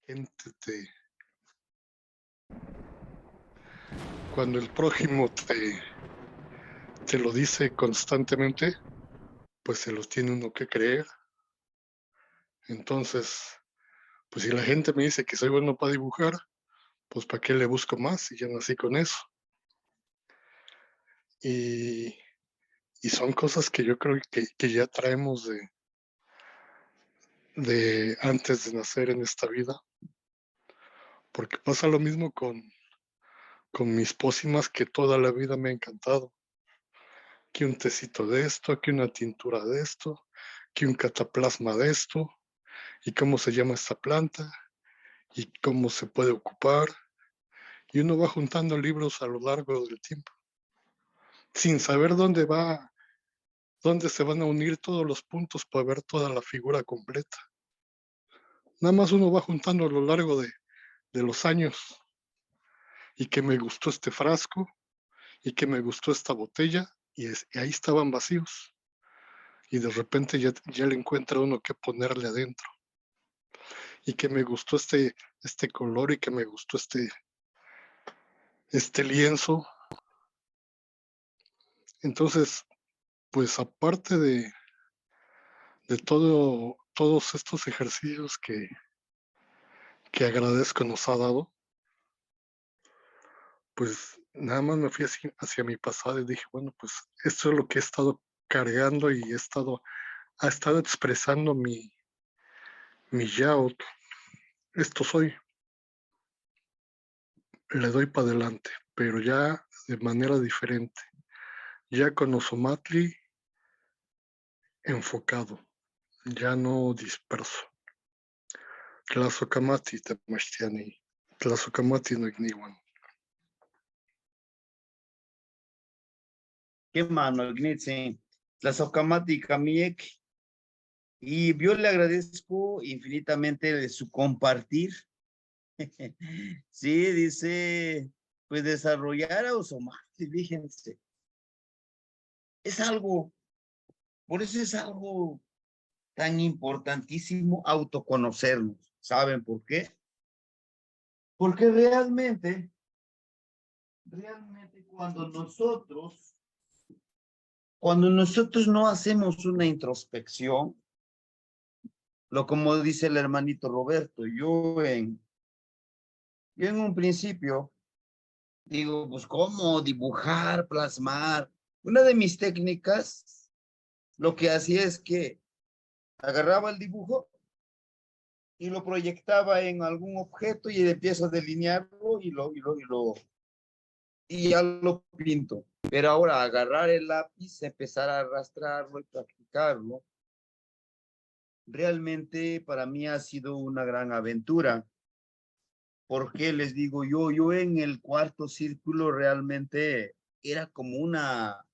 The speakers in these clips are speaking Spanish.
gente cuando el prójimo te lo dice constantemente, pues se los tiene uno que creer. Entonces, pues si la gente me dice que soy bueno para dibujar, pues ¿para qué le busco más si ya nací con eso? Y, y son cosas que yo creo que ya traemos de antes de nacer en esta vida, porque pasa lo mismo con mis pócimas que toda la vida me ha encantado. Que un tecito de esto, que una tintura de esto, que un cataplasma de esto, y cómo se llama esta planta, y cómo se puede ocupar. Y uno va juntando libros a lo largo del tiempo, sin saber dónde se van a unir todos los puntos para ver toda la figura completa. Nada más uno va juntando a lo largo de los años, y que me gustó este frasco, y que me gustó esta botella, y ahí estaban vacíos. Y de repente ya le encuentra uno que ponerle adentro. Y que me gustó este color y que me gustó este lienzo. Entonces, pues aparte de todos estos ejercicios que agradezco nos ha dado, pues nada más me fui hacia mi pasado y dije, bueno, pues esto es lo que he estado cargando y ha estado expresando mi yaut. Esto soy, le doy para adelante, pero ya de manera diferente, ya con Osomatli enfocado, ya no disperso. Tlazokamati temachtiani, Tlazokamati no igniwan. Qué mano, Gnitzi. La socamática miek. Y yo le agradezco infinitamente de su compartir. Sí, dice, pues desarrollar a Osomati, fíjense. Es algo, por eso es algo tan importantísimo autoconocernos. ¿Saben por qué? Porque realmente cuando nosotros no hacemos una introspección, lo como dice el hermanito Roberto, yo en un principio digo, pues cómo dibujar, plasmar. Una de mis técnicas, lo que hacía es que agarraba el dibujo y lo proyectaba en algún objeto y empiezo a delinearlo y ya lo pinto. Pero ahora agarrar el lápiz, empezar a arrastrarlo y practicarlo, realmente para mí ha sido una gran aventura. Porque les digo yo en el cuarto círculo realmente era como una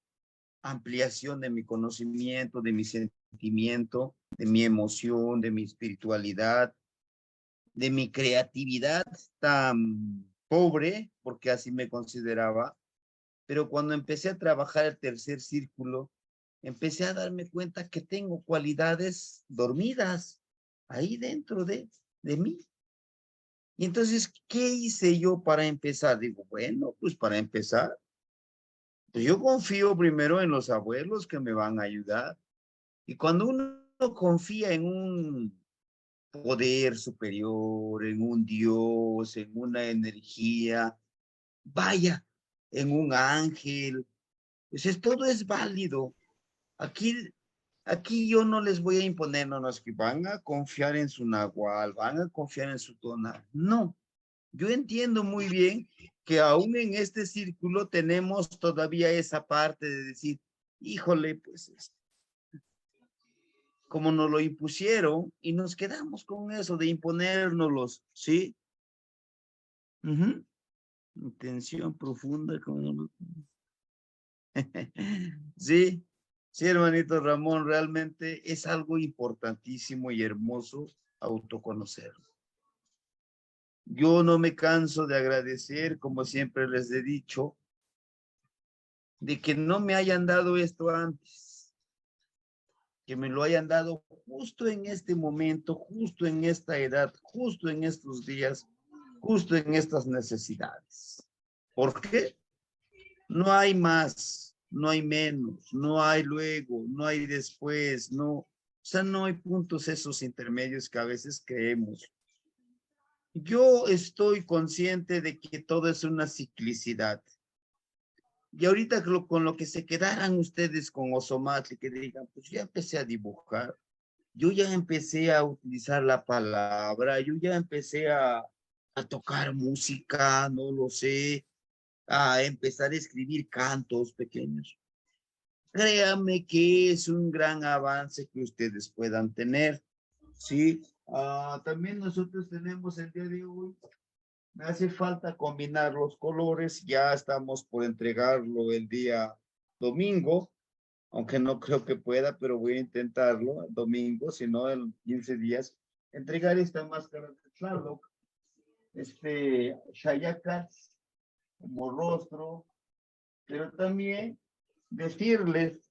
ampliación de mi conocimiento, de mi sentimiento, de mi emoción, de mi espiritualidad, de mi creatividad tan pobre, porque así me consideraba. Pero cuando empecé a trabajar el tercer círculo, empecé a darme cuenta que tengo cualidades dormidas ahí dentro de mí. Y entonces, ¿qué hice yo para empezar? Digo, bueno, pues para empezar, pues yo confío primero en los abuelos que me van a ayudar. Y cuando uno confía en un poder superior, en un Dios, en una energía, vaya, en un ángel, pues todo es válido. Aquí, aquí yo no les voy a imponer, no, no, es que van a confiar en su nahual, van a confiar en su tonal. No, yo entiendo muy bien que aún en este círculo tenemos todavía esa parte de decir, híjole, pues como nos lo impusieron y nos quedamos con eso de imponérnoslos, ¿sí? Intención profunda. Sí, sí, hermanito Ramón, realmente es algo importantísimo y hermoso autoconocerlo. Yo no me canso de agradecer, como siempre les he dicho, de que no me hayan dado esto antes. que me lo hayan dado justo en este momento, justo en esta edad, justo en estos días, justo en estas necesidades. ¿Por qué? No hay más, no hay menos, no hay luego, no hay después, no, o sea, no hay puntos esos intermedios que a veces creemos. Yo estoy consciente de que todo es una ciclicidad. Y ahorita con lo que se quedaran ustedes con Ozomatli, que digan, pues ya empecé a dibujar, yo ya empecé a utilizar la palabra, yo ya empecé a tocar música, no lo sé, a empezar a escribir cantos pequeños. Créame que es un gran avance que ustedes puedan tener, ¿sí? También nosotros tenemos el día de hoy, me hace falta combinar los colores, ya estamos por entregarlo el día domingo, aunque no creo que pueda, pero voy a intentarlo el domingo, si no en 15 días, entregar esta máscara de Tlaloc, Shayacas como rostro, pero también decirles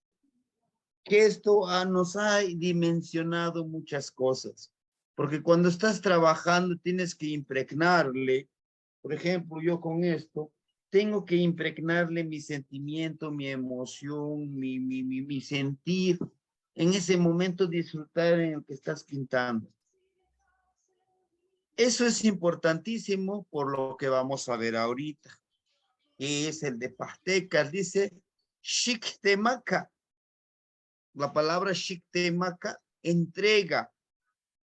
que esto nos ha dimensionado muchas cosas, porque cuando estás trabajando tienes que impregnarle, por ejemplo, yo con esto, tengo que impregnarle mi sentimiento, mi emoción, mi sentir, en ese momento disfrutar en el que estás pintando. Eso es importantísimo por lo que vamos a ver ahorita, que es el de Pastecas, dice Shiktemaka. La palabra Shiktemaka, entrega,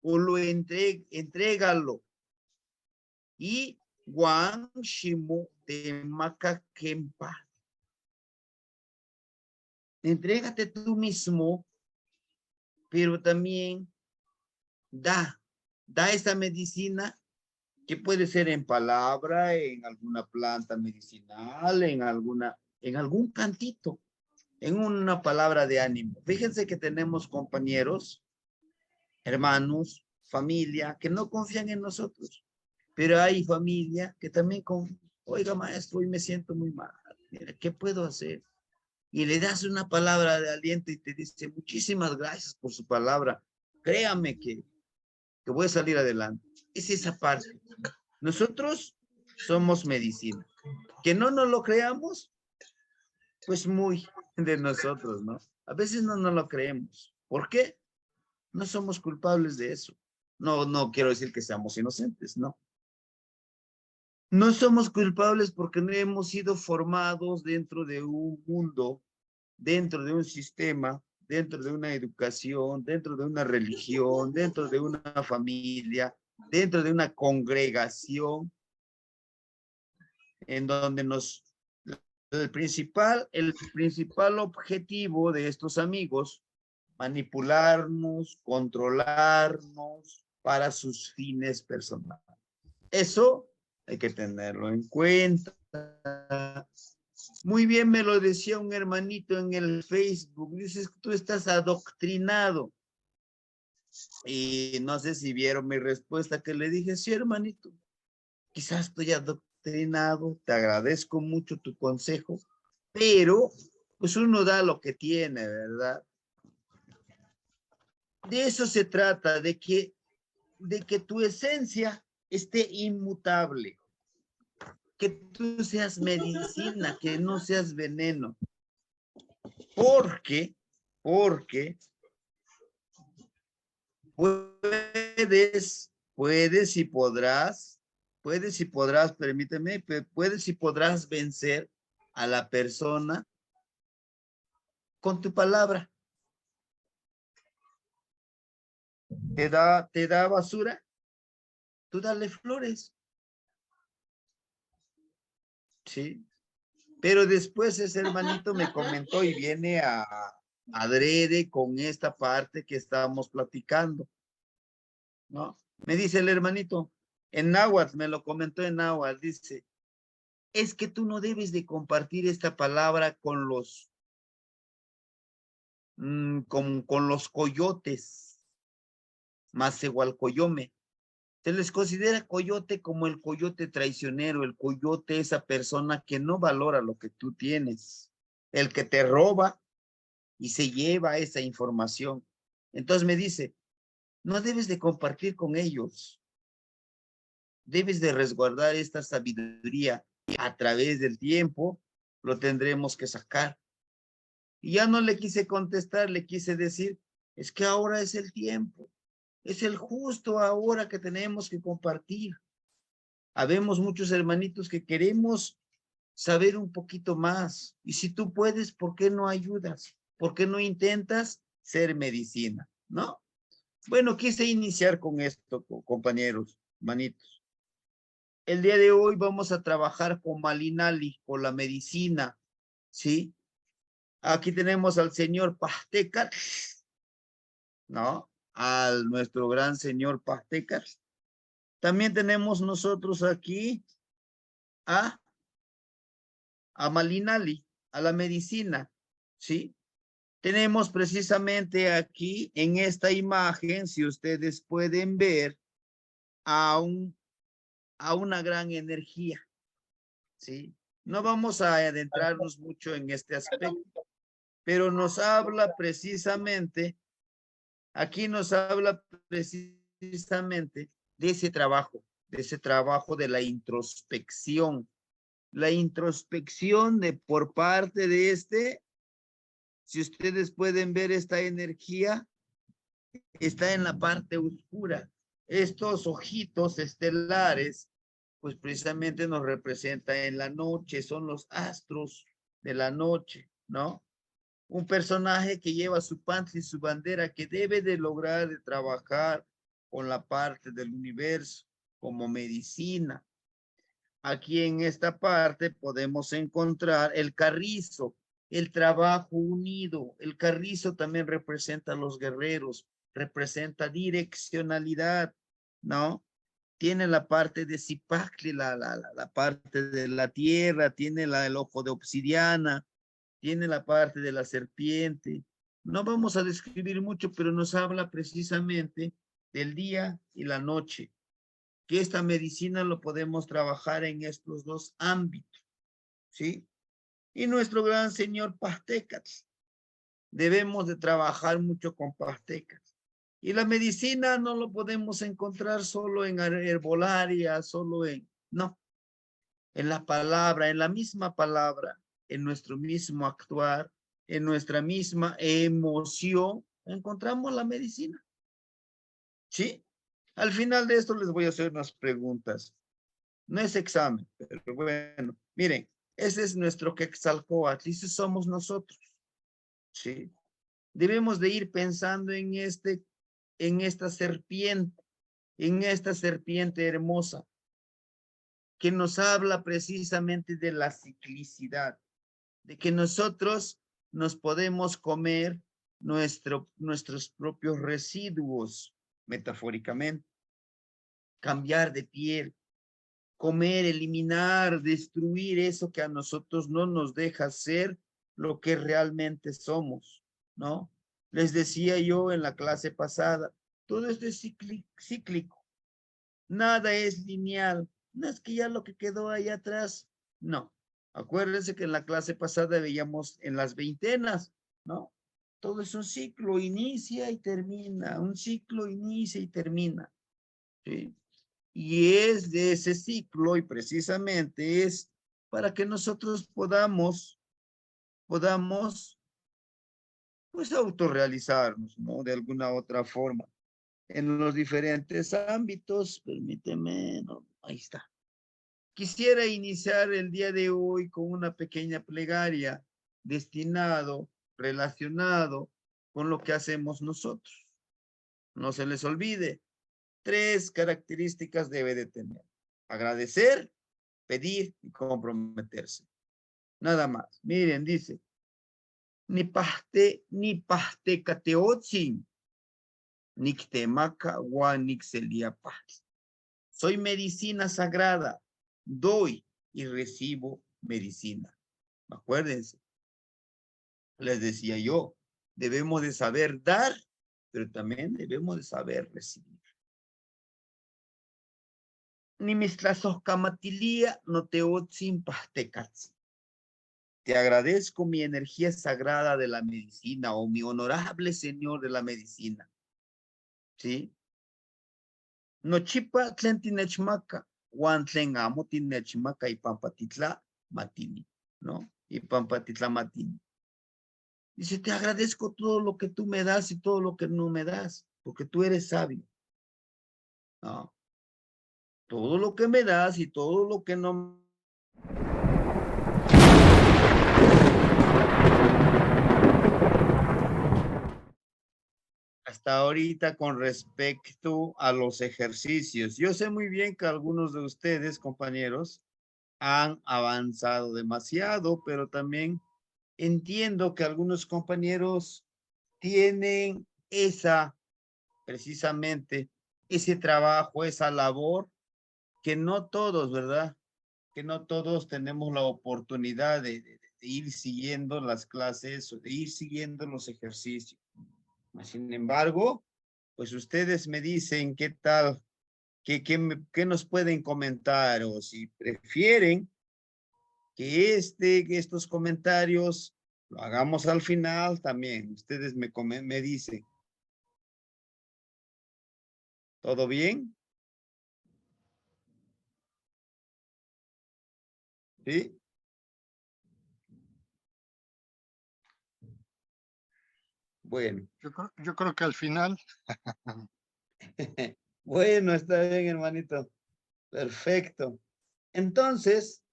o lo entrégalo. Y Guan Shimu Temaka Kempa. Entrégate tú mismo, pero también da esa medicina que puede ser en palabra, en alguna planta medicinal, en algún cantito, en una palabra de ánimo. Fíjense que tenemos compañeros, hermanos, familia, que no confían en nosotros, pero hay familia que también oiga maestro, hoy me siento muy mal, mira, ¿qué puedo hacer? Y le das una palabra de aliento y te dice, muchísimas gracias por su palabra, créame que voy a salir adelante. Es esa parte. Nosotros somos medicina. Que no nos lo creamos, pues muy de nosotros, ¿no? A veces no nos lo creemos. ¿Por qué? No somos culpables de eso. No quiero decir que seamos inocentes, no. No somos culpables porque no hemos sido formados dentro de un mundo, dentro de un sistema, dentro de una educación, dentro de una religión, dentro de una familia, dentro de una congregación, en donde el principal objetivo de estos amigos, manipularnos, controlarnos para sus fines personales. Eso hay que tenerlo en cuenta. Muy bien me lo decía un hermanito en el Facebook. Dices que tú estás adoctrinado. Y no sé si vieron mi respuesta que le dije, sí, hermanito, quizás estoy adoctrinado, te agradezco mucho tu consejo, pero pues uno da lo que tiene, ¿verdad? De eso se trata, de que tu esencia esté inmutable, que tú seas medicina, que no seas veneno, porque puedes y podrás, permíteme, puedes y podrás vencer a la persona con tu palabra. ¿Te da basura? Tú dale flores. Sí. Pero después ese hermanito me comentó y viene adrede con esta parte que estábamos platicando, ¿no? Me dice el hermanito, en náhuatl, me lo comentó en náhuatl, dice, es que tú no debes de compartir esta palabra con los coyotes, Masehualcoyome. Se les considera coyote como el coyote traicionero, el coyote, esa persona que no valora lo que tú tienes, el que te roba y se lleva esa información. Entonces me dice, no debes de compartir con ellos. Debes de resguardar esta sabiduría a través del tiempo, lo tendremos que sacar. Y ya no le quise contestar, le quise decir, es que ahora es el tiempo, es el justo ahora que tenemos que compartir. Habemos muchos hermanitos que queremos saber un poquito más. Y si tú puedes, ¿por qué no ayudas? ¿Por qué no intentas ser medicina? ¿No? Bueno, quise iniciar con esto, compañeros, hermanitos. El día de hoy vamos a trabajar con Malinali, con la medicina, ¿sí? Aquí tenemos al señor Pastecar, ¿no? Al nuestro gran señor Pastecar. También tenemos nosotros aquí a, a Malinali, a la medicina, ¿sí? Tenemos precisamente aquí en esta imagen, si ustedes pueden ver, a, a una gran energía, ¿sí? No vamos a adentrarnos mucho en este aspecto, pero nos habla precisamente, aquí nos habla precisamente de ese trabajo de la introspección de por parte de si ustedes pueden ver esta energía, está en la parte oscura. Estos ojitos estelares, pues precisamente nos representan en la noche, son los astros de la noche, ¿no? Un personaje que lleva su panza y su bandera, que debe de lograr de trabajar con la parte del universo como medicina. Aquí en esta parte podemos encontrar el carrizo, el trabajo unido. El carrizo también representa a los guerreros, representa direccionalidad, ¿no? Tiene la parte de Zipacli, la parte de la tierra, tiene el ojo de obsidiana, tiene la parte de la serpiente. No vamos a describir mucho, pero nos habla precisamente del día y la noche, que esta medicina lo podemos trabajar en estos dos ámbitos, ¿sí? Y nuestro gran señor Pastecas, debemos de trabajar mucho con Pastecas. Y la medicina no lo podemos encontrar solo en herbolaria, solo no, en la palabra, en la misma palabra, en nuestro mismo actuar, en nuestra misma emoción, encontramos la medicina, ¿sí? Al final de esto les voy a hacer unas preguntas. No es examen, pero bueno, miren, ese es nuestro Quetzalcóatl, y ese somos nosotros, ¿sí? Debemos de ir pensando en esta serpiente hermosa, que nos habla precisamente de la ciclicidad, de que nosotros nos podemos comer nuestros propios residuos, metafóricamente, cambiar de piel, comer, eliminar, destruir eso que a nosotros no nos deja ser lo que realmente somos, ¿no? Les decía yo en la clase pasada, todo esto es cíclico, nada es lineal, no es que ya lo que quedó ahí atrás, no. Acuérdense que en la clase pasada veíamos en las veintenas, ¿no? Todo es un ciclo, inicia y termina, un ciclo inicia y termina, ¿sí? Y es de ese ciclo y precisamente es para que nosotros podamos pues autorrealizarnos, ¿no? De alguna otra forma. En los diferentes ámbitos, permíteme, no, ahí está. Quisiera iniciar el día de hoy con una pequeña plegaria relacionado con lo que hacemos nosotros. No se les olvide, 3 características debe de tener: agradecer, pedir y comprometerse. Nada más. Miren, dice, ni paste cateotzin, nictemaca paz. Soy medicina sagrada, doy y recibo medicina. Acuérdense, les decía yo, debemos de saber dar, pero también debemos de saber recibir. Ni mistlasoscamatilia no teotzin pastecatzi. te agradezco mi energía sagrada de la medicina o mi honorable señor de la medicina. ¿Sí? No chipa tlen tinechmaka, wan tlen amo tinechmaka y pampatitla matini, ¿no? Y pampatitla matini. Dice, te agradezco todo lo que tú me das y todo lo que no me das, porque tú eres sabio. ¿No? Todo lo que me das y todo lo que no. Hasta ahorita con respecto a los ejercicios. Yo sé muy bien que algunos de ustedes, compañeros, han avanzado demasiado, pero también entiendo que algunos compañeros tienen precisamente, ese trabajo, esa labor, que no todos, ¿verdad? Que no todos tenemos la oportunidad de ir siguiendo las clases o de ir siguiendo los ejercicios. Sin embargo, pues ustedes me dicen qué tal, qué nos pueden comentar o si prefieren que estos comentarios lo hagamos al final también. Ustedes me dicen, ¿todo bien? ¿Sí? Bueno. Yo creo que al final. Bueno, está bien, hermanito. Perfecto. Entonces,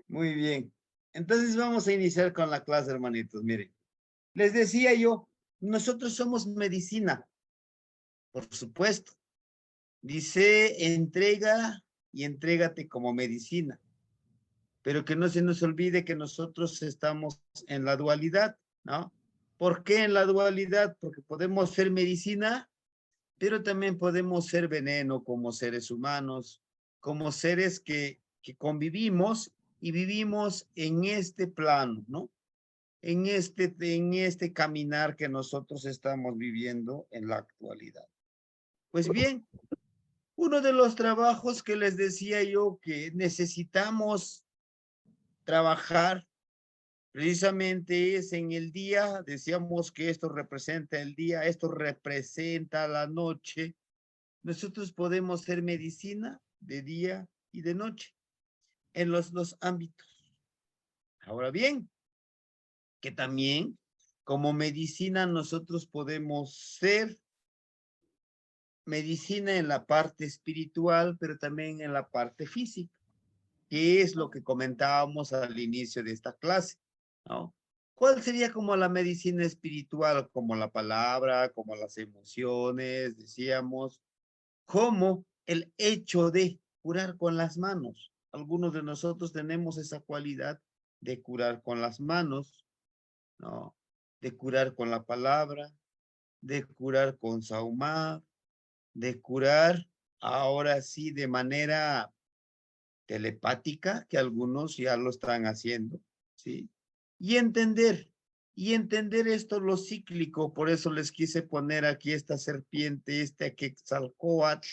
muy bien. Entonces vamos a iniciar con la clase, hermanitos. Miren, les decía yo, nosotros somos medicina, por supuesto. Dice, entrega y entrégate como medicina. Pero que no se nos olvide que nosotros estamos en la dualidad, ¿no? ¿Por qué en la dualidad? Porque podemos ser medicina, pero también podemos ser veneno como seres humanos, como seres que convivimos y vivimos en este plano, ¿no? En este caminar que nosotros estamos viviendo en la actualidad. Pues bien, uno de los trabajos que les decía yo que necesitamos trabajar precisamente es en el día, decíamos que esto representa el día, esto representa la noche. Nosotros podemos ser medicina de día y de noche en los dos ámbitos. Ahora bien, que también como medicina nosotros podemos ser medicina en la parte espiritual, pero también en la parte física, que es lo que comentábamos al inicio de esta clase, ¿no? ¿Cuál sería como la medicina espiritual? Como la palabra, como las emociones, decíamos, como el hecho de curar con las manos. Algunos de nosotros tenemos esa cualidad de curar con las manos, ¿no? De curar con la palabra, de curar con saumar, de curar ahora sí de manera telepática, que algunos ya lo están haciendo, ¿sí? Y entender esto lo cíclico, por eso les quise poner aquí esta serpiente, este Quetzalcóatl,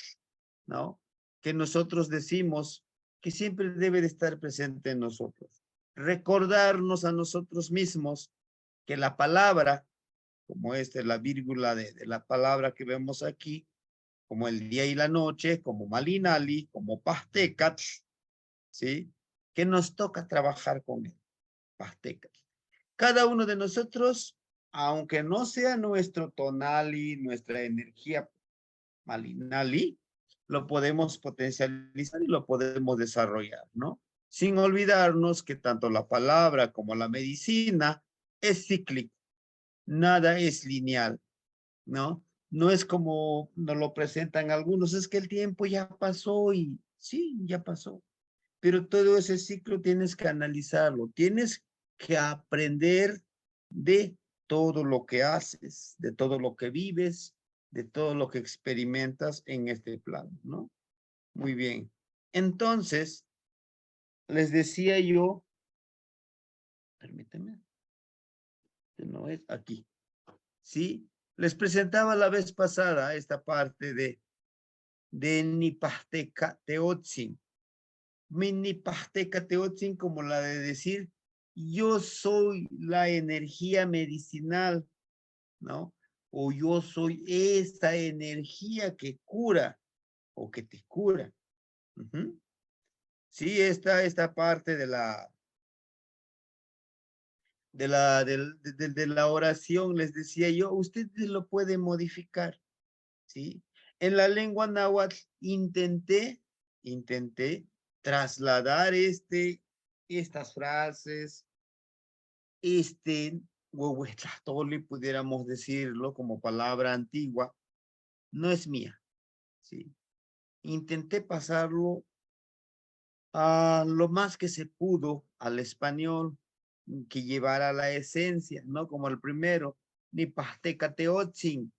¿no? Que nosotros decimos que siempre debe de estar presente en nosotros. Recordarnos a nosotros mismos que la palabra, como la vírgula de la palabra que vemos aquí, como el día y la noche, como Malinali, como Pastecatl, ¿sí? Que nos toca trabajar con él, Pastecatl. Cada uno de nosotros, aunque no sea nuestro tonali, nuestra energía malinali, lo podemos potencializar y lo podemos desarrollar, ¿no? Sin olvidarnos que tanto la palabra como la medicina es cíclico, nada es lineal, ¿no? No es como nos lo presentan algunos, es que el tiempo ya pasó y sí, ya pasó. Pero todo ese ciclo tienes que analizarlo, tienes que aprender de todo lo que haces, de todo lo que vives, de todo lo que experimentas en este plano, ¿no? Muy bien. Entonces, les decía yo, permíteme, no es aquí, ¿sí? Les presentaba la vez pasada esta parte de de Nipachteca Teotzin. Mi Nipachteca Teotzin, como la de decir, yo soy la energía medicinal, ¿no? O yo soy esta energía que cura o que te cura. Ujú. Sí, esta parte de la oración, les decía yo, ustedes lo pueden modificar, ¿sí? En la lengua náhuatl intenté trasladar estas frases, huehuetlactoli, pudiéramos decirlo como palabra antigua, no es mía, ¿sí? Intenté pasarlo a lo más que se pudo al español, que llevara la esencia, ¿no? Como el primero, ni pasteca teotzin,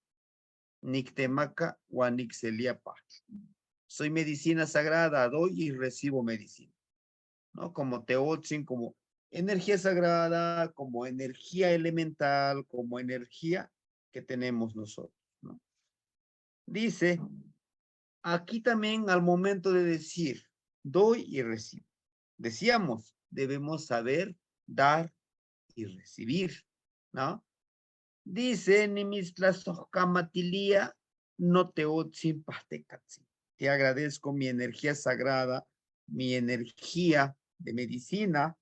nictemaca guanixeliapa. Soy medicina sagrada, doy y recibo medicina, ¿no? Como teotzin, como energía sagrada, como energía elemental, como energía que tenemos nosotros, ¿no? Dice, aquí también al momento de decir, doy y recibo. Decíamos, debemos saber dar y recibir, ¿no? Dice, Nimistlazocamatilia no teotzin pastecatzi. Te agradezco mi energía sagrada, mi energía de medicina,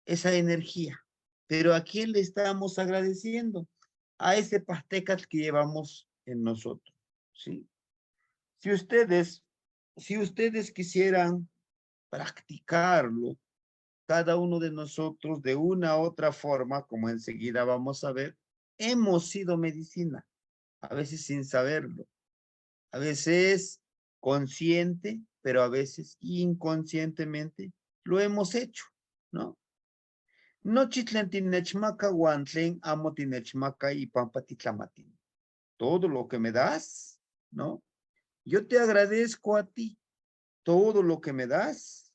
esa energía. Pero ¿a quién le estamos agradeciendo? A ese pastecat que llevamos en nosotros, ¿sí? Si ustedes quisieran practicarlo, cada uno de nosotros de una u otra forma, como enseguida vamos a ver, hemos sido medicina, a veces sin saberlo, a veces consciente, pero a veces inconscientemente lo hemos hecho, ¿no? No chitlen tinechmaca guantlen, amo tinechmaca y pampa titlamatin. Todo lo que me das, ¿no? Yo te agradezco a ti todo lo que me das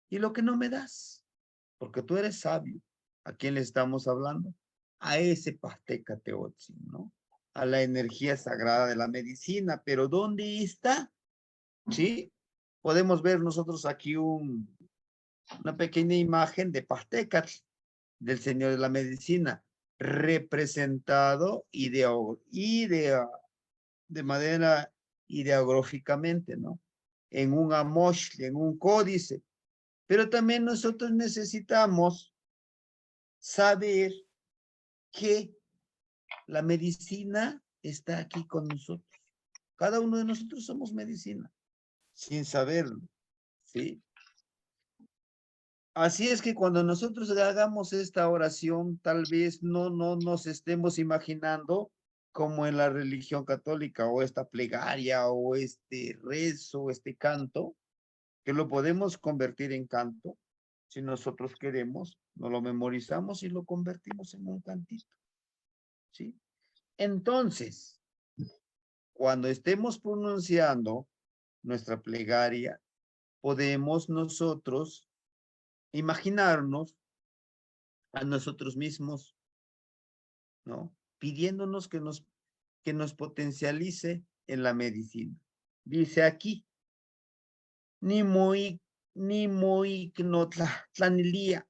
y lo que no me das, porque tú eres sabio. ¿A quién le estamos hablando? A ese Pasteca Teotzin, ¿no? A la energía sagrada de la medicina, pero ¿dónde está? ¿Sí? Podemos ver nosotros aquí una pequeña imagen de Pasteca, del Señor de la Medicina, representado de manera ideográficamente, ¿no? En un amosh, en un códice. Pero también nosotros necesitamos saber que la medicina está aquí con nosotros. Cada uno de nosotros somos medicina, sin saberlo, ¿sí? Así es que cuando nosotros hagamos esta oración, tal vez no nos estemos imaginando como en la religión católica o esta plegaria o este rezo, este canto, que lo podemos convertir en canto. Si nosotros queremos, nos lo memorizamos y lo convertimos en un cantito, ¿sí? Entonces, cuando estemos pronunciando nuestra plegaria, podemos nosotros imaginarnos a nosotros mismos, ¿no? Pidiéndonos que nos potencialice en la medicina. Dice aquí, ni muy tlanilia,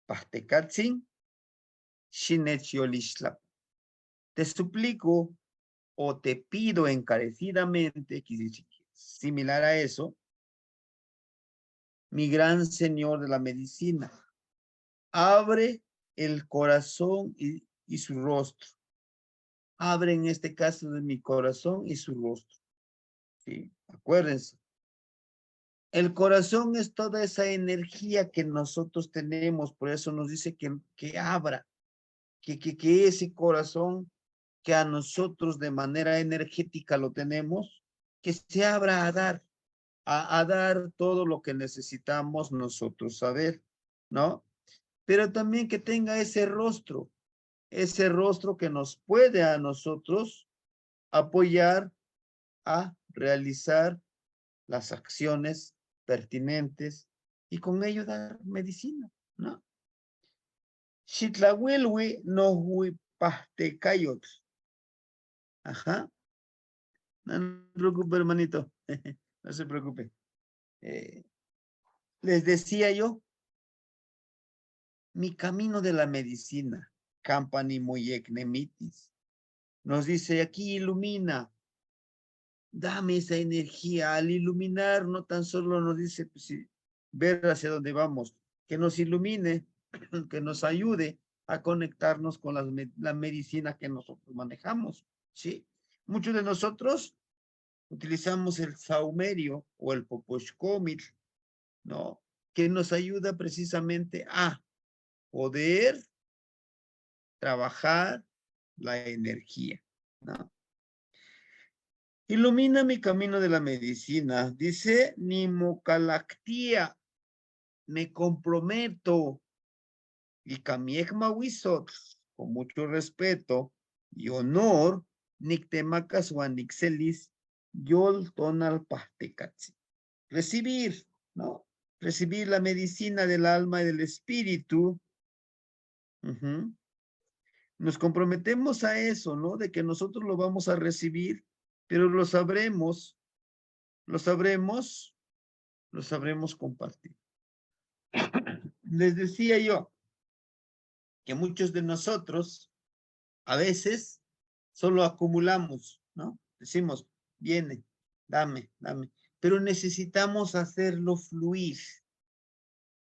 pastecatzin, shinecholixtlap. Te suplico o te pido encarecidamente, similar a eso, mi gran Señor de la medicina, abre el corazón y su rostro. Abre en este caso de mi corazón y su rostro. ¿Sí? Acuérdense. El corazón es toda esa energía que nosotros tenemos, por eso nos dice que abra, que ese corazón que a nosotros de manera energética lo tenemos, que se abra a dar todo lo que necesitamos nosotros saber, ¿no? Pero también que tenga ese rostro que nos puede a nosotros apoyar a realizar las acciones pertinentes y con ello dar medicina, ¿no? Xitlahuelhui no huipahtecayot. Ajá. No se preocupe, hermanito. No se preocupe. Les decía yo, mi camino de la medicina, Campani Moyeknemitis, nos dice aquí ilumina, dame esa energía. Al iluminar no tan solo nos dice pues, sí, ver hacia dónde vamos, que nos ilumine, que nos ayude a conectarnos con la medicina que nosotros manejamos, ¿sí? Muchos de nosotros utilizamos el saumerio o el poposhkomil, ¿no? Que nos ayuda precisamente a poder trabajar la energía, ¿no? Ilumina mi camino de la medicina. Dice Nimocalactía, me comprometo. Y Camiegma Wisot, con mucho respeto y honor, Nictemacas Wanixelis, Yol Tonal Pahtecatzi. Recibir, ¿no? Recibir la medicina del alma y del espíritu. Nos comprometemos a eso, ¿no? De que nosotros lo vamos a recibir, pero lo sabremos compartir. Les decía yo que muchos de nosotros a veces solo acumulamos, ¿no? Decimos, viene, dame, pero necesitamos hacerlo fluir.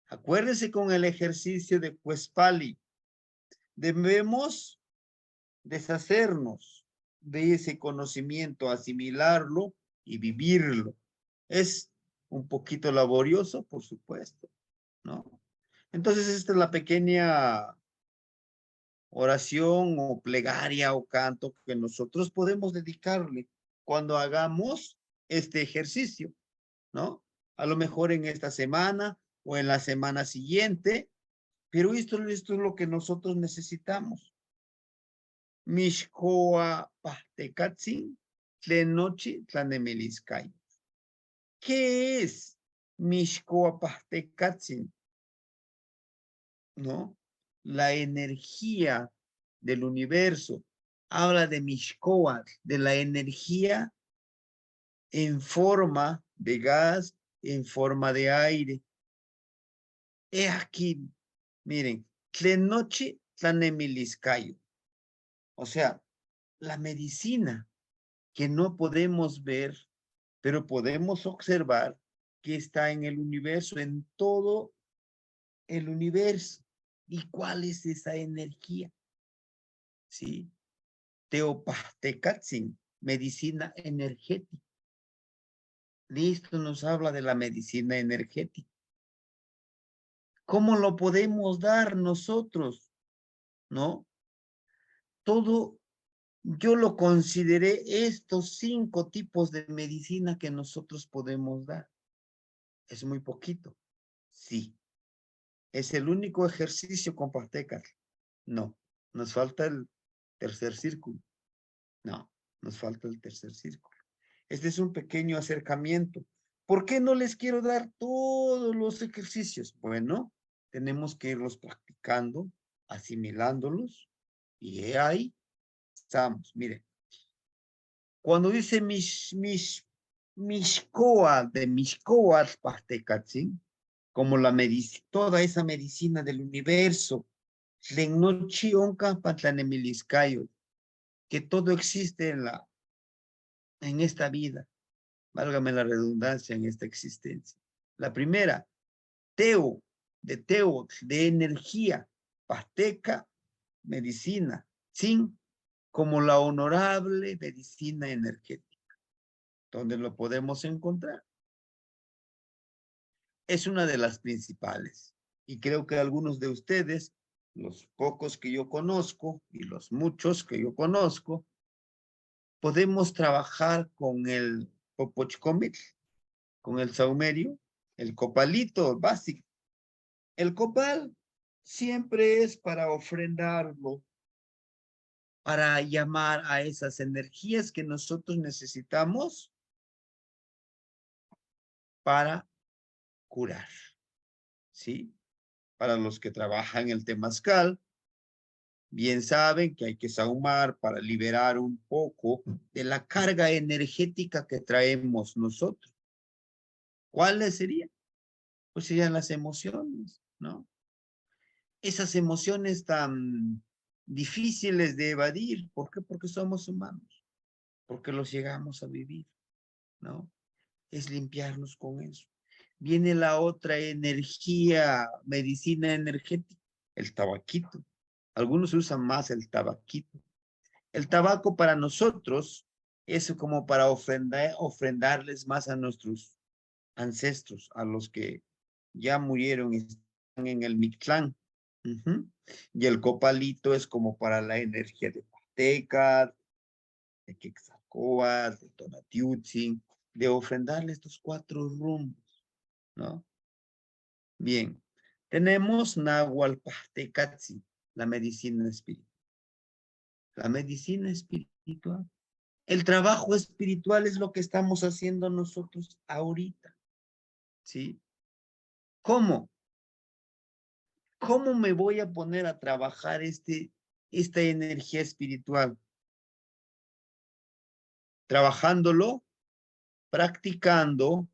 Acuérdense con el ejercicio de Cuespali, debemos deshacernos de ese conocimiento, asimilarlo y vivirlo. Es un poquito laborioso, por supuesto, ¿no? Entonces, esta es la pequeña oración o plegaria o canto que nosotros podemos dedicarle cuando hagamos este ejercicio, ¿no? A lo mejor en esta semana o en la semana siguiente, pero esto es lo que nosotros necesitamos. Mishkoa Pahtekatzin, Tlenochi, Tlanemeliskay. ¿Qué es Mishkoa Pahtekatzin? ¿No? La energía del universo. Habla de Mishkoa, de la energía en forma de gas, en forma de aire. He aquí, miren, Tlenochi, Tlanemiliskayo. O sea, la medicina que no podemos ver, pero podemos observar que está en el universo, en todo el universo. ¿Y cuál es esa energía? ¿Sí? Teopastekatzin, medicina energética. Listo, nos habla de la medicina energética. ¿Cómo lo podemos dar nosotros? ¿No? Todo, yo lo consideré estos 5 tipos de medicina que nosotros podemos dar. Es muy poquito. Sí. ¿Es el único ejercicio con Pastecas? No. Nos falta el tercer círculo. No, nos falta el tercer círculo. Este es un pequeño acercamiento. ¿Por qué no les quiero dar todos los ejercicios? Bueno, tenemos que irlos practicando, asimilándolos, y ahí estamos. Miren, cuando dice Mishkoa, de Mishkoa Pastecatzin, como la toda esa medicina del universo, que todo existe en esta vida, válgame la redundancia, en esta existencia. La primera, Teo, de energía, Pasteca, medicina, sin como la honorable medicina energética. ¿Dónde lo podemos encontrar? Es una de las principales. Y creo que algunos de ustedes, los pocos que yo conozco y los muchos que yo conozco, podemos trabajar con el popochcomil, con el saumerio, el copalito básico. El copal siempre es para ofrendarlo, para llamar a esas energías que nosotros necesitamos para curar, ¿sí? Para los que trabajan el temazcal, Bien saben que hay que sahumar para liberar un poco de la carga energética que traemos nosotros. ¿Cuáles serían? Pues serían las emociones, ¿no? Esas emociones tan difíciles de evadir. ¿Por qué? Porque somos humanos, porque los llegamos a vivir, ¿no? Es limpiarnos con eso. Viene la otra energía, medicina energética, el tabaquito. Algunos usan más el tabaquito. El tabaco para nosotros es como para ofrendarles más a nuestros ancestros, a los que ya murieron y están en el Mictlán. Ujú. Y el copalito es como para la energía de Pateca, de Quetzalcóatl, de Tonatiutzin, de ofrendarle estos 4 rumbos, ¿no? Bien, tenemos Nahualpastecatzi, la medicina espiritual. La medicina espiritual. El trabajo espiritual es lo que estamos haciendo nosotros ahorita, ¿sí? ¿Cómo? ¿Cómo me voy a poner a trabajar esta energía espiritual? Trabajándolo, practicando,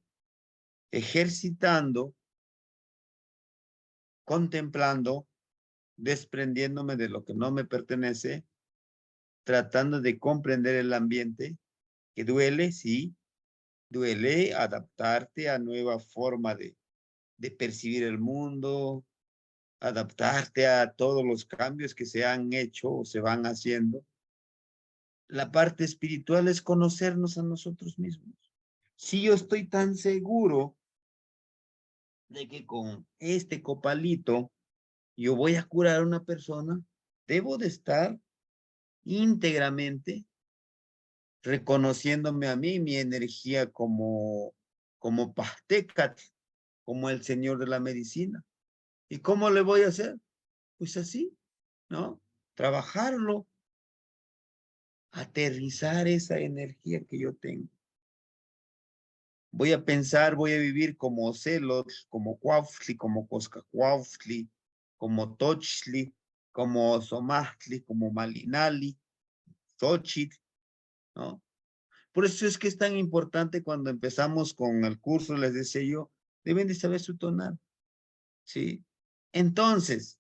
ejercitando, contemplando, desprendiéndome de lo que no me pertenece, tratando de comprender el ambiente, que duele, sí, duele adaptarte a nueva forma de percibir el mundo, adaptarte a todos los cambios que se han hecho o se van haciendo. La parte espiritual es conocernos a nosotros mismos. Si yo estoy tan seguro de que con este copalito yo voy a curar a una persona, debo de estar íntegramente reconociéndome a mí, mi energía como Pahtecat, como el señor de la medicina. ¿Y cómo le voy a hacer? Pues así, ¿no? Trabajarlo, aterrizar esa energía que yo tengo. Voy a pensar, voy a vivir como Ocelot, como Cuautli, como Coscacuautli, como Tochli, como Somachtli, como Malinali, Xochitl, ¿no? Por eso es que es tan importante cuando empezamos con el curso, les decía yo, deben de saber su tonal, ¿sí? Entonces,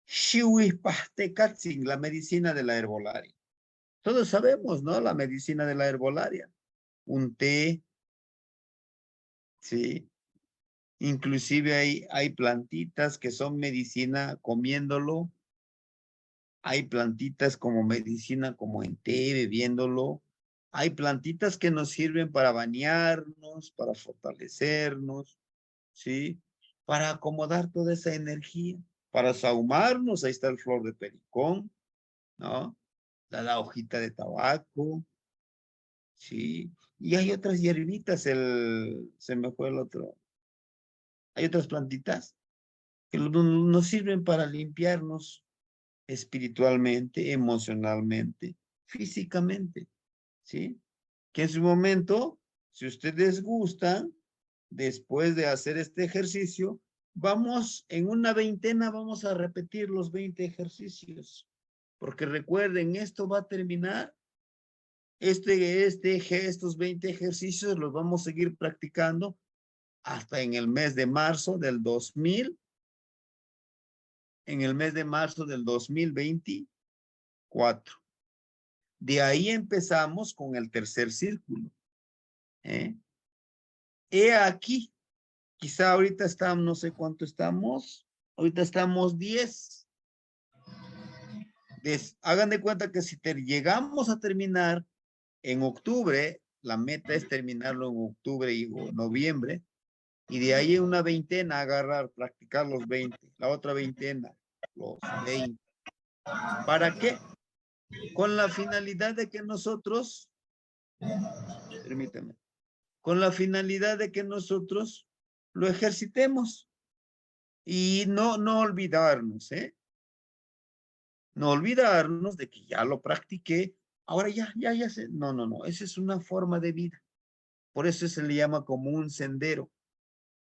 Shihuispastekatzin, la medicina de la herbolaria. Todos sabemos, ¿no? La medicina de la herbolaria. Un té, ¿sí? Inclusive hay plantitas que son medicina comiéndolo. Hay plantitas como medicina, como en té, bebiéndolo. Hay plantitas que nos sirven para bañarnos, para fortalecernos, ¿sí? Para acomodar toda esa energía, para sahumarnos. Ahí está el flor de pericón, ¿no? La hojita de tabaco, ¿sí? Y hay otras hierbitas, se me fue el otro. Hay otras plantitas que nos sirven para limpiarnos espiritualmente, emocionalmente, físicamente, ¿sí? Que en su momento, si ustedes gustan, después de hacer este ejercicio, vamos, en una veintena vamos a repetir los 20 ejercicios, porque recuerden, esto va a terminar, estos 20 ejercicios los vamos a seguir practicando hasta en el mes de marzo del 2000, en el mes de marzo del 2024. De ahí empezamos con el tercer círculo. He aquí, quizá ahorita estamos, no sé cuánto estamos, ahorita estamos 10. Hagan de cuenta que si llegamos a terminar en octubre, la meta es terminarlo en octubre o noviembre, y de ahí una veintena agarrar, practicar los 20, la otra veintena, los 20. ¿Para qué? Con la finalidad de que nosotros, permítame, con la finalidad de que nosotros lo ejercitemos y no olvidarnos, no olvidarnos de que ya lo practiqué, ahora ya sé. No, esa es una forma de vida. Por eso se le llama como un sendero.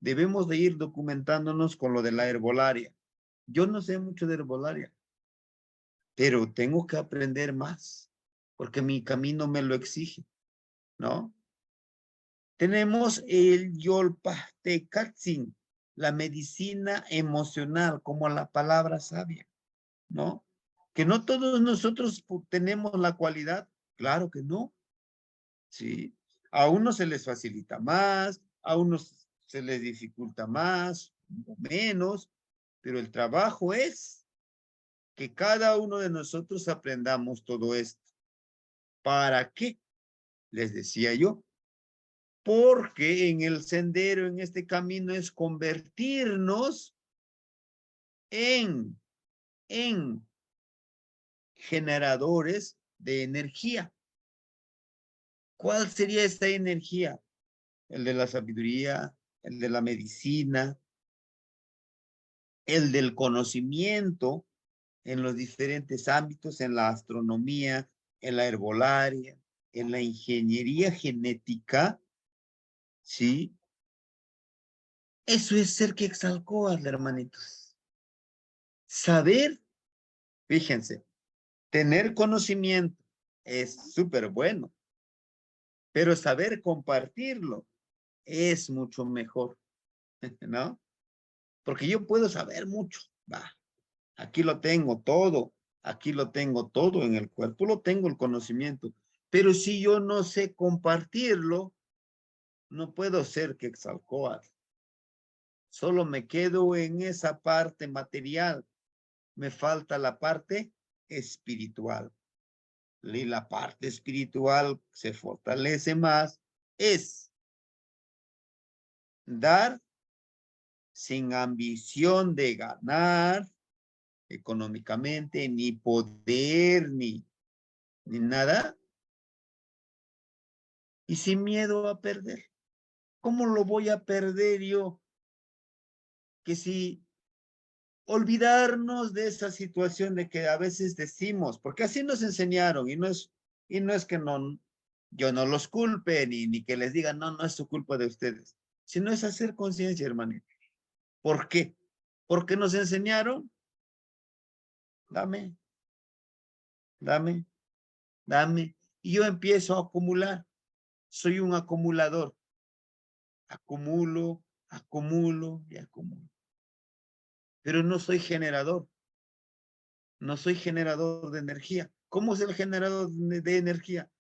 Debemos de ir documentándonos con lo de la herbolaria. Yo no sé mucho de herbolaria, pero tengo que aprender más, porque mi camino me lo exige, ¿no? Tenemos el Yolpastecatsin, la medicina emocional, como la palabra sabia, ¿no? Que no todos nosotros tenemos la cualidad, claro que no, ¿sí? A unos se les facilita más, a unos se les dificulta más o menos, pero el trabajo es que cada uno de nosotros aprendamos todo esto. ¿Para qué? Les decía yo, porque en el sendero, en este camino, es convertirnos en, en generadores de energía. ¿Cuál sería esta energía? El de la sabiduría, el de la medicina, el del conocimiento en los diferentes ámbitos, en la astronomía, en la herbolaria, en la ingeniería genética, ¿sí? Eso es ser Quetzalcóatl, hermanitos. Saber, fíjense, tener conocimiento es súper bueno, pero saber compartirlo es mucho mejor, ¿no? Porque yo puedo saber mucho, va, aquí lo tengo todo en el cuerpo, lo tengo el conocimiento, pero si yo no sé compartirlo, no puedo ser Quetzalcóatl. Solo me quedo en esa parte material, me falta la parte espiritual. Y la parte espiritual se fortalece más, es dar sin ambición de ganar económicamente, ni poder, ni nada, y sin miedo a perder. ¿Cómo lo voy a perder yo? Que si olvidarnos de esa situación de que a veces decimos, porque así nos enseñaron, y no es que no, yo no los culpe, ni que les diga, no, no es su culpa de ustedes, sino es hacer conciencia, hermanito. ¿Por qué? Porque nos enseñaron, dame, dame, dame, y yo empiezo a acumular. Soy un acumulador. Acumulo, acumulo y acumulo. Pero no soy generador. No soy generador de energía. ¿Cómo es el generador de energía?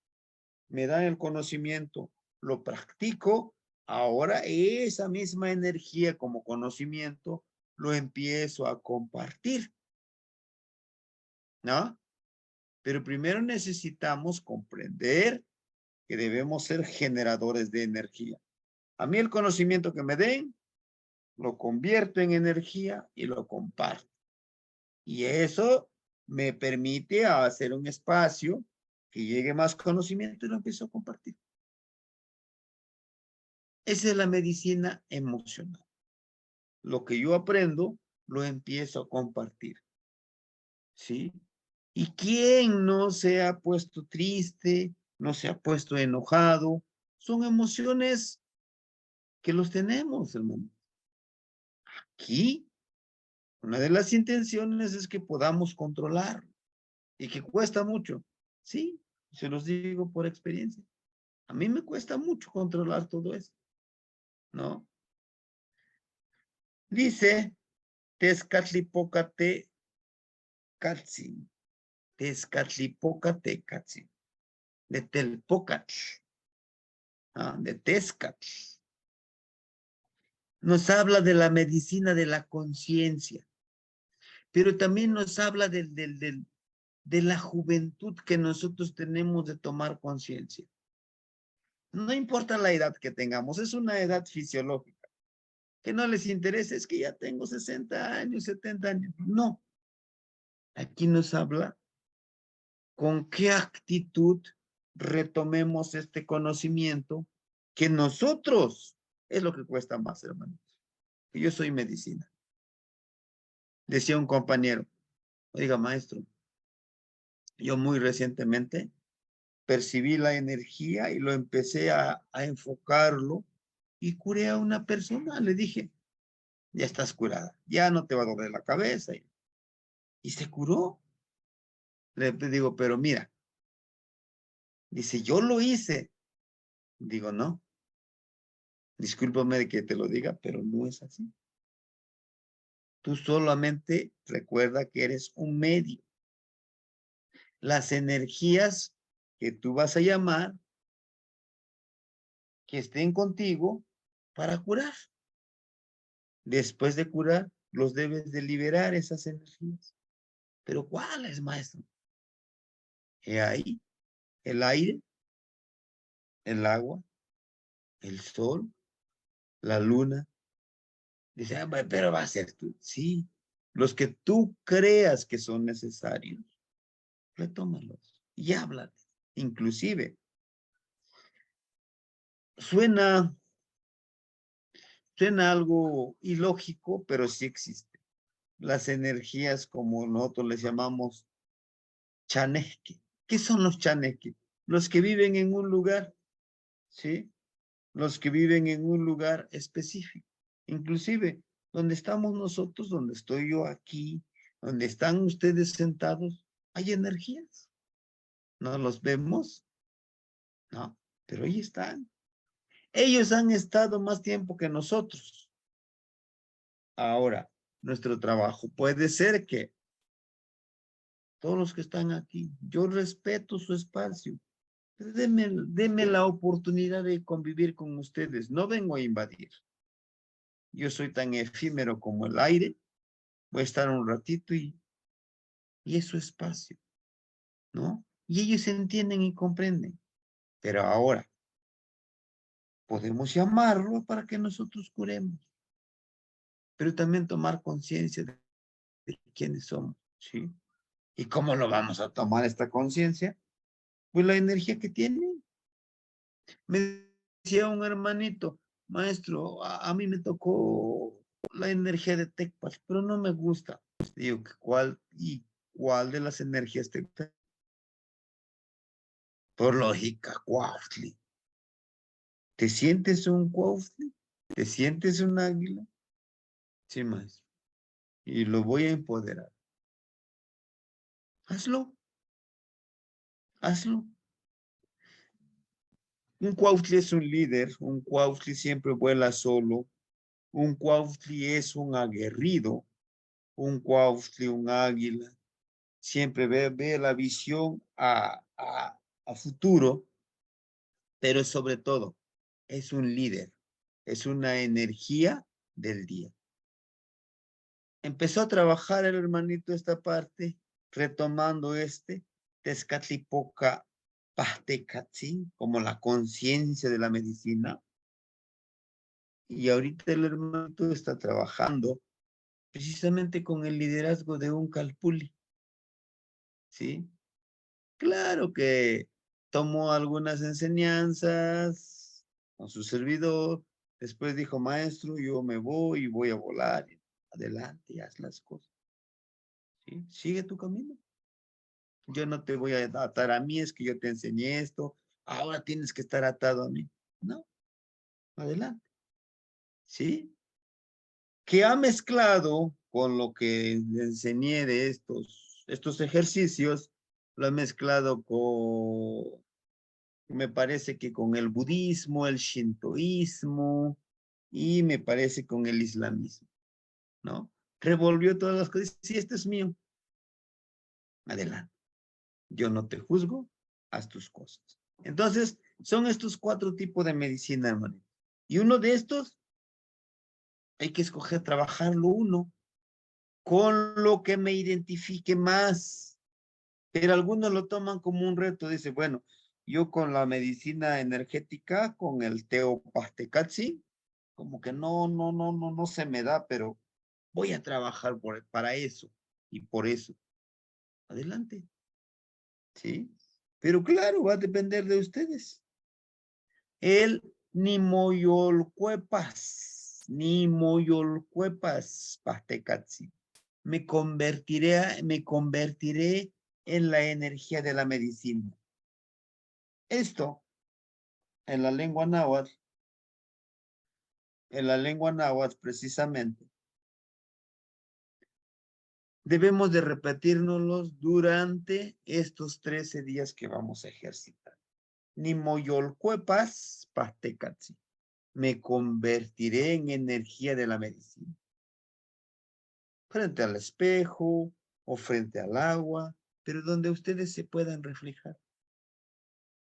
Me dan el conocimiento, lo practico, ahora esa misma energía como conocimiento lo empiezo a compartir, ¿no? Pero primero necesitamos comprender que debemos ser generadores de energía. A mí el conocimiento que me den, lo convierto en energía y lo comparto. Y eso me permite hacer un espacio que llegue más conocimiento y lo empiezo a compartir. Esa es la medicina emocional. Lo que yo aprendo, lo empiezo a compartir. ¿Sí? ¿Y quién no se ha puesto triste, no se ha puesto enojado? Son emociones que los tenemos, hermano. Aquí, una de las intenciones es que podamos controlar y que cuesta mucho. Sí, se los digo por experiencia. A mí me cuesta mucho controlar todo eso, ¿no? Dice Tezcatlipócate Catzin, Tezcatlipócate Catzin, de Telpócatl, de Tezcatl. Nos habla de la medicina de la conciencia, pero también nos habla de la juventud que nosotros tenemos de tomar conciencia. No importa la edad que tengamos, es una edad fisiológica. Que no les interesa, es que ya tengo 60 años, 70 años. No. Aquí nos habla con qué actitud retomemos este conocimiento que nosotros es lo que cuesta más, hermanos. Yo soy medicina. Decía un compañero, oiga, maestro, yo muy recientemente percibí la energía y lo empecé a enfocarlo y curé a una persona. Le dije, ya estás curada, ya no te va a doler la cabeza. Y se curó. Le digo, pero mira, dice, yo lo hice. Digo, no, discúlpame de que te lo diga, pero no es así. Tú solamente recuerda que eres un medio. Las energías que tú vas a llamar, que estén contigo para curar. Después de curar, los debes de liberar esas energías. ¿Pero cuáles, maestro? He ahí el aire, el agua, el sol, la luna. Dice, ah, pero va a ser tú. Sí, los que tú creas que son necesarios, retómalos y háblales. Inclusive, suena algo ilógico, pero sí existe. Las energías, como nosotros les llamamos chaneque. ¿Qué son los chaneque? Los que viven en un lugar, ¿sí? Los que viven en un lugar específico. Inclusive, donde estamos nosotros, donde estoy yo aquí, donde están ustedes sentados, hay energías. ¿No los vemos? No, pero ahí están. Ellos han estado más tiempo que nosotros. Ahora, nuestro trabajo puede ser que todos los que están aquí, yo respeto su espacio. Deme la oportunidad de convivir con ustedes. No vengo a invadir. Yo soy tan efímero como el aire. Voy a estar un ratito y es su espacio, ¿no? Y ellos entienden y comprenden. Pero ahora podemos llamarlo para que nosotros curemos, pero también tomar conciencia de quiénes somos, ¿sí? ¿Y cómo lo vamos a tomar esta conciencia? Pues la energía que tienen. Me decía un hermanito, maestro, a mí me tocó la energía de Tecpat, pero no me gusta. Digo, ¿cuál de las energías te gusta? Por lógica, Cuautli. ¿Te sientes un Cuautli? ¿Te sientes un águila? Sí, maestro. Y lo voy a empoderar. Hazlo, hazlo. Un Cuautli es un líder, un Cuautli siempre vuela solo, un Cuautli es un aguerrido, un Cuautli, un águila, siempre ve la visión a futuro, pero sobre todo es un líder, es una energía del día. Empezó a trabajar el hermanito esta parte, retomando Tezcatlipoca Pahtecatzin, como la conciencia de la medicina. Y ahorita el hermanito está trabajando precisamente con el liderazgo de un Calpuli, ¿sí? Claro que tomó algunas enseñanzas con su servidor, después dijo, maestro, yo me voy y voy a volar. Adelante, haz las cosas, ¿sí? Sigue tu camino. Yo no te voy a atar a mí, es que yo te enseñé esto, ahora tienes que estar atado a mí. No, adelante, ¿sí? Que ha mezclado con lo que le enseñé de estos ejercicios, lo ha mezclado con, me parece que con el budismo, el shintoísmo y me parece con el islamismo, ¿no? Revolvió todas las cosas. Sí, esto es mío. Adelante. Yo no te juzgo, haz tus cosas. Entonces, son estos 4 tipos de medicina, hermano. Y uno de estos, hay que escoger trabajarlo uno con lo que me identifique más. Pero algunos lo toman como un reto. Dice, bueno, yo con la medicina energética, con el Teopastecatzi, como que no se me da, pero voy a trabajar para eso y por eso. Adelante. ¿Sí? Pero claro, va a depender de ustedes. El ni moyolcuepas, Pastecatzi. Me convertiré en la energía de la medicina. Esto, en la lengua náhuatl precisamente, debemos de repetírnoslos durante estos 13 días que vamos a ejercitar. Nimoyolcuepas pastecatzi. Me convertiré en energía de la medicina. Frente al espejo o frente al agua, pero donde ustedes se puedan reflejar.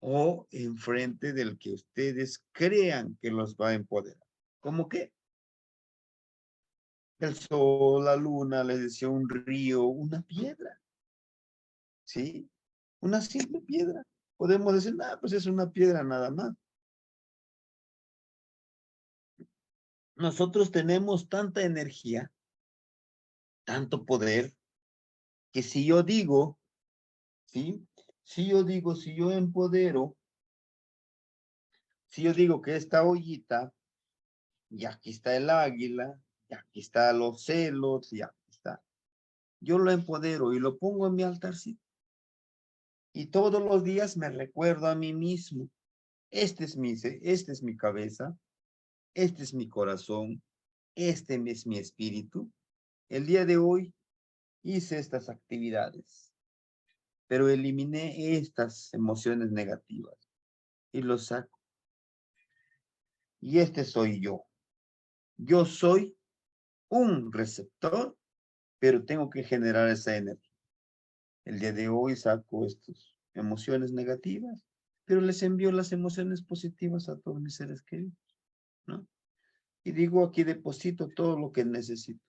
O enfrente del que ustedes crean que los va a empoderar. ¿Cómo qué? El sol, la luna, les decía, un río, una piedra. ¿Sí? Una simple piedra. Podemos decir, nada, pues es una piedra nada más. Nosotros tenemos tanta energía, tanto poder, que si yo digo, ¿sí? Si yo digo, si yo empodero, si yo digo que esta ollita, y aquí está el águila, y aquí está los celos, y aquí está. Yo lo empodero y lo pongo en mi altarcito. Y todos los días me recuerdo a mí mismo. Esta es mi cabeza, este es mi corazón, este es mi espíritu. El día de hoy hice estas actividades, pero eliminé estas emociones negativas y los saco. Y este soy yo. Yo soy un receptor, pero tengo que generar esa energía. El día de hoy saco estas emociones negativas, pero les envío las emociones positivas a todos mis seres queridos, ¿no? Y digo, aquí deposito todo lo que necesito.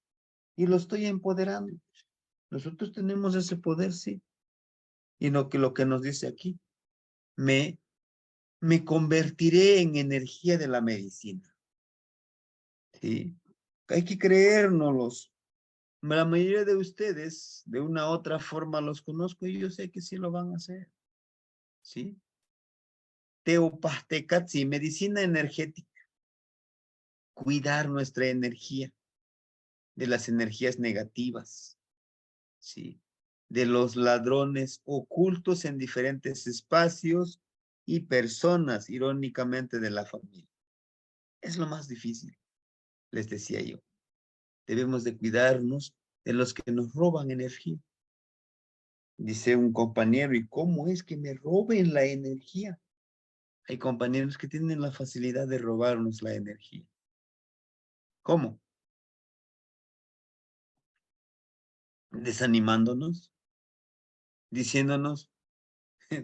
Y lo estoy empoderando. Nosotros tenemos ese poder, sí. Y lo que nos dice aquí, me convertiré en energía de la medicina. ¿Sí? Hay que creérnoslos. La mayoría de ustedes, de una u otra forma, los conozco y yo sé que sí lo van a hacer. ¿Sí? Teopastecatzi, medicina energética. Cuidar nuestra energía de las energías negativas. ¿Sí? De los ladrones ocultos en diferentes espacios y personas, irónicamente, de la familia. Es lo más difícil, les decía yo. Debemos de cuidarnos de los que nos roban energía. Dice un compañero, ¿y cómo es que me roben la energía? Hay compañeros que tienen la facilidad de robarnos la energía. ¿Cómo? Desanimándonos, diciéndonos,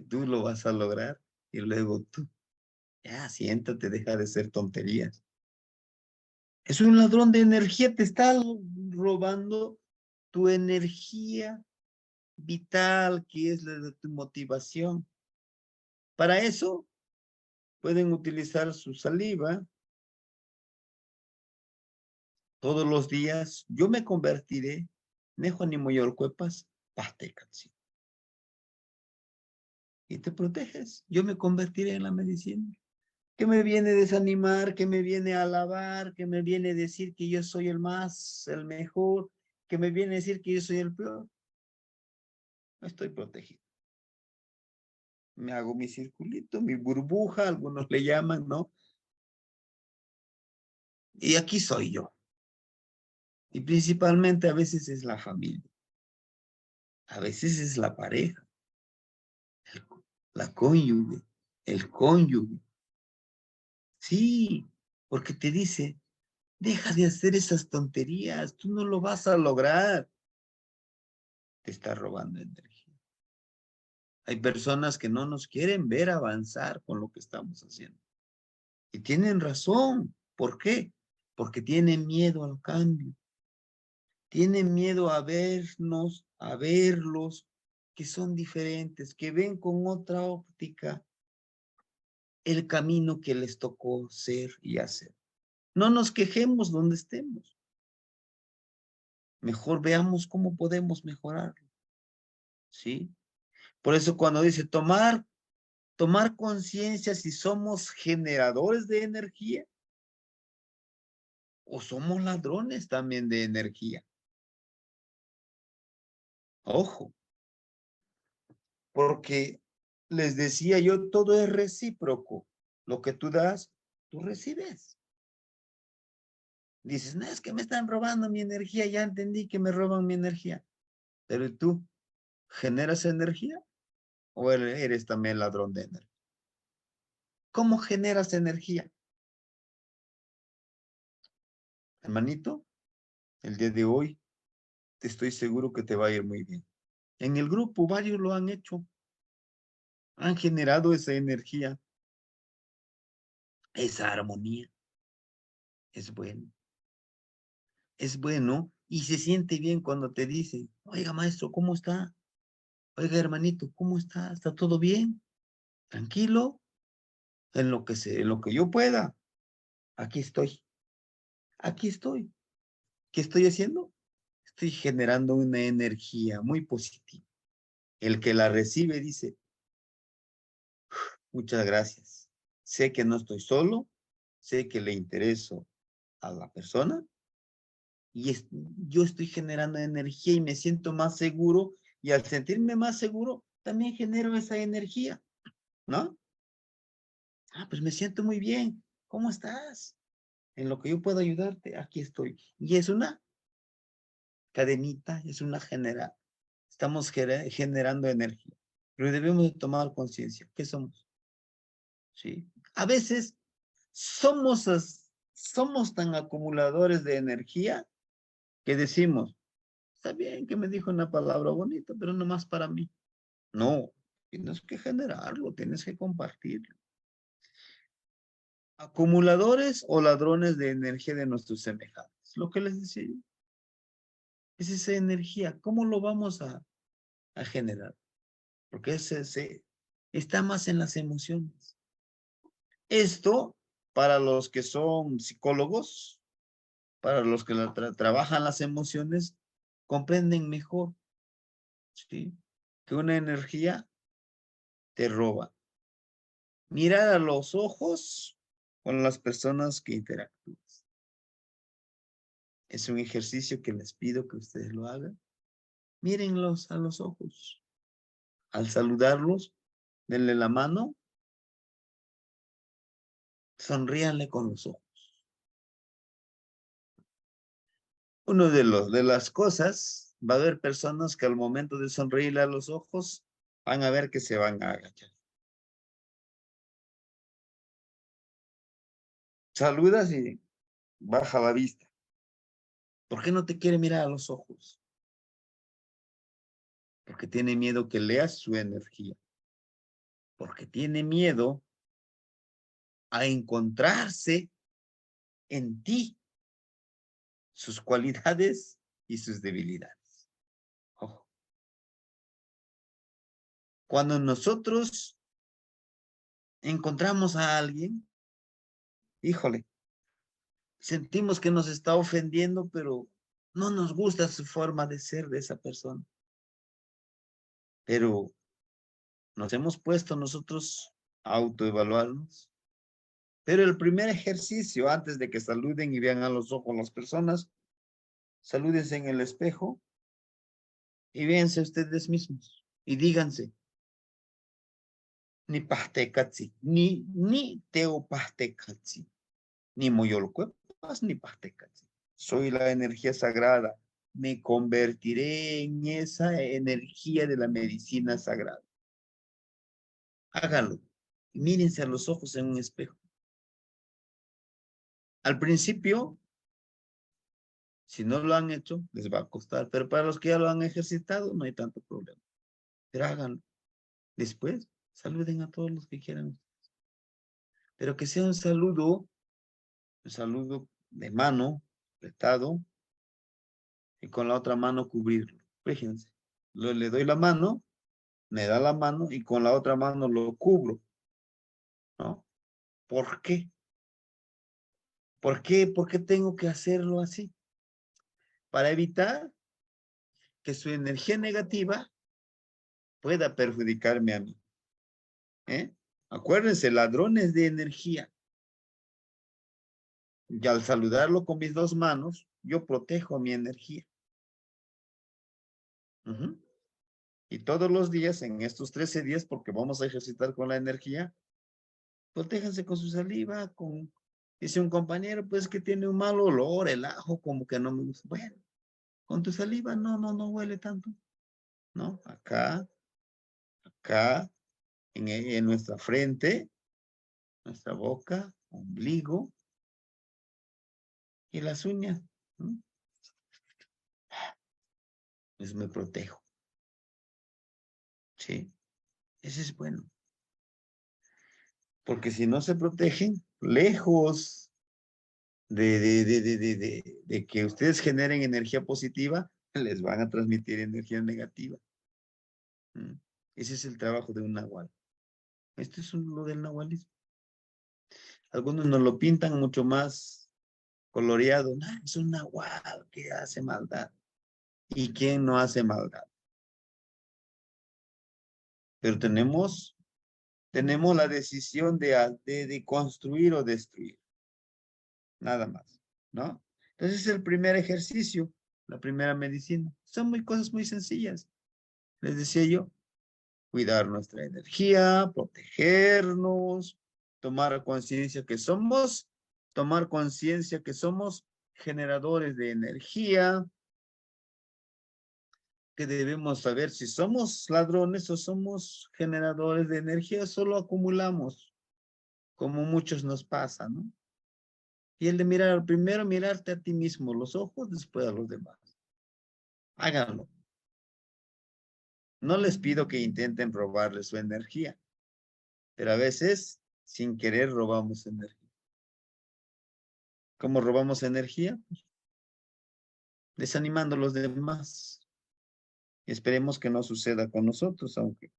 tú lo vas a lograr, y luego tú, ya siéntate, deja de ser tonterías. Es un ladrón de energía, te está robando tu energía vital, que es la de tu motivación. Para eso, pueden utilizar su saliva todos los días. Yo me convertiré, nejo ni moyorcuepas, pastecatzi. Y te proteges. Yo me convertiré en la medicina. ¿Qué me viene a desanimar? ¿Qué me viene a alabar? ¿Qué me viene a decir que yo soy el más, el mejor? ¿Qué me viene a decir que yo soy el peor? No estoy protegido. Me hago mi circulito, mi burbuja, algunos le llaman, ¿no? Y aquí soy yo. Y principalmente a veces es la familia. A veces es la pareja, la cónyuge, el cónyuge. Sí, porque te dice, deja de hacer esas tonterías, tú no lo vas a lograr. Te está robando energía. Hay personas que no nos quieren ver avanzar con lo que estamos haciendo. Y tienen razón. ¿Por qué? Porque tienen miedo al cambio. Tienen miedo a vernos, a verlos, que son diferentes, que ven con otra óptica el camino que les tocó ser y hacer. No nos quejemos donde estemos. Mejor veamos cómo podemos mejorarlo. ¿Sí? Por eso cuando dice tomar conciencia si somos generadores de energía o somos ladrones también de energía. Ojo, porque les decía yo, todo es recíproco. Lo que tú das, tú recibes. Dices, no, es que me están robando mi energía, ya entendí que me roban mi energía. Pero tú, ¿generas energía o eres también ladrón de energía? ¿Cómo generas energía? Hermanito, el día de hoy te estoy seguro que te va a ir muy bien. En el grupo varios lo han hecho, han generado esa energía, esa armonía. Es bueno, es bueno y se siente bien cuando te dice, oiga maestro, ¿cómo está? Oiga hermanito, ¿cómo está? ¿Está todo bien? Tranquilo, en lo que yo pueda. Aquí estoy, aquí estoy. ¿Qué estoy haciendo? Estoy generando una energía muy positiva. El que la recibe dice, muchas gracias. Sé que no estoy solo, sé que le intereso a la persona y yo estoy generando energía y me siento más seguro y al sentirme más seguro también genero esa energía, ¿no? Ah, pues me siento muy bien. ¿Cómo estás? En lo que yo puedo ayudarte, aquí estoy. Y es una cadenita, es una genera. Estamos generando energía, pero debemos de tomar conciencia. ¿Qué somos? ¿Sí? A veces somos tan acumuladores de energía que decimos, está bien que me dijo una palabra bonita, pero no más para mí. No, tienes que generarlo, tienes que compartirlo. Acumuladores o ladrones de energía de nuestros semejantes. Lo que les decía yo, es esa energía. ¿Cómo lo vamos a generar? Porque está más en las emociones. Esto, para los que son psicólogos, para los que trabajan las emociones, comprenden mejor, ¿sí? Que una energía te roba. Mirar a los ojos con las personas que interactúas. Es un ejercicio que les pido que ustedes lo hagan. Mírenlos a los ojos. Al saludarlos, denle la mano, sonríanle con los ojos. Uno de las cosas, va a haber personas que al momento de sonreírle a los ojos, van a ver que se van a agachar. Saludas y baja la vista. ¿Por qué no te quiere mirar a los ojos? Porque tiene miedo que leas su energía. Porque tiene miedo a encontrarse en ti sus cualidades y sus debilidades. Ojo. Cuando nosotros encontramos a alguien, híjole, sentimos que nos está ofendiendo, pero no nos gusta su forma de ser de esa persona. Pero nos hemos puesto nosotros a autoevaluarnos. Pero el primer ejercicio, antes de que saluden y vean a los ojos las personas, salúdense en el espejo y véanse ustedes mismos y díganse, ni pastekatsi, ni teo pastekatsi, ni moyolcuepas, ni pastekatsi. Soy la energía sagrada. Me convertiré en esa energía de la medicina sagrada. Háganlo. Mírense a los ojos en un espejo. Al principio, si no lo han hecho, les va a costar, pero para los que ya lo han ejercitado, no hay tanto problema. Pero háganlo. Después, saluden a todos los que quieran. Pero que sea un saludo de mano, apretado, y con la otra mano cubrirlo. Fíjense, le doy la mano, me da la mano y con la otra mano lo cubro, ¿no? ¿Por qué? ¿Por qué? ¿Por qué tengo que hacerlo así? Para evitar que su energía negativa pueda perjudicarme a mí. ¿Eh? Acuérdense, ladrones de energía. Y al saludarlo con mis dos manos, yo protejo mi energía. Y todos los días, en estos 13 días, porque vamos a ejercitar con la energía, protéjanse con su saliva, dice un compañero, pues que tiene un mal olor, el ajo, como que no me gusta. Bueno, con tu saliva no huele tanto. ¿no? Acá, acá, en nuestra frente, nuestra boca, ombligo y las uñas, ¿no? Pues me protejo, ¿sí? Ese es bueno. Porque si no se protegen, lejos de que ustedes generen energía positiva, les van a transmitir energía negativa. ¿Mm? Ese es el trabajo de un nahual. Esto es lo del nahualismo. Algunos nos lo pintan mucho más coloreado. No, es un nahual que hace maldad. ¿Y quién no hace maldad? Pero tenemos la decisión de construir o destruir. Nada más, ¿no? Entonces es el primer ejercicio, la primera medicina. Son cosas muy sencillas. Les decía yo, cuidar nuestra energía, protegernos, tomar conciencia que somos generadores de energía, que debemos saber si somos ladrones o somos generadores de energía, solo acumulamos, como muchos nos pasa, ¿no? Y el de mirar, primero mirarte a ti mismo, los ojos, después a los demás. Háganlo. No les pido que intenten robarle su energía, pero a veces, sin querer, robamos energía. ¿Cómo robamos energía? Desanimando a los demás. Esperemos que no suceda con nosotros, aunque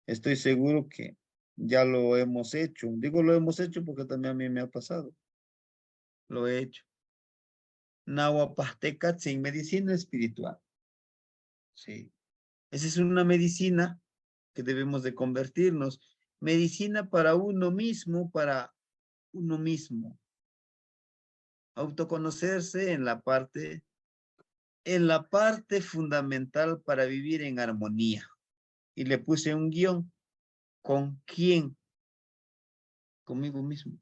estoy seguro que ya lo hemos hecho. Digo lo hemos hecho porque también a mí me ha pasado. Lo he hecho. Nahuapasteca sin medicina espiritual. Sí. Esa es una medicina que debemos de convertirnos. Medicina para uno mismo, autoconocerse en la parte fundamental para vivir en armonía. Y le puse un guión. ¿Con quién? Conmigo mismo.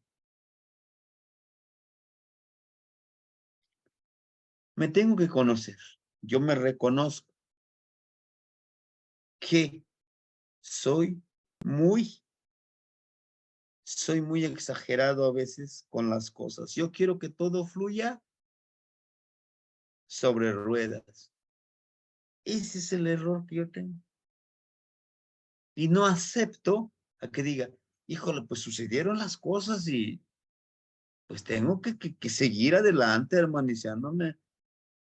Me tengo que conocer. Yo me reconozco que soy muy exagerado a veces con las cosas. Yo quiero que todo fluya sobre ruedas. Ese es el error que yo tengo. Y no acepto a que diga, híjole, pues sucedieron las cosas y pues tengo que seguir adelante, hermaniciándome.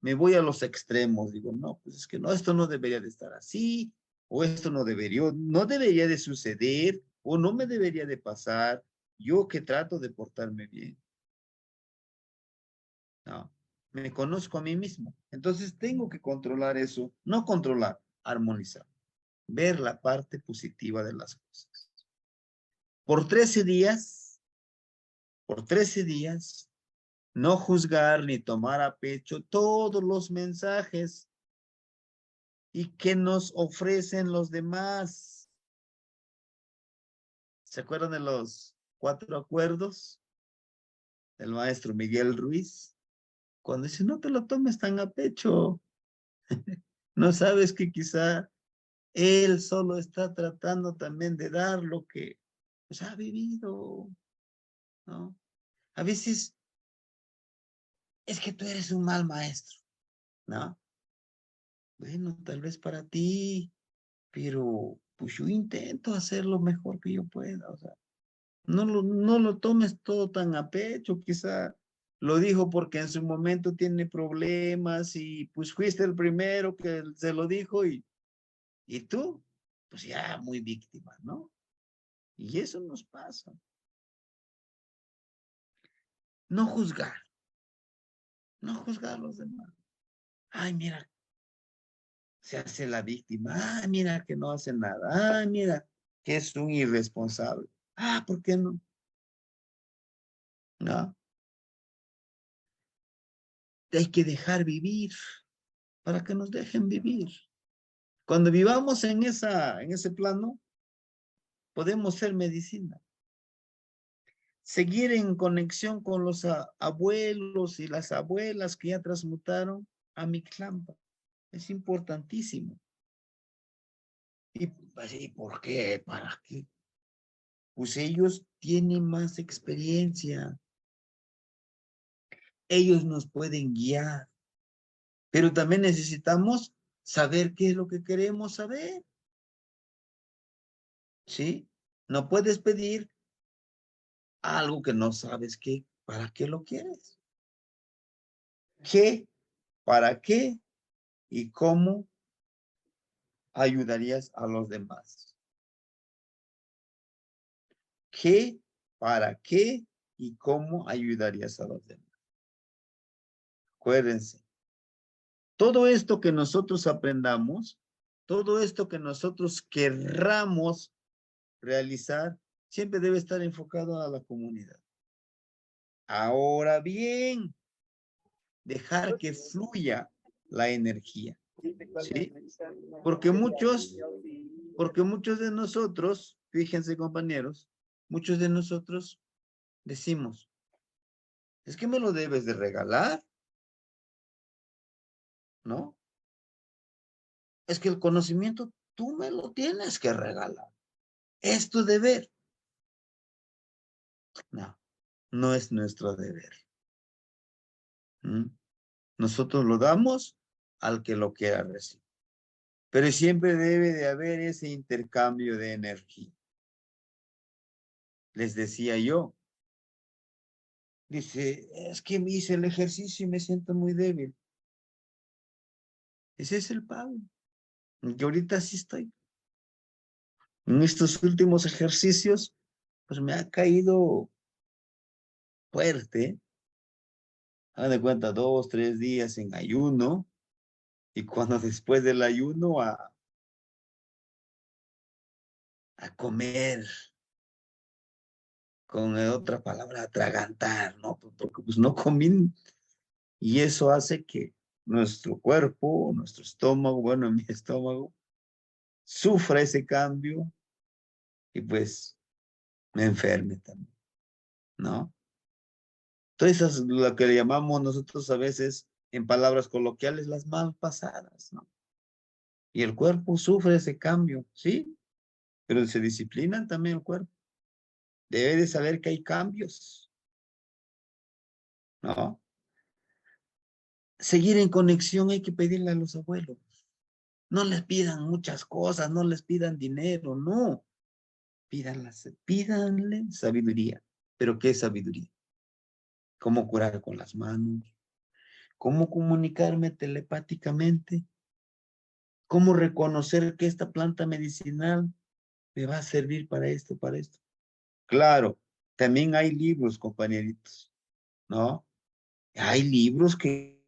Me voy a los extremos. Digo, no, pues es que no, esto no debería de estar así, o esto no debería de suceder, o no me debería de pasar. Yo que trato de portarme bien. No, me conozco a mí mismo. Entonces tengo que controlar eso, no controlar, armonizar, ver la parte positiva de las cosas. Por 13 días, no juzgar ni tomar a pecho todos los mensajes y que nos ofrecen los demás. ¿Se acuerdan de los 4 acuerdos del maestro Miguel Ruiz? Cuando dice, no te lo tomes tan a pecho, no sabes que quizá él solo está tratando también de dar lo que pues, ha vivido, ¿no? A veces es que tú eres un mal maestro, ¿no? Bueno, tal vez para ti, pero pues yo intento hacer lo mejor que yo pueda, o sea, no lo tomes todo tan a pecho, quizá lo dijo porque en su momento tiene problemas y pues fuiste el primero que se lo dijo y tú, pues ya muy víctima, ¿no? Y eso nos pasa. No juzgar, no juzgar a los demás. Ay, mira, se hace la víctima. Ay, mira que no hace nada. Ay, mira que es un irresponsable. Ah, ¿por qué no? No, hay que dejar vivir para que nos dejen vivir. Cuando vivamos en ese plano, podemos ser medicina. Seguir en conexión con los abuelos y las abuelas que ya transmutaron a Mictlampa. Es importantísimo. ¿Y así, por qué? ¿Para qué? Pues ellos tienen más experiencia. Ellos nos pueden guiar. Pero también necesitamos saber qué es lo que queremos saber. ¿Sí? No puedes pedir algo que no sabes qué, para qué lo quieres. ¿Qué? ¿Para qué? ¿Y cómo ayudarías a los demás? ¿Qué? ¿Para qué? ¿Y cómo ayudarías a los demás? Acuérdense, todo esto que nosotros aprendamos, todo esto que nosotros querramos realizar, siempre debe estar enfocado a la comunidad. Ahora bien, dejar que fluya la energía, ¿sí? Porque muchos de nosotros, fíjense compañeros, muchos de nosotros decimos, es que me lo debes de regalar, ¿no? Es que el conocimiento tú me lo tienes que regalar. Es tu deber. No, no es nuestro deber. ¿Mm? Nosotros lo damos al que lo quiera recibir. Pero siempre debe de haber ese intercambio de energía. Les decía yo, dice, es que me hice el ejercicio y me siento muy débil. Ese es el pago. Y ahorita sí estoy. En estos últimos ejercicios, pues me ha caído fuerte. Hagan de cuenta, 2, 3 días en ayuno. Y cuando después del ayuno a comer, con otra palabra, atragantar, ¿no? Porque pues no comí. Y eso hace que nuestro cuerpo, nuestro estómago, bueno, mi estómago, sufra ese cambio y pues me enferme también, ¿no? Entonces, es lo que le llamamos nosotros a veces, en palabras coloquiales, las mal pasadas, ¿no? Y el cuerpo sufre ese cambio, ¿sí? Pero se disciplina también el cuerpo. Debe de saber que hay cambios, ¿no? Seguir en conexión hay que pedirle a los abuelos. No les pidan muchas cosas, no les pidan dinero, no. Pídanle sabiduría. ¿Pero qué es sabiduría? ¿Cómo curar con las manos? ¿Cómo comunicarme telepáticamente? ¿Cómo reconocer que esta planta medicinal me va a servir para esto, para esto? Claro, también hay libros, compañeritos, ¿no? Hay libros que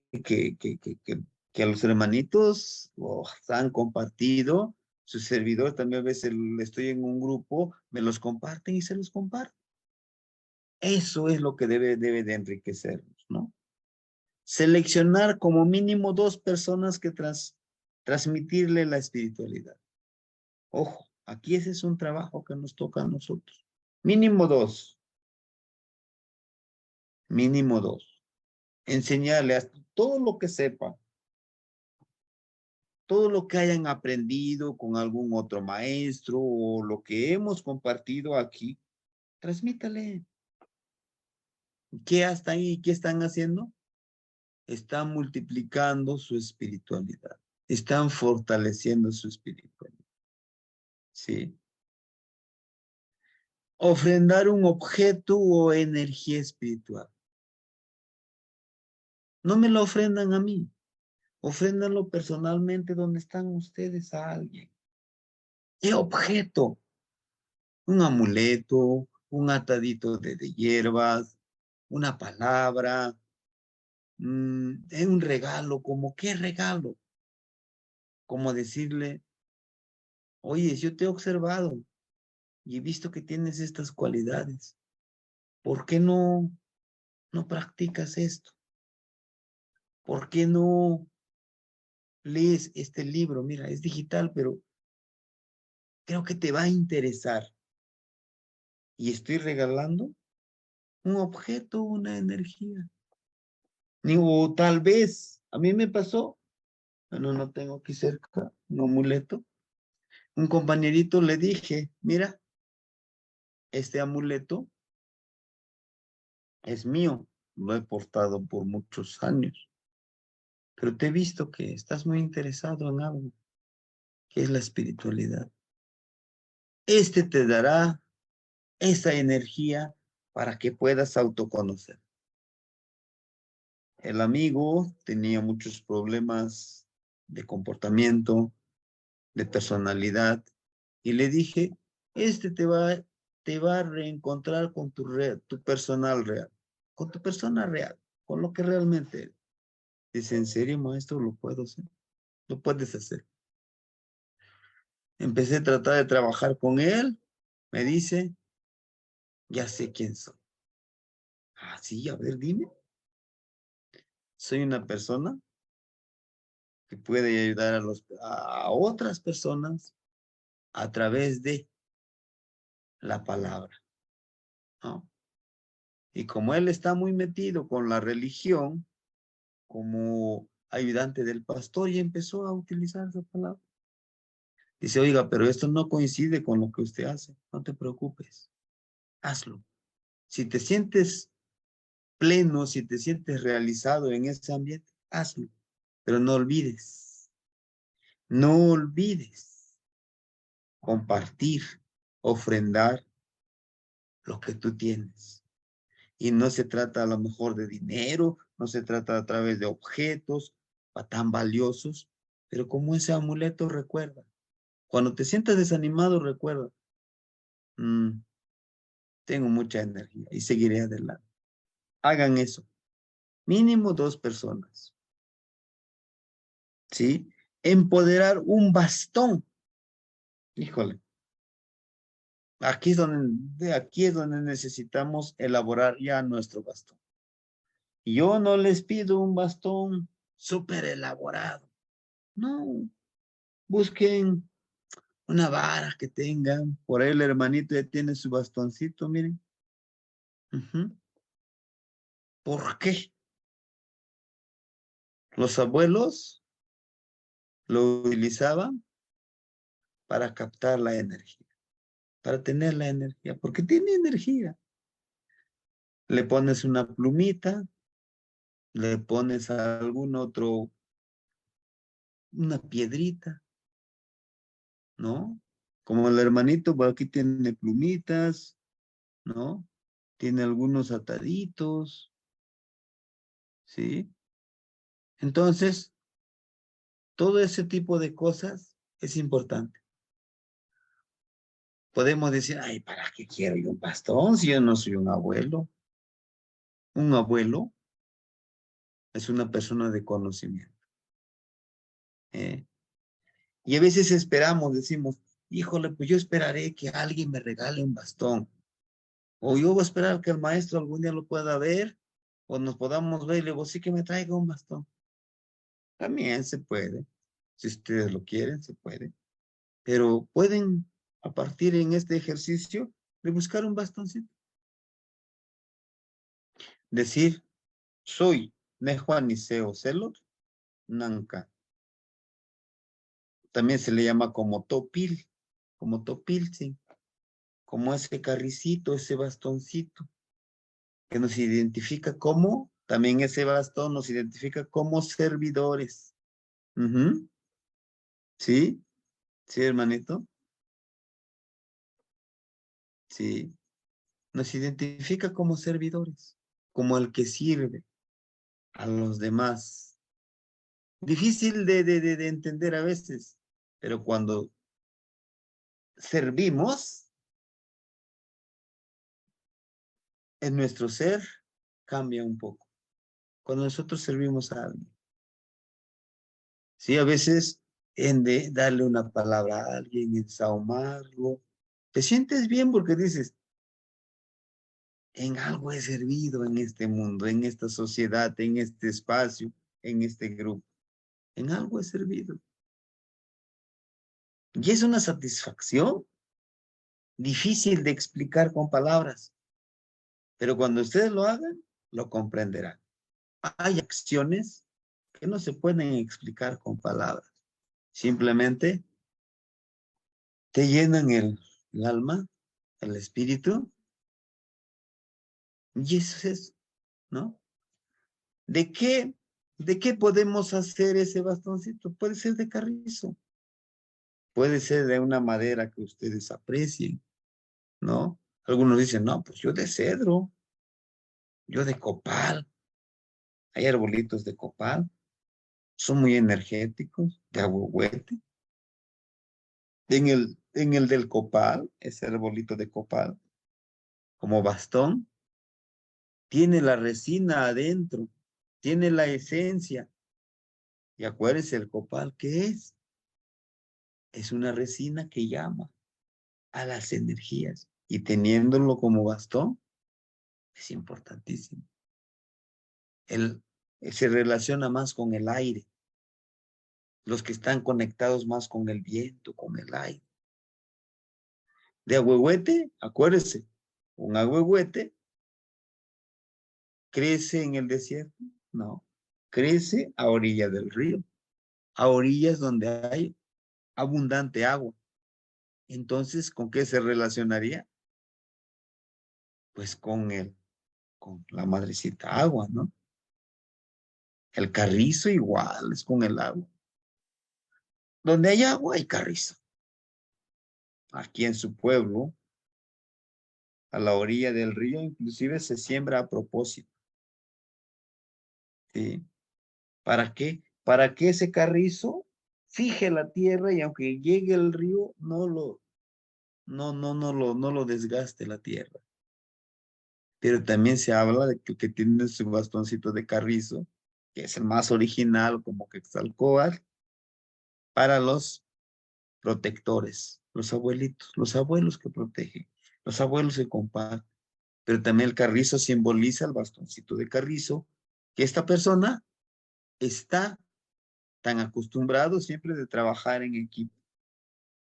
los hermanitos han compartido. Su servidor también a veces estoy en un grupo, me los comparten y se los comparten. Eso es lo que debe de enriquecernos, ¿no? Seleccionar como mínimo 2 personas que transmitirle la espiritualidad. Ojo, aquí ese es un trabajo que nos toca a nosotros. Mínimo 2. Mínimo 2. Enseñarle hasta todo lo que sepan, todo lo que hayan aprendido con algún otro maestro o lo que hemos compartido aquí, transmítale. ¿Qué hasta ahí? ¿Qué están haciendo? Están multiplicando su espiritualidad. Están fortaleciendo su espiritualidad. ¿Sí? Ofrendar un objeto o energía espiritual. No me lo ofrendan a mí. Ofréndanlo personalmente donde están ustedes a alguien. ¿Qué objeto? Un amuleto, un atadito de hierbas, una palabra, un regalo. ¿Cómo qué regalo? Como decirle, oye, yo te he observado y he visto que tienes estas cualidades. ¿Por qué no practicas esto? ¿Por qué no lees este libro? Mira, es digital, pero creo que te va a interesar. Y estoy regalando un objeto, una energía. O tal vez, a mí me pasó, bueno, no tengo aquí cerca un amuleto, Un compañerito le dije, mira, este amuleto es mío, lo he portado por muchos años, pero te he visto que estás muy interesado en algo, que es la espiritualidad. Este te dará esa energía para que puedas autoconocer. El amigo tenía muchos problemas de comportamiento, de personalidad, y le dije, este te va a reencontrar con tu personal real, con tu persona real, con lo que realmente eres. Dice, ¿en serio, maestro, lo puedo hacer? Lo puedes hacer. Empecé a tratar de trabajar con él, me dice, ya sé quién soy. Ah, sí, a ver, dime. Soy una persona que puede ayudar a otras personas a través de la palabra, ¿no? Y como él está muy metido con la religión, como ayudante del pastor, y empezó a utilizar esa palabra. Dice, oiga, pero esto no coincide con lo que usted hace. No te preocupes, hazlo. Si te sientes pleno, si te sientes realizado en ese ambiente, hazlo. Pero no olvides compartir, ofrendar lo que tú tienes. Y no se trata a lo mejor de dinero, no se trata a través de objetos tan valiosos, pero como ese amuleto recuerda. Cuando te sientas desanimado, recuerda, tengo mucha energía y seguiré adelante. Hagan eso. Mínimo 2 personas. ¿Sí? Empoderar un bastón. Híjole. Aquí es donde necesitamos elaborar ya nuestro bastón. Yo no les pido un bastón súper elaborado. No. Busquen una vara que tengan. Por ahí el hermanito ya tiene su bastoncito, miren. ¿Por qué? Los abuelos lo utilizaban para captar la energía, para tener la energía, porque tiene energía. Le pones una plumita, le pones algún otro, una piedrita, ¿no? Como el hermanito, por aquí tiene plumitas, ¿no? Tiene algunos ataditos, ¿sí? Entonces, todo ese tipo de cosas es importante. Podemos decir, ay, ¿para qué quiero yo un bastón si yo no soy un abuelo? Un abuelo es una persona de conocimiento. ¿Eh? Y a veces esperamos, decimos, híjole, pues yo esperaré que alguien me regale un bastón. O yo voy a esperar que el maestro algún día lo pueda ver, o nos podamos ver y le digo, sí que me traiga un bastón. También se puede. Si ustedes lo quieren, se puede. Pero pueden, a partir en este ejercicio, de buscar un bastoncito. Decir, soy Nejuaniceo Celor Nanca. También se le llama como topil, sí. Como ese carricito, ese bastoncito, que nos identifica como, también ese bastón nos identifica como servidores. ¿Sí? ¿Sí, hermanito? Sí. Nos identifica como servidores, como el que sirve a los demás. Difícil de entender a veces, pero cuando servimos, en nuestro ser cambia un poco. Cuando nosotros servimos a alguien. Sí, a veces en de darle una palabra a alguien, ensahumarlo. Te sientes bien porque dices, en algo he servido en este mundo, en esta sociedad, en este espacio, en este grupo. En algo he servido. Y es una satisfacción difícil de explicar con palabras, pero cuando ustedes lo hagan, lo comprenderán. Hay acciones que no se pueden explicar con palabras. Simplemente te llenan el alma, el espíritu, y eso es, ¿no? ¿De qué, de qué podemos hacer ese bastoncito? Puede ser de carrizo, puede ser de una madera que ustedes aprecien, ¿no? Algunos dicen, no, pues yo de cedro, yo de copal, hay arbolitos de copal, son muy energéticos, de ahuehuete. En el del copal, ese arbolito de copal, como bastón, tiene la resina adentro, tiene la esencia. Y acuérdense, el copal, ¿qué es? Es una resina que llama a las energías. Y teniéndolo como bastón, es importantísimo. Él se relaciona más con el aire. Los que están conectados más con el viento, con el aire. De ahuehuete, acuérdese, un ahuehuete crece en el desierto, no, crece a orillas del río, a orillas donde hay abundante agua. Entonces, ¿con qué se relacionaría? Pues con la madrecita agua, ¿no? El carrizo igual es con el agua. Donde hay agua hay carrizo. Aquí en su pueblo, a la orilla del río, inclusive se siembra a propósito. ¿Sí? ¿Para qué? Para que ese carrizo fije la tierra y aunque llegue el río, no lo desgaste la tierra. Pero también se habla de que tiene su bastoncito de carrizo, que es el más original, como Quetzalcóatl, para los protectores, los abuelitos, los abuelos que protegen, los abuelos que comparten. Pero también el carrizo simboliza el bastoncito de carrizo, que esta persona está tan acostumbrado siempre de trabajar en equipo.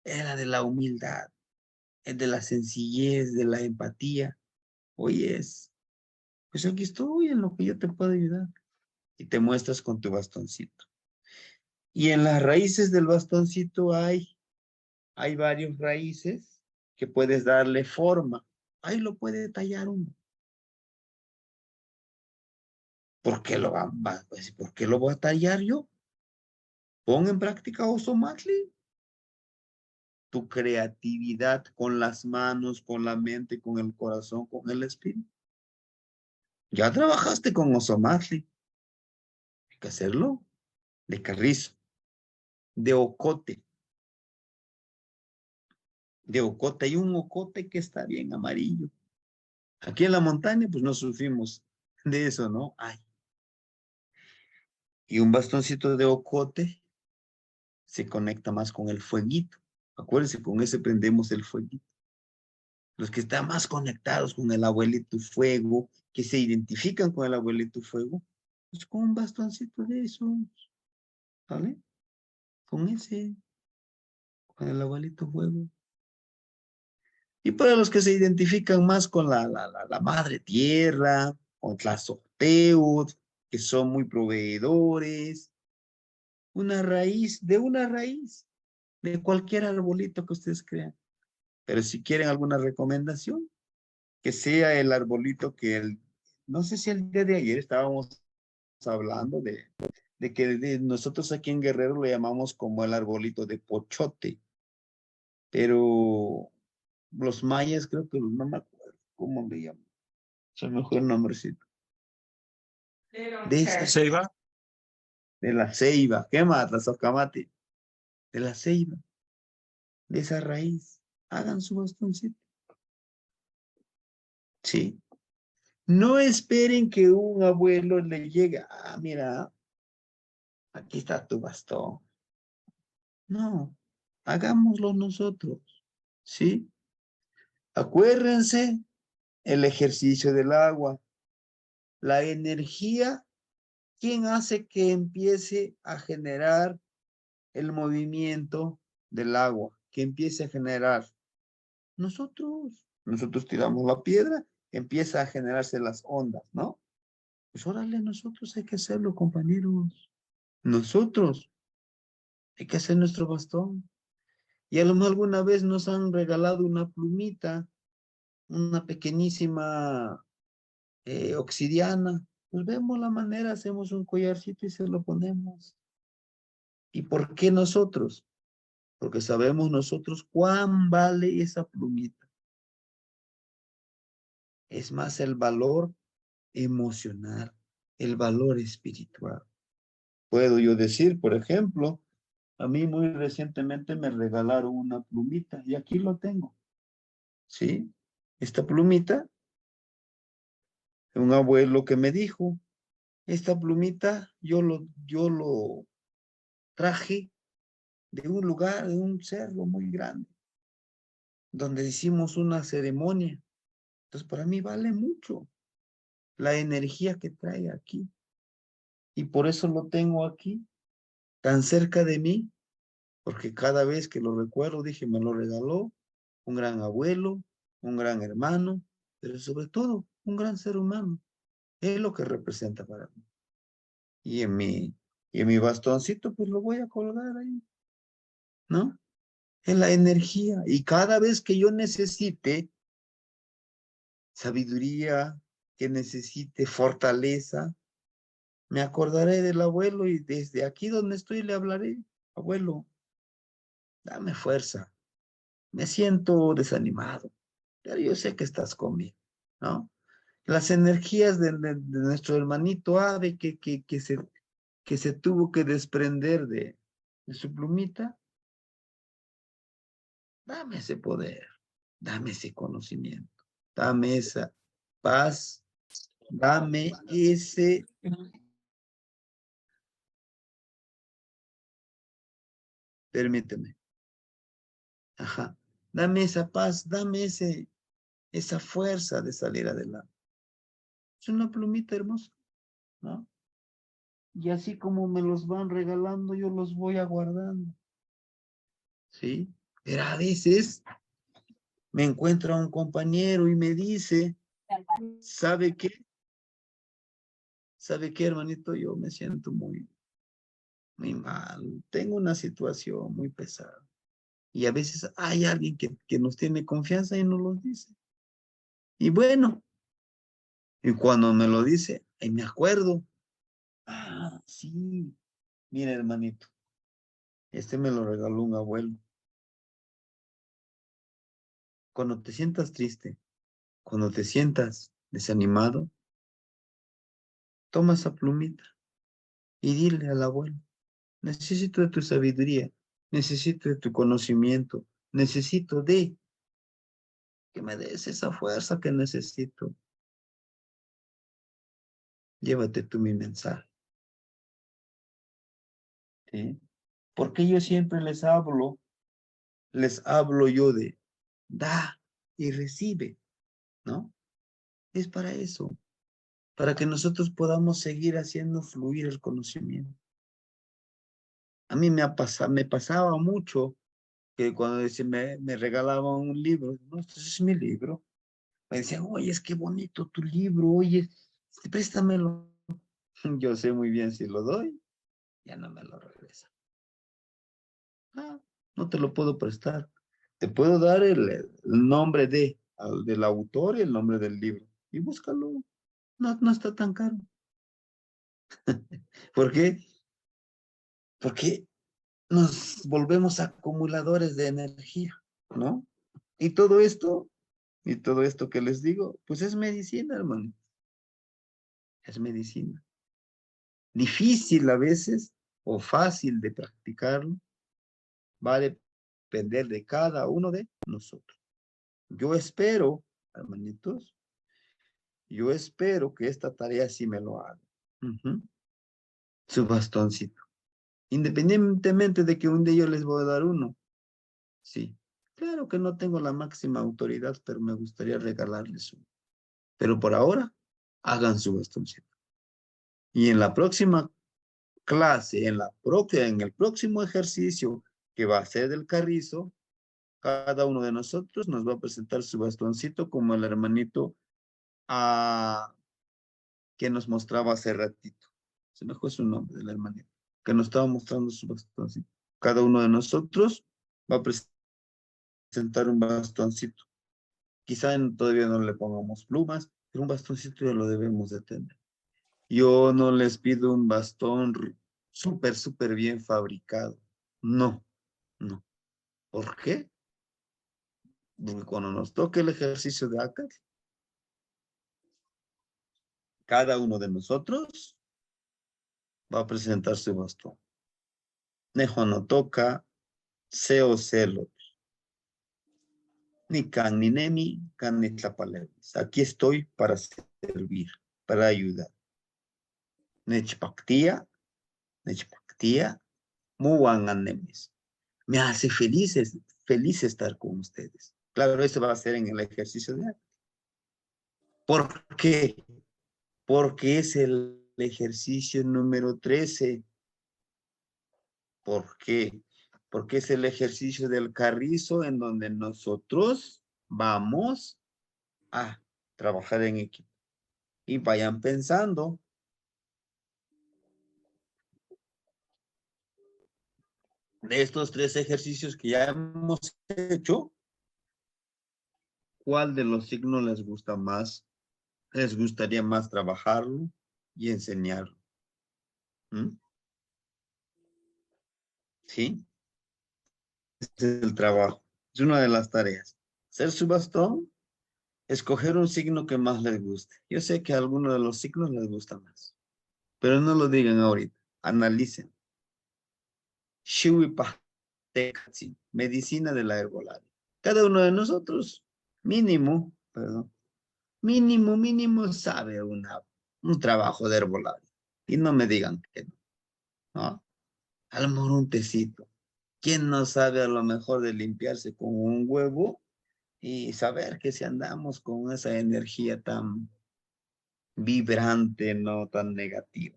Era de la humildad, de la sencillez, de la empatía. Oye, pues aquí estoy en lo que yo te puedo ayudar. Y te muestras con tu bastoncito. Y en las raíces del bastoncito hay varios raíces que puedes darle forma. Ahí lo puede tallar uno. ¿Por qué lo voy a tallar yo? Pon en práctica Ozomatli. Tu creatividad con las manos, con la mente, con el corazón, con el espíritu. Ya trabajaste con Ozomatli. Hay que hacerlo de carrizo, de ocote. De ocote. Hay un ocote que está bien amarillo. Aquí en la montaña, pues no sufrimos de eso, ¿no? Ay. Y un bastoncito de ocote se conecta más con el fueguito. Acuérdense, con ese prendemos el fueguito. Los que están más conectados con el abuelito fuego, que se identifican con el abuelito fuego, pues con un bastoncito de esos, ¿vale? Con ese, con el abuelito fuego. Y para los que se identifican más con la madre tierra, con Tlazolteotl, que son muy proveedores, una raíz, de cualquier arbolito que ustedes crean. Pero si quieren alguna recomendación, que sea el arbolito no sé si el día de ayer estábamos hablando de que nosotros aquí en Guerrero lo llamamos como el arbolito de pochote, pero los mayas creo que no me acuerdo cómo le llaman. Se me fue el nombrecito. Ceiba. De la ceiba. ¿Qué más? La socamate. De la ceiba. De esa raíz. Hagan su bastoncito. Sí. No esperen que un abuelo le llegue. Ah, mira, aquí está tu bastón. No, hagámoslo nosotros. ¿Sí? Acuérdense el ejercicio del agua. La energía, ¿quién hace que empiece a generar el movimiento del agua? Que empiece a generar. Nosotros tiramos la piedra, empieza a generarse las ondas, ¿no? Pues órale, nosotros hay que hacerlo, compañeros. Nosotros hay que hacer nuestro bastón. Y a lo mejor alguna vez nos han regalado una plumita, una pequeñísima obsidiana. Pues vemos la manera, hacemos un collarcito y se lo ponemos. ¿Y por qué nosotros? Porque sabemos nosotros cuán vale esa plumita. Es más el valor emocional, el valor espiritual. Puedo yo decir, por ejemplo, a mí muy recientemente me regalaron una plumita y aquí lo tengo. ¿Sí? Esta plumita, un abuelo que me dijo, esta plumita yo lo traje de un lugar, de un cerro muy grande, donde hicimos una ceremonia. Entonces, para mí vale mucho la energía que trae aquí. Y por eso lo tengo aquí, tan cerca de mí, porque cada vez que lo recuerdo, dije, me lo regaló un gran abuelo, un gran hermano, pero sobre todo un gran ser humano. Es lo que representa para mí. Y en mi bastoncito, pues lo voy a colgar ahí, ¿no? Es la energía. Y cada vez que yo necesite sabiduría, que necesite fortaleza, me acordaré del abuelo y desde aquí donde estoy le hablaré. Abuelo, dame fuerza. Me siento desanimado, pero yo sé que estás conmigo, ¿no? Las energías de nuestro hermanito Ave que se tuvo que desprender de su plumita, dame ese poder, dame ese conocimiento, dame esa paz, dame ese, permíteme, ajá, dame esa paz, dame esa fuerza de salir adelante. Es una plumita hermosa, ¿no? Y así como me los van regalando, yo los voy aguardando, ¿sí? Pero a veces me encuentra un compañero y me dice, ¿sabe qué? ¿Sabe qué, hermanito? Yo me siento muy, muy mal. Tengo una situación muy pesada. Y a veces hay alguien que nos tiene confianza y nos lo dice. Y bueno, y cuando me lo dice, ahí me acuerdo. Ah, sí, mira, hermanito, este me lo regaló un abuelo. Cuando te sientas triste, cuando te sientas desanimado, toma esa plumita y dile al abuelo, necesito de tu sabiduría, necesito de tu conocimiento, necesito de que me des esa fuerza que necesito. Llévate tú mi mensaje. ¿Sí? Porque yo siempre les hablo yo de da y recibe, ¿no? Es para eso, para que nosotros podamos seguir haciendo fluir el conocimiento. A mí me pasaba mucho que cuando me regalaban un libro, no, este es mi libro. Me decían, oye, es que bonito tu libro, oye, préstamelo. Yo sé muy bien si lo doy, ya no me lo regresa. Ah, no te lo puedo prestar. Te puedo dar el nombre del autor y el nombre del libro. Y búscalo. No, no está tan caro. ¿Por qué? Porque nos volvemos acumuladores de energía, ¿no? Y todo esto que les digo, pues es medicina, hermano. Es medicina. Difícil a veces o fácil de practicarlo, va a depender de cada uno de nosotros. Yo espero, hermanitos, yo espero que esta tarea sí me lo haga. Ujú. Su bastoncito. Independientemente de que un día yo les voy a dar uno. Sí. Claro que no tengo la máxima autoridad, pero me gustaría regalarles uno. Pero por ahora, hagan su bastoncito. Y en la próxima clase, en el próximo ejercicio que va a ser del carrizo, cada uno de nosotros nos va a presentar su bastoncito como el hermanito que nos mostraba hace ratito. Se me fue su nombre del hermanito, que nos estaba mostrando su bastoncito. Cada uno de nosotros va a presentar presentar un bastoncito. Quizá todavía no le pongamos plumas, pero un bastoncito ya lo debemos de tener. Yo no les pido un bastón súper, súper bien fabricado. No, no. ¿Por qué? Porque cuando nos toque el ejercicio de ACAT, cada uno de nosotros va a presentar su bastón. Nejo no toca, seo celo. Ni can ni nemi, can ni tlapalevis. Aquí estoy para servir, para ayudar. Nechpactía, nechpactía, muan anemis. Me hace feliz estar con ustedes. Claro, eso va a ser en el ejercicio de arte. ¿Por qué? Porque es el ejercicio número 13. ¿Por qué? Porque es el ejercicio del carrizo en donde nosotros vamos a trabajar en equipo. Y vayan pensando, de estos 3 ejercicios que ya hemos hecho, ¿cuál de los signos les gusta más? ¿Les gustaría más trabajarlo y enseñarlo? ¿Mm? ¿Sí? Este es el trabajo. Es una de las tareas. Hacer su bastón, escoger un signo que más les guste. Yo sé que a alguno de los signos les gusta más, pero no lo digan ahorita. Analicen. Shiwipajtekatsin, medicina de la herbolaria. Cada uno de nosotros, mínimo, perdón, mínimo sabe un trabajo de herbolaria. Y no me digan que no, ¿no? A lo mejor un tecito. ¿Quién no sabe a lo mejor de limpiarse con un huevo y saber que si andamos con esa energía tan vibrante, no tan negativa?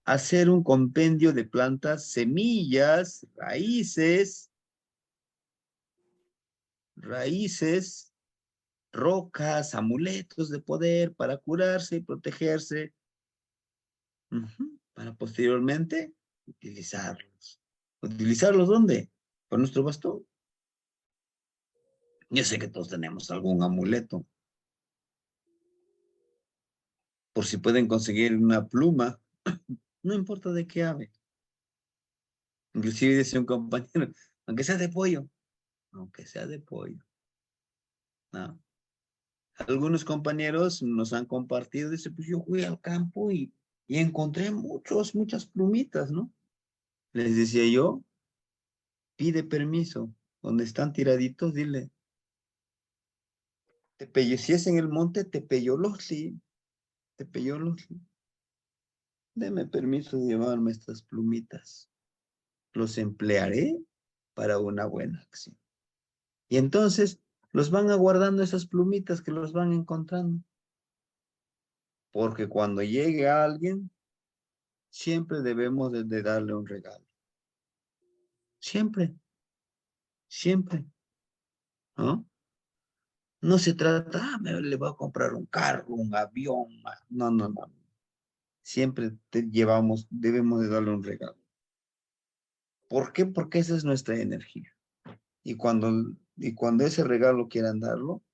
Hacer un compendio de plantas, semillas, raíces, rocas, amuletos de poder para curarse y protegerse, para posteriormente utilizarlos. ¿Utilizarlos dónde? Con nuestro bastón. Yo sé que todos tenemos algún amuleto. Por si pueden conseguir una pluma, no importa de qué ave. Inclusive decía un compañero, aunque sea de pollo, aunque sea de pollo. ¿No? Algunos compañeros nos han compartido, dice, pues yo fui al campo y encontré muchas plumitas, ¿no? Les decía yo, pide permiso. Donde están tiraditos, dile, si es en el monte, Tepeyolotli, Tepeyolotli. Deme permiso de llevarme estas plumitas. Los emplearé para una buena acción. Y entonces los van aguardando esas plumitas que los van encontrando. Porque cuando llegue a alguien, siempre debemos de darle un regalo. Siempre, siempre, ¿no? No se trata, le voy a comprar un carro, un avión. No, no, no. Siempre debemos de darle un regalo. ¿Por qué? Porque esa es nuestra energía. Y cuando ese regalo quieran darlo,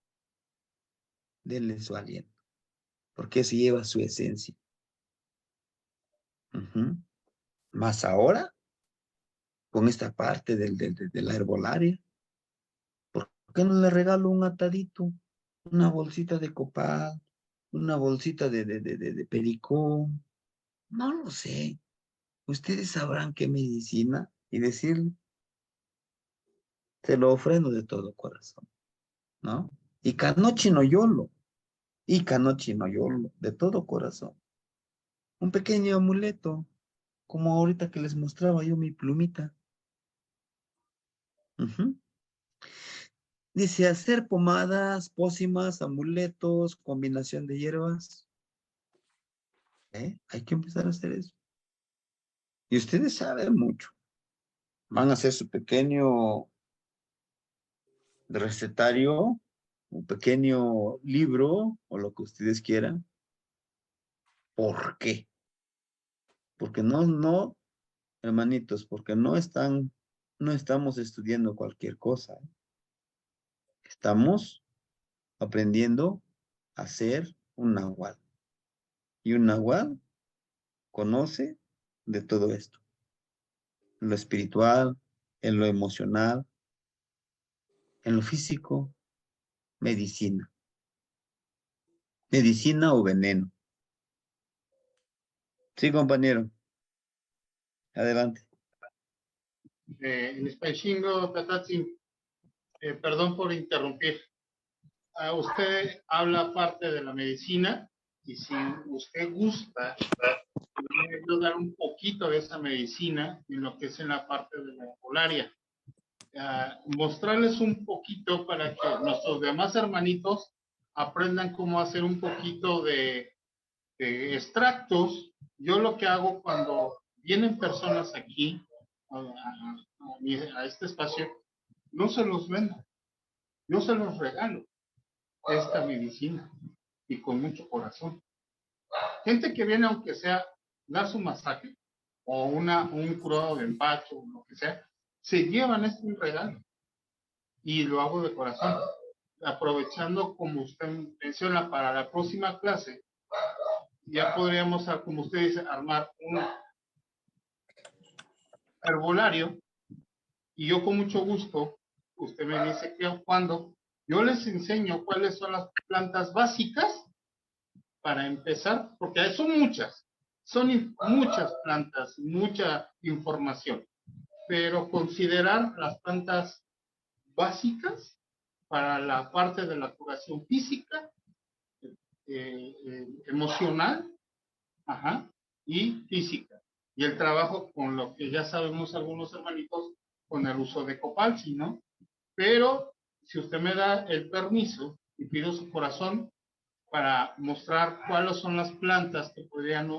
denle su aliento. Porque eso lleva su esencia. Más ahora, con esta parte de la herbolaria, ¿por qué no le regalo un atadito? Una bolsita de copal, una bolsita de pericón. No lo sé. Ustedes sabrán qué medicina y decirle, te lo ofrendo de todo corazón, ¿no? Y canochi no yolo, de todo corazón. Un pequeño amuleto, como ahorita que les mostraba yo mi plumita. Dice, hacer pomadas, pócimas, amuletos, combinación de hierbas. Hay que empezar a hacer eso. Y ustedes saben mucho. Van a hacer su pequeño recetario, un pequeño libro o lo que ustedes quieran. ¿Por qué? Porque no, hermanitos, porque no estamos estudiando cualquier cosa. Estamos aprendiendo a ser un nahual. Y un nahual conoce de todo esto. En lo espiritual, en lo emocional, en lo físico, medicina. Medicina o veneno. Sí, compañero. Adelante. En Español, Tatati, perdón por interrumpir. Usted habla parte de la medicina y si usted gusta, yo dar un poquito de esa medicina en lo que es en la parte de la herbolaria. Mostrarles un poquito para que nuestros demás hermanitos aprendan cómo hacer un poquito de extractos. Yo lo que hago cuando vienen personas aquí a este espacio, no se los vendo, yo se los regalo esta medicina y con mucho corazón. Gente que viene aunque sea dar su masaje o un curado de empacho o lo que sea, se llevan este un regalo y lo hago de corazón. Aprovechando, como usted menciona, para la próxima clase, ya podríamos, como usted dice, armar un herbolario y yo con mucho gusto, usted me dice que cuando yo les enseño cuáles son las plantas básicas para empezar, porque son muchas plantas, mucha información, pero considerar las plantas básicas para la parte de la curación física, emocional, ajá, y física. Y el trabajo con lo que ya sabemos algunos hermanitos, con el uso de copalsi, ¿no? Pero si usted me da el permiso y pido su corazón para mostrar cuáles son las plantas que podrían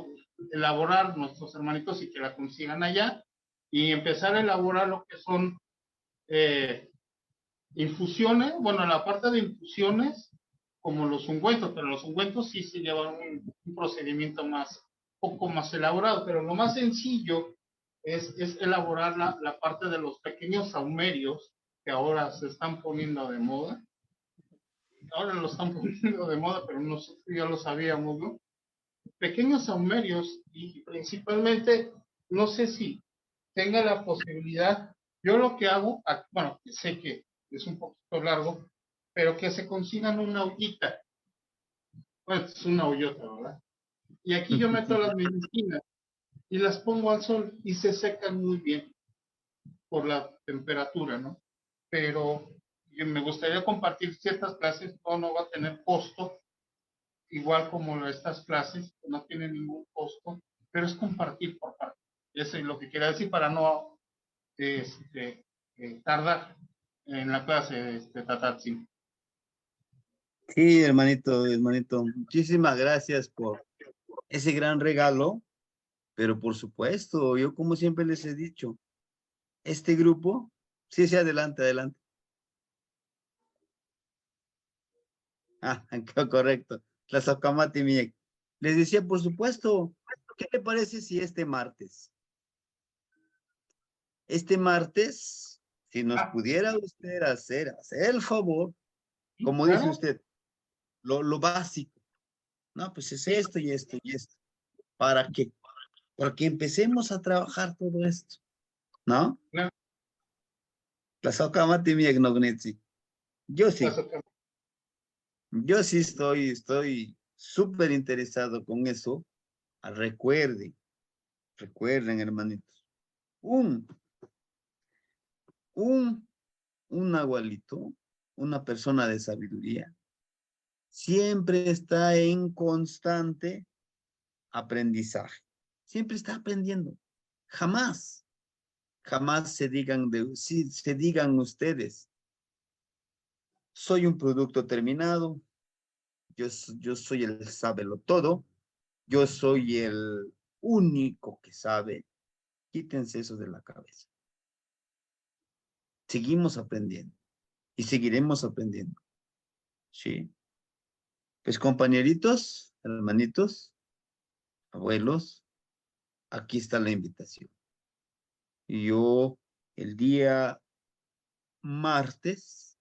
elaborar nuestros hermanitos y que la consigan allá, y empezar a elaborar lo que son infusiones, bueno, la parte de infusiones, como los ungüentos, pero los ungüentos sí se llevan un procedimiento poco más elaborado, pero lo más sencillo es elaborar la parte de los pequeños saumerios que ahora se están poniendo de moda. Ahora lo están poniendo de moda, pero nosotros ya lo sabíamos, ¿no? Pequeños saumerios y principalmente, no sé si tenga la posibilidad, yo lo que hago, bueno, sé que es un poquito largo, pero que se consigan una ollita. Bueno, es una ollota, ¿verdad? Y aquí yo meto las medicinas y las pongo al sol y se secan muy bien por la temperatura, ¿no? Pero me gustaría compartir ciertas clases, no va a tener costo, igual como estas clases, que no tienen ningún costo, pero es compartir por parte. Eso es lo que quería decir para no tardar en la clase, Tatatsi. Sí, hermanito, hermanito. Muchísimas gracias por ese gran regalo. Pero por supuesto, yo como siempre les he dicho, este grupo, sí, sí, adelante, adelante. Ah, correcto. La Socamati Miek. Les decía, por supuesto, ¿qué le parece si este martes, si nos pudiera usted hacer el favor, como dice Claro, usted, lo básico, no, pues es esto y esto y esto. ¿Para qué? Para que empecemos a trabajar todo esto, ¿no? claro, La Socamati Miek, no, Gnetzi. Yo la sí. Socamati. Yo sí estoy súper interesado con eso. Recuerden, hermanitos, un, un, un nahualito, una persona de sabiduría, siempre está en constante aprendizaje. Siempre está aprendiendo. Jamás, jamás se digan ustedes, soy un producto terminado, yo soy el sábelo todo, yo soy el único que sabe. Quítense eso de la cabeza. Seguimos aprendiendo y seguiremos aprendiendo. ¿Sí? Pues compañeritos, hermanitos, abuelos, aquí está la invitación. Y yo el día martes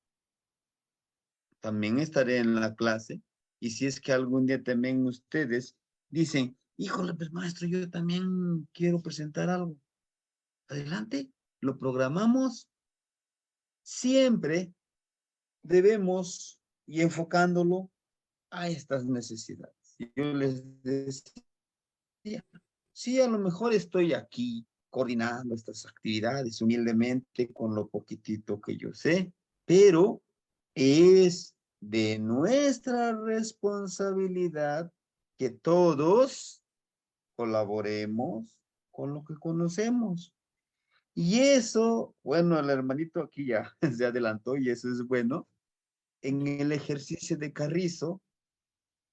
también estaré en la clase. Y si es que algún día también ustedes dicen, híjole, pues maestro, yo también quiero presentar algo. Adelante, lo programamos. Siempre debemos y enfocándolo a estas necesidades. Yo les decía, sí, a lo mejor estoy aquí coordinando estas actividades humildemente con lo poquitito que yo sé, pero es de nuestra responsabilidad que todos colaboremos con lo que conocemos. Y eso, bueno, el hermanito aquí ya se adelantó y eso es bueno. En el ejercicio de Carrizo,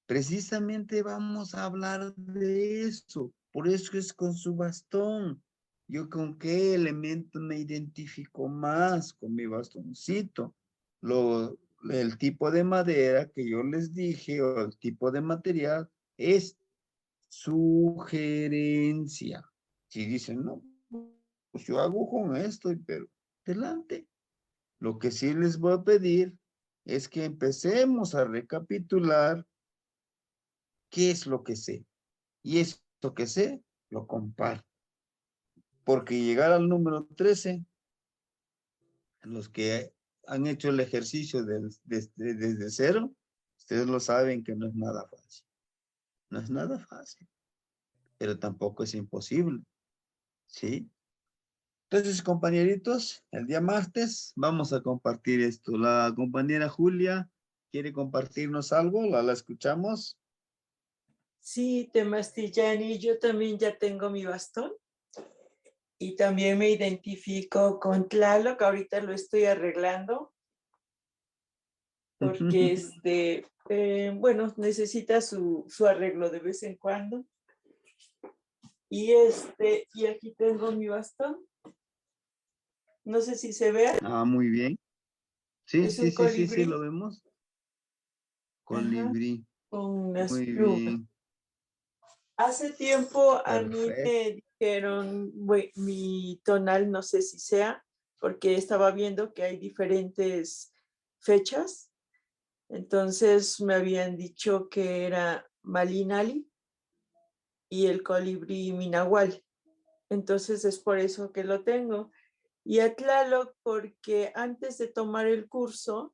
precisamente vamos a hablar de eso. Por eso es con su bastón. Yo con qué elemento me identifico más con mi bastoncito. El tipo de madera que yo les dije o el tipo de material es sugerencia. Si dicen, no, pues yo hago con esto, pero adelante. Lo que sí les voy a pedir es que empecemos a recapitular qué es lo que sé. Y eso que sé, lo comparto. Porque llegar al número 13, los que han hecho el ejercicio desde cero, ustedes lo saben que no es nada fácil. No es nada fácil, pero tampoco es imposible. ¿Sí? Entonces, compañeritos, el día martes vamos a compartir esto. La compañera Julia quiere compartirnos algo, la escuchamos. Sí, Temastillani, yo también ya tengo mi bastón y también me identifico con Tlaloc, ahorita lo estoy arreglando porque bueno, necesita su arreglo de vez en cuando. Y y aquí tengo mi bastón. No sé si se ve. Ah, muy bien. Sí, Es un colibrí. lo vemos. Ajá, Colibrí. con unas Muy plumas. bien. Hace tiempo a mí Perfecto. me dijeron, mi tonal no sé si sea, porque estaba viendo que hay diferentes fechas. Entonces me habían dicho que era Malinali y el colibrí Minahual. Entonces es por eso que lo tengo. Y a Tlaloc porque antes de tomar el curso,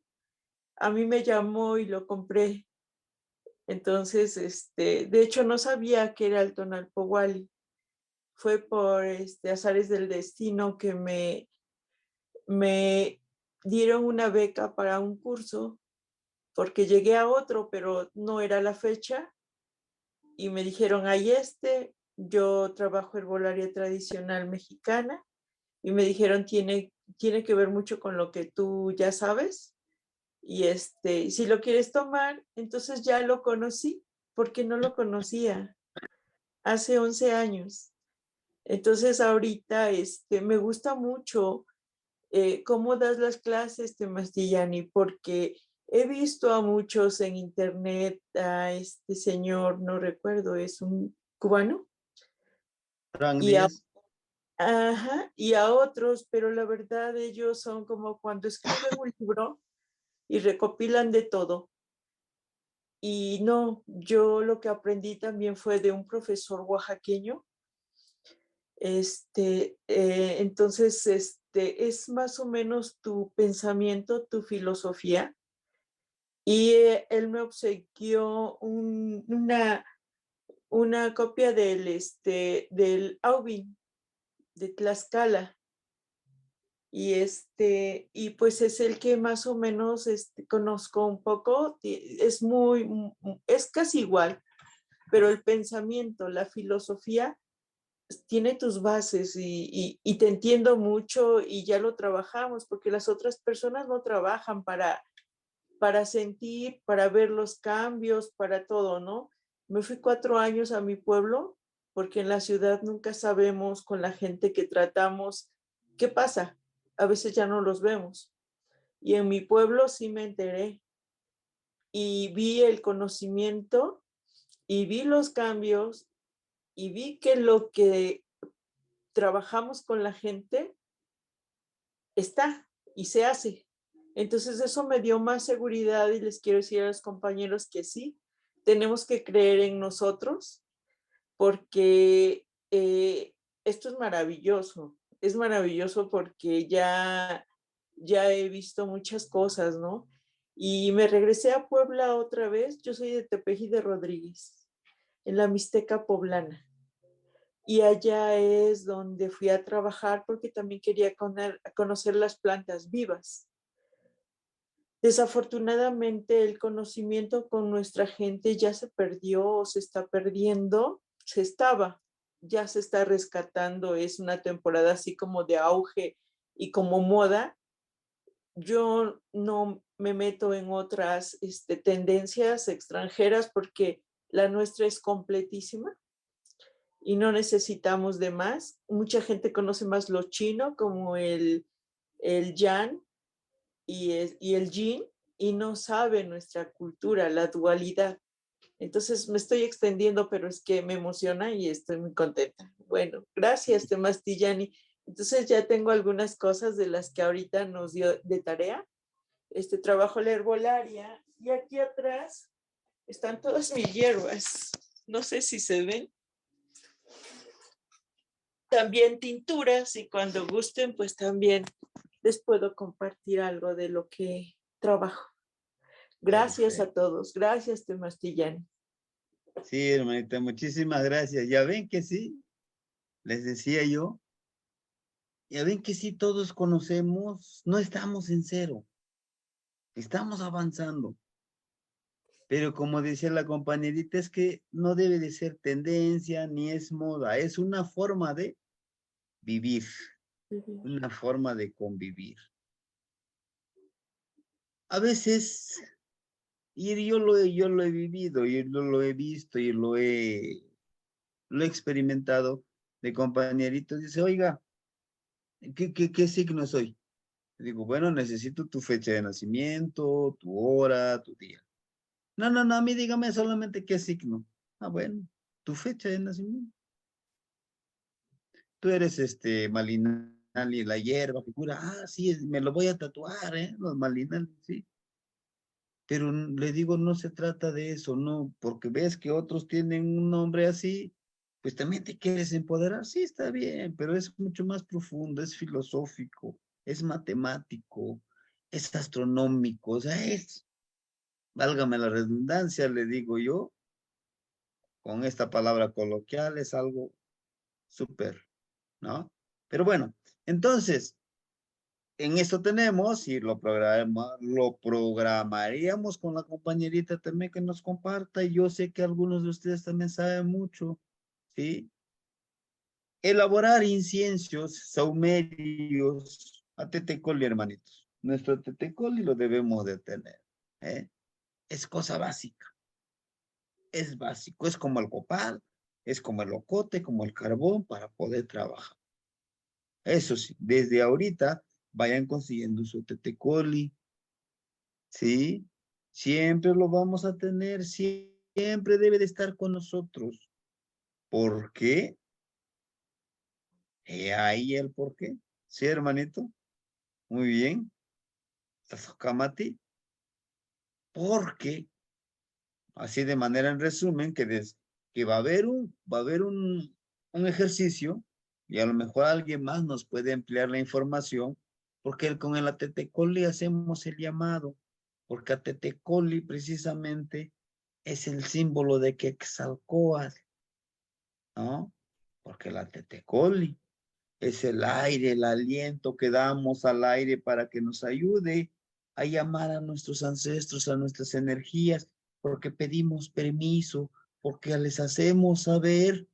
a mí me llamó y lo compré. Entonces, de hecho no sabía que era el Tonalpohualli. Fue por azares del destino que me dieron una beca para un curso porque llegué a otro, pero no era la fecha y me dijeron, hay yo trabajo herbolaria tradicional mexicana y me dijeron, tiene que ver mucho con lo que tú ya sabes y si lo quieres tomar, entonces ya lo conocí porque no lo conocía hace 11 años. Entonces ahorita me gusta mucho cómo das las clases, Mastillani, porque he visto a muchos en internet, a este señor, no recuerdo, es un cubano, y a, y a otros, pero la verdad ellos son como cuando escriben un libro y recopilan de todo. Y no, yo lo que aprendí también fue de un profesor oaxaqueño. Entonces, es más o menos tu pensamiento, tu filosofía. Y él me obsequió una copia del Aubin de Tlaxcala. Y pues es el que más o menos conozco un poco. Es casi igual, pero el pensamiento, la filosofía tiene tus bases y te entiendo mucho y ya lo trabajamos porque las otras personas no trabajan para sentir, para ver los cambios, para todo, ¿no? Me fui 4 años a mi pueblo porque en la ciudad nunca sabemos con la gente que tratamos qué pasa. A veces ya no los vemos. Y en mi pueblo sí me enteré y vi el conocimiento y vi los cambios y vi que lo que trabajamos con la gente está y se hace. Entonces eso me dio más seguridad y les quiero decir a los compañeros que sí, tenemos que creer en nosotros porque esto es maravilloso porque ya he visto muchas cosas, ¿no? Y me regresé a Puebla otra vez, yo soy de Tepeji de Rodríguez, en la Mixteca poblana. Y allá es donde fui a trabajar porque también quería conocer las plantas vivas. Desafortunadamente el conocimiento con nuestra gente ya se perdió o se está perdiendo, ya se está rescatando, es una temporada así como de auge y como moda. Yo no me meto en otras tendencias extranjeras porque la nuestra es completísima y no necesitamos de más. Mucha gente conoce más lo chino como el yan y el yin y no sabe nuestra cultura, la dualidad. Entonces me estoy extendiendo, pero es que me emociona y estoy muy contenta. Bueno, gracias, Temastillani. Entonces ya tengo algunas cosas de las que ahorita nos dio de tarea. Trabajo la herbolaria y aquí atrás están todas mis hierbas. No sé si se ven. También tinturas y cuando gusten, pues también les puedo compartir algo de lo que trabajo. Gracias a todos. Gracias, Temastillani. Sí, hermanita, muchísimas gracias. Ya ven que sí, les decía yo, ya ven que sí, todos conocemos, no estamos en cero, estamos avanzando. Pero como decía la compañerita, es que no debe de ser tendencia ni es moda, es una forma de vivir, una forma de convivir. A veces, y yo lo he vivido, y lo he visto, y lo he experimentado de compañeritos, dice, oiga, ¿qué signo soy? Digo, bueno, necesito tu fecha de nacimiento, tu hora, tu día. No, a mí dígame solamente qué signo. Ah, bueno, tu fecha de nacimiento. Tú eres Malinali, la hierba que cura. Ah, sí, me lo voy a tatuar, los Malinali, sí. Pero le digo, no se trata de eso, no, porque ves que otros tienen un nombre así, pues también te quieres empoderar. Sí, está bien, pero es mucho más profundo, es filosófico, es matemático, es astronómico, o sea, válgame la redundancia, le digo yo, con esta palabra coloquial, es algo súper, ¿no? Pero bueno, entonces, en esto tenemos y lo programaríamos con la compañerita también que nos comparta. Y yo sé que algunos de ustedes también saben mucho, ¿sí? Elaborar inciensos, saumerios, a tetecoli, hermanitos. Nuestro tetecoli lo debemos de tener, ¿eh? Es cosa básica. Es básico, es como el copal, es como el ocote, como el carbón para poder trabajar. Eso sí, desde ahorita vayan consiguiendo su tetecoli, ¿sí? Siempre lo vamos a tener, siempre debe de estar con nosotros. ¿Por qué? Ahí el por qué. Sí, hermanito. Muy bien. Tazokamati. Porque, así de manera en resumen, que va a haber un ejercicio y a lo mejor alguien más nos puede emplear la información, porque con el Atetecoli hacemos el llamado, porque Atetecoli precisamente es el símbolo de Quetzalcóatl, ¿no? Porque el Atetecoli es el aire, el aliento que damos al aire para que nos ayude a llamar a nuestros ancestros, a nuestras energías, porque pedimos permiso, porque les hacemos saber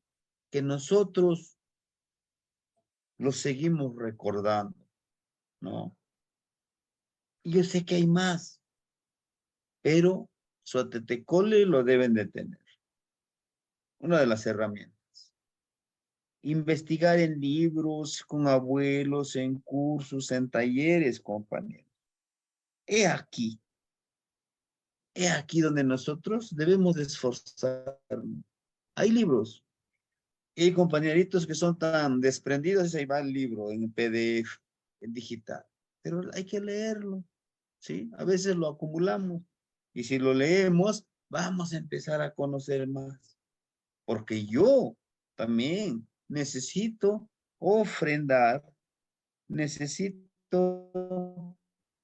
que nosotros los seguimos recordando, ¿no? Y yo sé que hay más, pero su Atetecoli lo deben de tener. Una de las herramientas. Investigar en libros, con abuelos, en cursos, en talleres, compañeros. He aquí donde nosotros debemos de esforzarnos. Hay libros, y hay compañeritos que son tan desprendidos, y ahí va el libro en PDF, en digital, pero hay que leerlo, ¿sí? A veces lo acumulamos. Y si lo leemos, vamos a empezar a conocer más. Porque yo también necesito ofrendar, necesito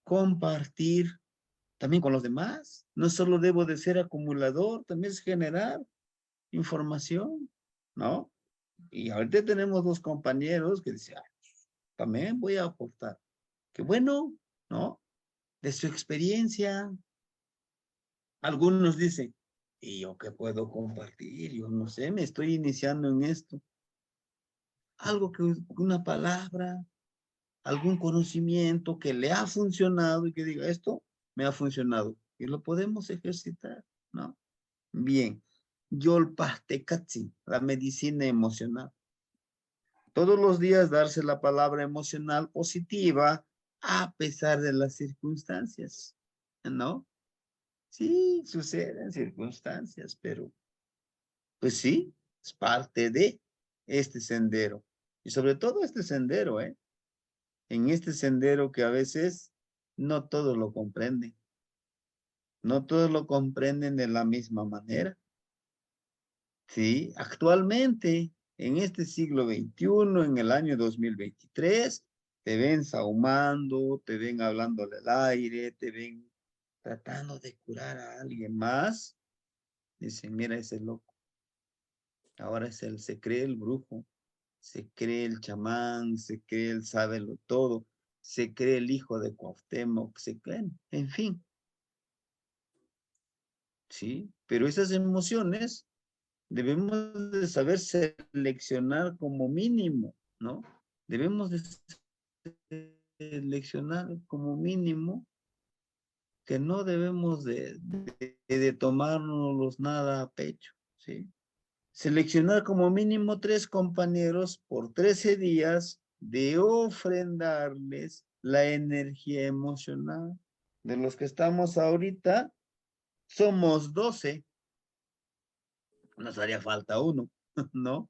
compartir también con los demás. No solo debo de ser acumulador, también es generar información, ¿no? Y ahorita tenemos dos compañeros que dicen, también voy a aportar. Qué bueno, ¿no? De su experiencia. Algunos dicen, ¿y yo qué puedo compartir? Yo no sé, me estoy iniciando en esto. Algo que, una palabra, algún conocimiento que le ha funcionado y que diga, esto me ha funcionado. Y lo podemos ejercitar, ¿no? Bien. Yolpastecatzi, la medicina emocional. Todos los días darse la palabra emocional positiva a pesar de las circunstancias, ¿no? Sí, suceden circunstancias, pero pues sí, es parte de este sendero. Y sobre todo este sendero, ¿eh? En este sendero que a veces no todos lo comprenden. No todos lo comprenden de la misma manera. Sí, actualmente, en este siglo XXI, en el año 2023, te ven sahumando, te ven hablando al aire, te ven tratando de curar a alguien más. Dicen, mira ese loco. Ahora se cree el brujo, se cree el chamán, se cree el sábelo todo, se cree el hijo de Cuauhtémoc, se creen, en fin. Sí, pero esas emociones debemos de saber seleccionar como mínimo, ¿no? Debemos de seleccionar como mínimo que no debemos de tomárnoslos nada a pecho, ¿sí? Seleccionar como mínimo 3 compañeros por 13 días de ofrendarles la energía emocional. De los que estamos ahorita, somos 12. Nos haría falta uno, ¿no?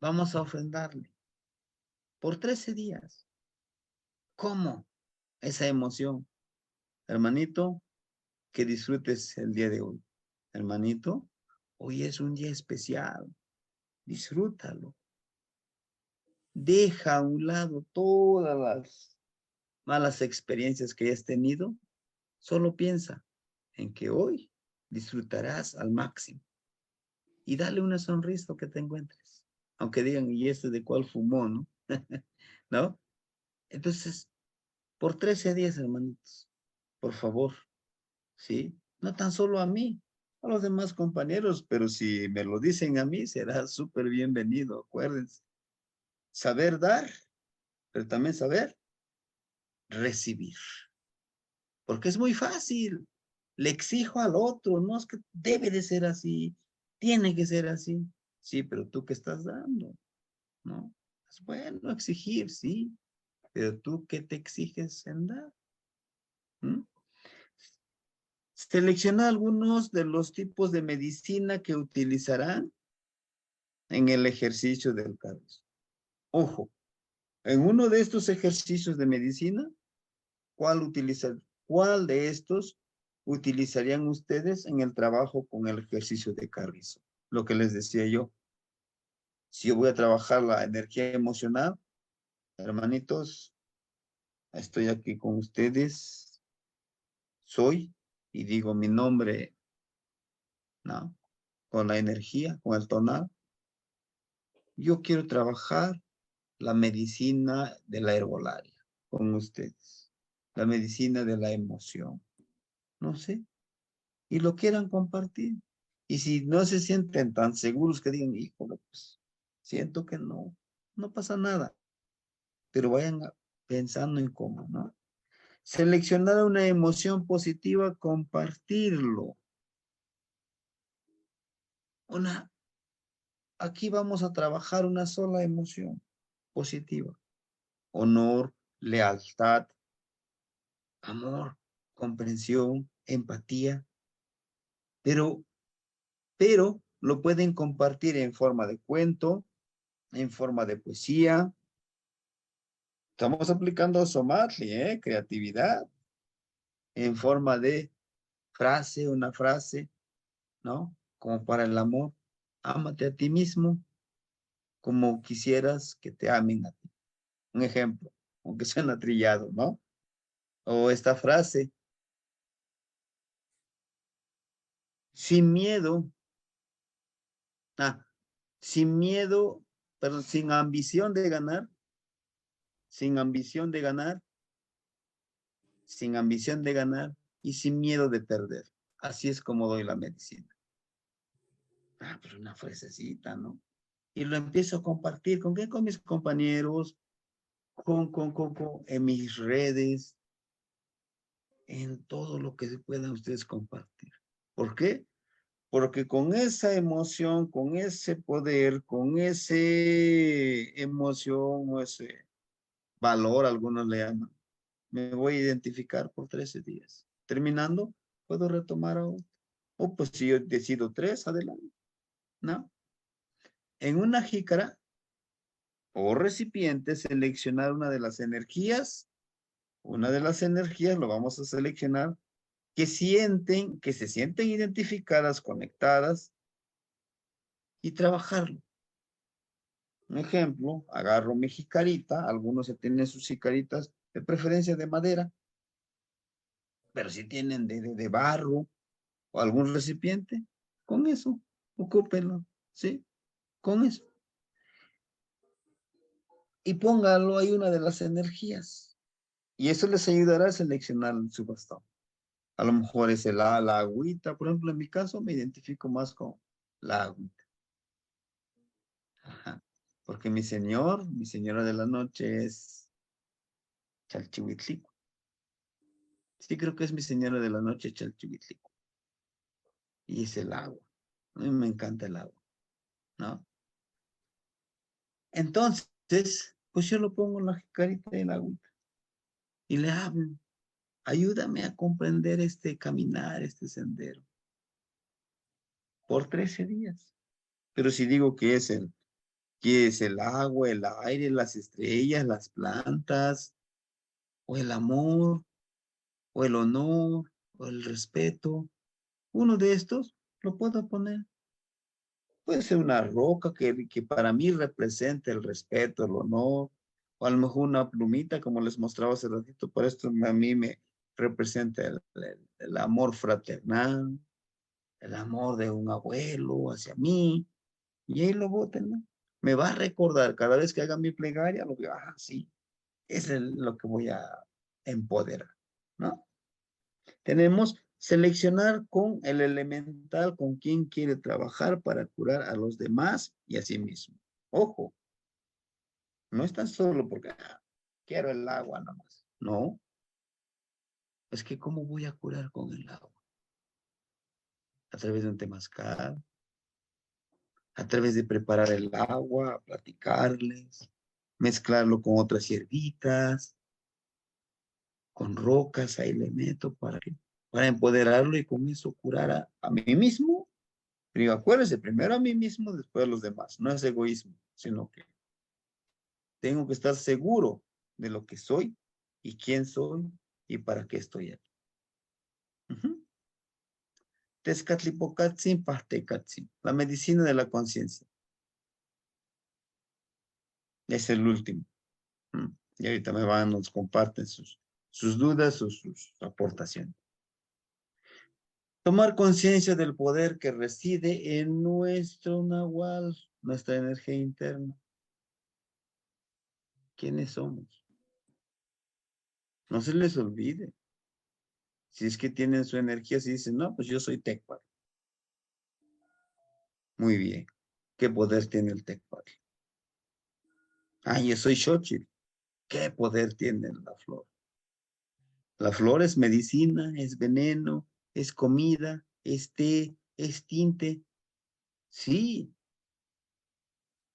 Vamos a ofrendarle por 13 días. ¿Cómo? Esa emoción. Hermanito, que disfrutes el día de hoy. Hermanito, hoy es un día especial. Disfrútalo. Deja a un lado todas las malas experiencias que hayas tenido. Solo piensa en que hoy disfrutarás al máximo. Y dale una sonrisa que te encuentres. Aunque digan, ¿y este de cuál fumó, no? ¿No? Entonces, por 13 días, hermanitos, por favor, ¿sí? No tan solo a mí, a los demás compañeros, pero si me lo dicen a mí, será súper bienvenido, acuérdense. Saber dar, pero también saber recibir. Porque es muy fácil. Le exijo al otro, no es que debe de ser así, tiene que ser así. Sí, pero tú qué estás dando, ¿no? Es bueno exigir, sí, pero tú qué te exiges en dar. ¿Mm? Selecciona algunos de los tipos de medicina que utilizarán en el ejercicio del Kairos. Ojo, en uno de estos ejercicios de medicina, ¿cuál de estos utilizarían ustedes en el trabajo con el ejercicio de Carrizo? Lo que les decía yo. Si yo voy a trabajar la energía emocional, hermanitos, estoy aquí con ustedes, soy, y digo mi nombre, ¿no? Con la energía, con el tonal. Yo quiero trabajar la medicina de la herbolaria con ustedes, la medicina de la emoción, no sé, y lo quieran compartir. Y si no se sienten tan seguros que digan, híjole, pues siento que no, no pasa nada, pero vayan pensando en cómo, ¿no? Seleccionar una emoción positiva, compartirlo. Aquí vamos a trabajar una sola emoción positiva. Honor, lealtad, amor, comprensión, empatía, pero lo pueden compartir en forma de cuento, en forma de poesía. Estamos aplicando Somatli, creatividad. en forma de frase, una frase, ¿no? Como para el amor. Ámate a ti mismo como quisieras que te amen a ti. Un ejemplo, aunque suena trillado, ¿no? O esta frase, sin miedo, sin miedo, pero sin ambición de ganar, sin ambición de ganar, sin ambición de ganar y sin miedo de perder. Así es como doy la medicina. Pero una frasecita, ¿no? Y lo empiezo a compartir. ¿Con qué? Con mis compañeros, en mis redes, en todo lo que se puedan ustedes compartir. ¿Por qué? Porque con esa emoción, con ese poder, con ese emoción o ese valor, algunos le llaman, me voy a identificar por 13 días. Terminando, puedo retomar a otro. O pues si yo decido 3, adelante. ¿No? En una jícara o recipiente, seleccionar una de las energías lo vamos a seleccionar, que se sienten identificadas, conectadas, y trabajarlo. Un ejemplo, agarro mi jicarita, algunos se tienen sus jicaritas de preferencia de madera, pero si tienen de barro o algún recipiente, con eso, ocúpenlo, ¿sí? Con eso. Y póngalo ahí una de las energías. Y eso les ayudará a seleccionar su bastón. A lo mejor es la agüita, por ejemplo, en mi caso me identifico más con la agüita. Ajá. Porque mi señora de la noche es Chalchihuitlico. Sí, creo que es mi señora de la noche Chalchihuitlico. Y es el agua. A mí me encanta el agua, ¿no? Entonces, pues yo lo pongo en la jicarita del agüita y le hablo. Ayúdame a comprender este caminar, este sendero. Por 13 días. Pero si digo que es el agua, el aire, las estrellas, las plantas, o el amor, o el honor, o el respeto, uno de estos lo puedo poner. Puede ser una roca que para mí represente el respeto, el honor, o a lo mejor una plumita, como les mostraba hace ratito, por esto a mí me representa el amor fraternal, el amor de un abuelo hacia mí, y ahí lo boten, ¿no? Me va a recordar cada vez que haga mi plegaria, lo que, sí, es lo que voy a empoderar, ¿no? Tenemos seleccionar con el elemental con quien quiere trabajar para curar a los demás y a sí mismo. Ojo, no es tan solo porque quiero el agua nada más. No, es que ¿cómo voy a curar con el agua? A través de un temazcal, a través de preparar el agua, platicarles, mezclarlo con otras hierbitas, con rocas, ahí le meto para empoderarlo y con eso curar a mí mismo. Pero acuérdense, primero a mí mismo, después a los demás. No es egoísmo, sino que tengo que estar seguro de lo que soy y quién soy y para qué estoy aquí. Tezcatlipocatzin, Pahtecatzin, la medicina de la conciencia. Es el último. Y ahorita nos comparten sus dudas, sus aportaciones. Tomar conciencia del poder que reside en nuestro nahual, nuestra energía interna. ¿Quiénes somos? No se les olvide. Si es que tienen su energía, si dicen, no, pues yo soy Tecpat. Muy bien. ¿Qué poder tiene el Tecpat? Yo soy Xochitl. ¿Qué poder tiene la flor? La flor es medicina, es veneno, es comida, es té, es tinte. Sí,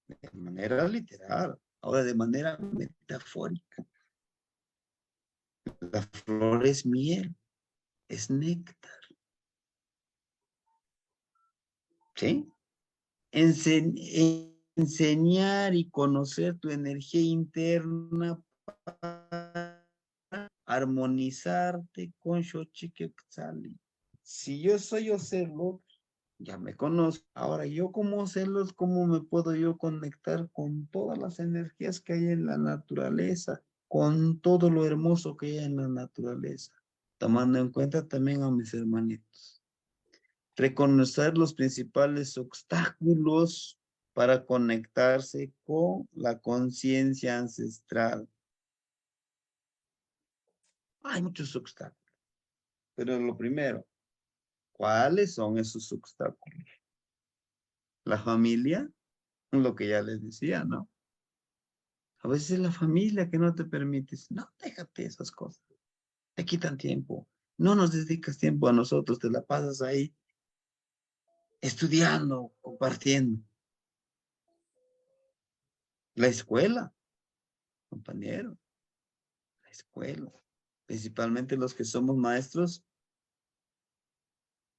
de manera literal. Ahora de manera metafórica. La flor es miel, es néctar. ¿Sí? Enseñar y conocer tu energía interna para armonizarte con Xochiquetzali. Si yo soy Ocelot, ya me conozco. Ahora, yo como Ocelot, ¿cómo me puedo yo conectar con todas las energías que hay en la naturaleza? Con todo lo hermoso que hay en la naturaleza. Tomando en cuenta también a mis hermanitos. Reconocer los principales obstáculos para conectarse con la conciencia ancestral. Hay muchos obstáculos, pero lo primero, ¿cuáles son esos obstáculos? La familia, lo que ya les decía, ¿no? A veces es la familia que no te permite, no, déjate esas cosas, te quitan tiempo, no nos dedicas tiempo a nosotros, te la pasas ahí estudiando, compartiendo. La escuela, compañero, la escuela, principalmente los que somos maestros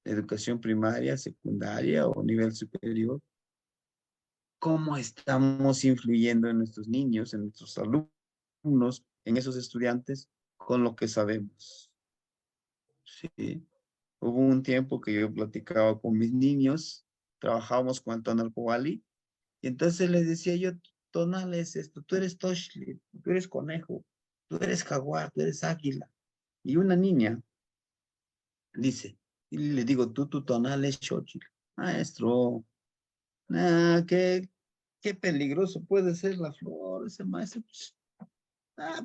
de educación primaria, secundaria o nivel superior. ¿Cómo estamos influyendo en nuestros niños, en nuestros alumnos, en esos estudiantes, con lo que sabemos? Sí. Hubo un tiempo que yo platicaba con mis niños, trabajábamos con el tonal Powali, y entonces les decía yo, tonal es esto, tú eres Toshli, tú eres conejo, tú eres jaguar, tú eres águila. Y una niña dice, y le digo, tu tonal es Xochitl. Maestro, qué peligroso puede ser la flor, ese maestro.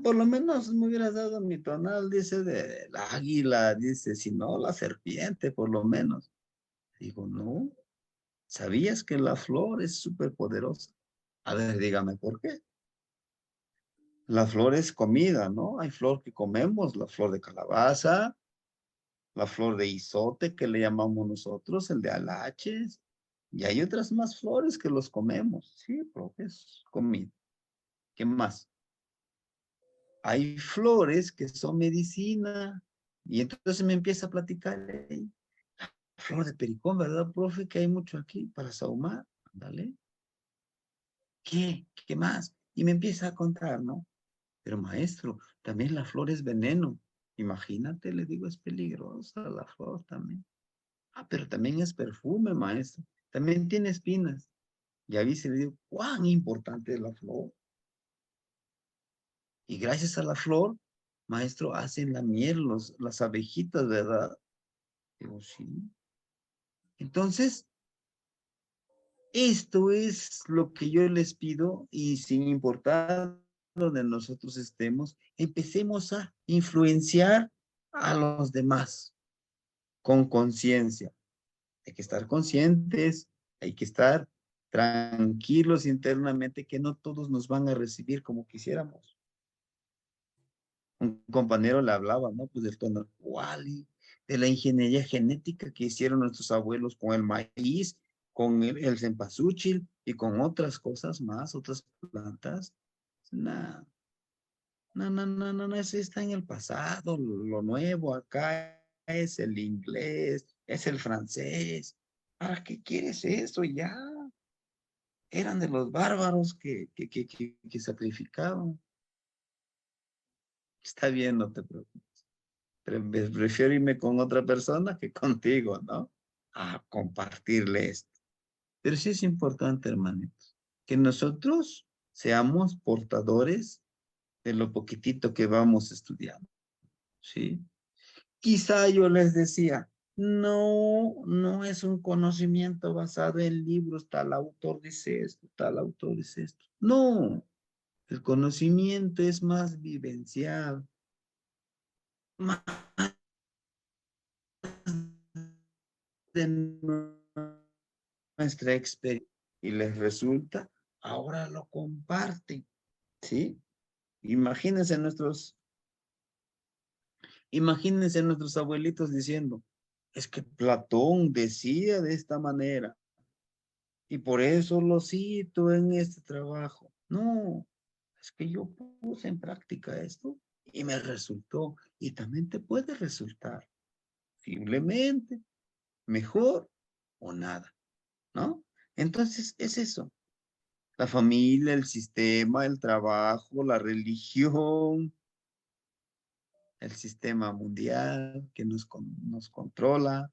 Por lo menos me hubieras dado mi tonal, dice, de la águila, dice, si no, la serpiente, por lo menos. Digo, no, ¿sabías que la flor es súper poderosa? A ver, dígame, ¿por qué? La flor es comida, ¿no? Hay flor que comemos, la flor de calabaza, la flor de izote que le llamamos nosotros, el de alaches, y hay otras más flores que los comemos. Sí, profe, es comida. ¿Qué más? Hay flores que son medicina. Y entonces me empieza a platicar ahí. Flor de pericón, ¿verdad, profe? Que hay mucho aquí para sahumar. Ándale. ¿Qué? ¿Qué más? Y me empieza a contar, ¿no? Pero maestro, también la flor es veneno. Imagínate, le digo, es peligrosa la flor también. Pero también es perfume, maestro. También tiene espinas. Y ahí se le digo, cuán importante es la flor. Y gracias a la flor, maestro, hacen la miel las abejitas, ¿verdad? Digo, sí. Entonces, esto es lo que yo les pido y sin importar donde nosotros estemos, empecemos a influenciar a los demás con conciencia. Hay que estar conscientes, hay que estar tranquilos internamente, que no todos nos van a recibir como quisiéramos. Un compañero le hablaba, ¿no? Pues del tono Wally, de la ingeniería genética que hicieron nuestros abuelos con el maíz, con el cempasúchil y con otras cosas más, otras plantas. No, no, eso está en el pasado. Lo nuevo acá es el inglés, es el francés. ¿Para qué quieres eso ya? Eran de los bárbaros que sacrificaban. Está bien, no te preocupes. Prefiero irme con otra persona que contigo, ¿no? A compartirle esto. Pero sí es importante, hermanitos, que nosotros seamos portadores de lo poquitito que vamos estudiando, ¿sí? Quizá yo les decía, no es un conocimiento basado en libros, tal autor dice esto, tal autor dice esto. No, el conocimiento es más vivencial, más de nuestra experiencia. Y les resulta, ahora lo comparten, ¿sí? Imagínense nuestros abuelitos diciendo, es que Platón decía de esta manera y por eso lo cito en este trabajo. No, es que yo puse en práctica esto y me resultó y también te puede resultar posiblemente mejor o nada, ¿no? Entonces es eso. La familia, el sistema, el trabajo, la religión, el sistema mundial que nos controla.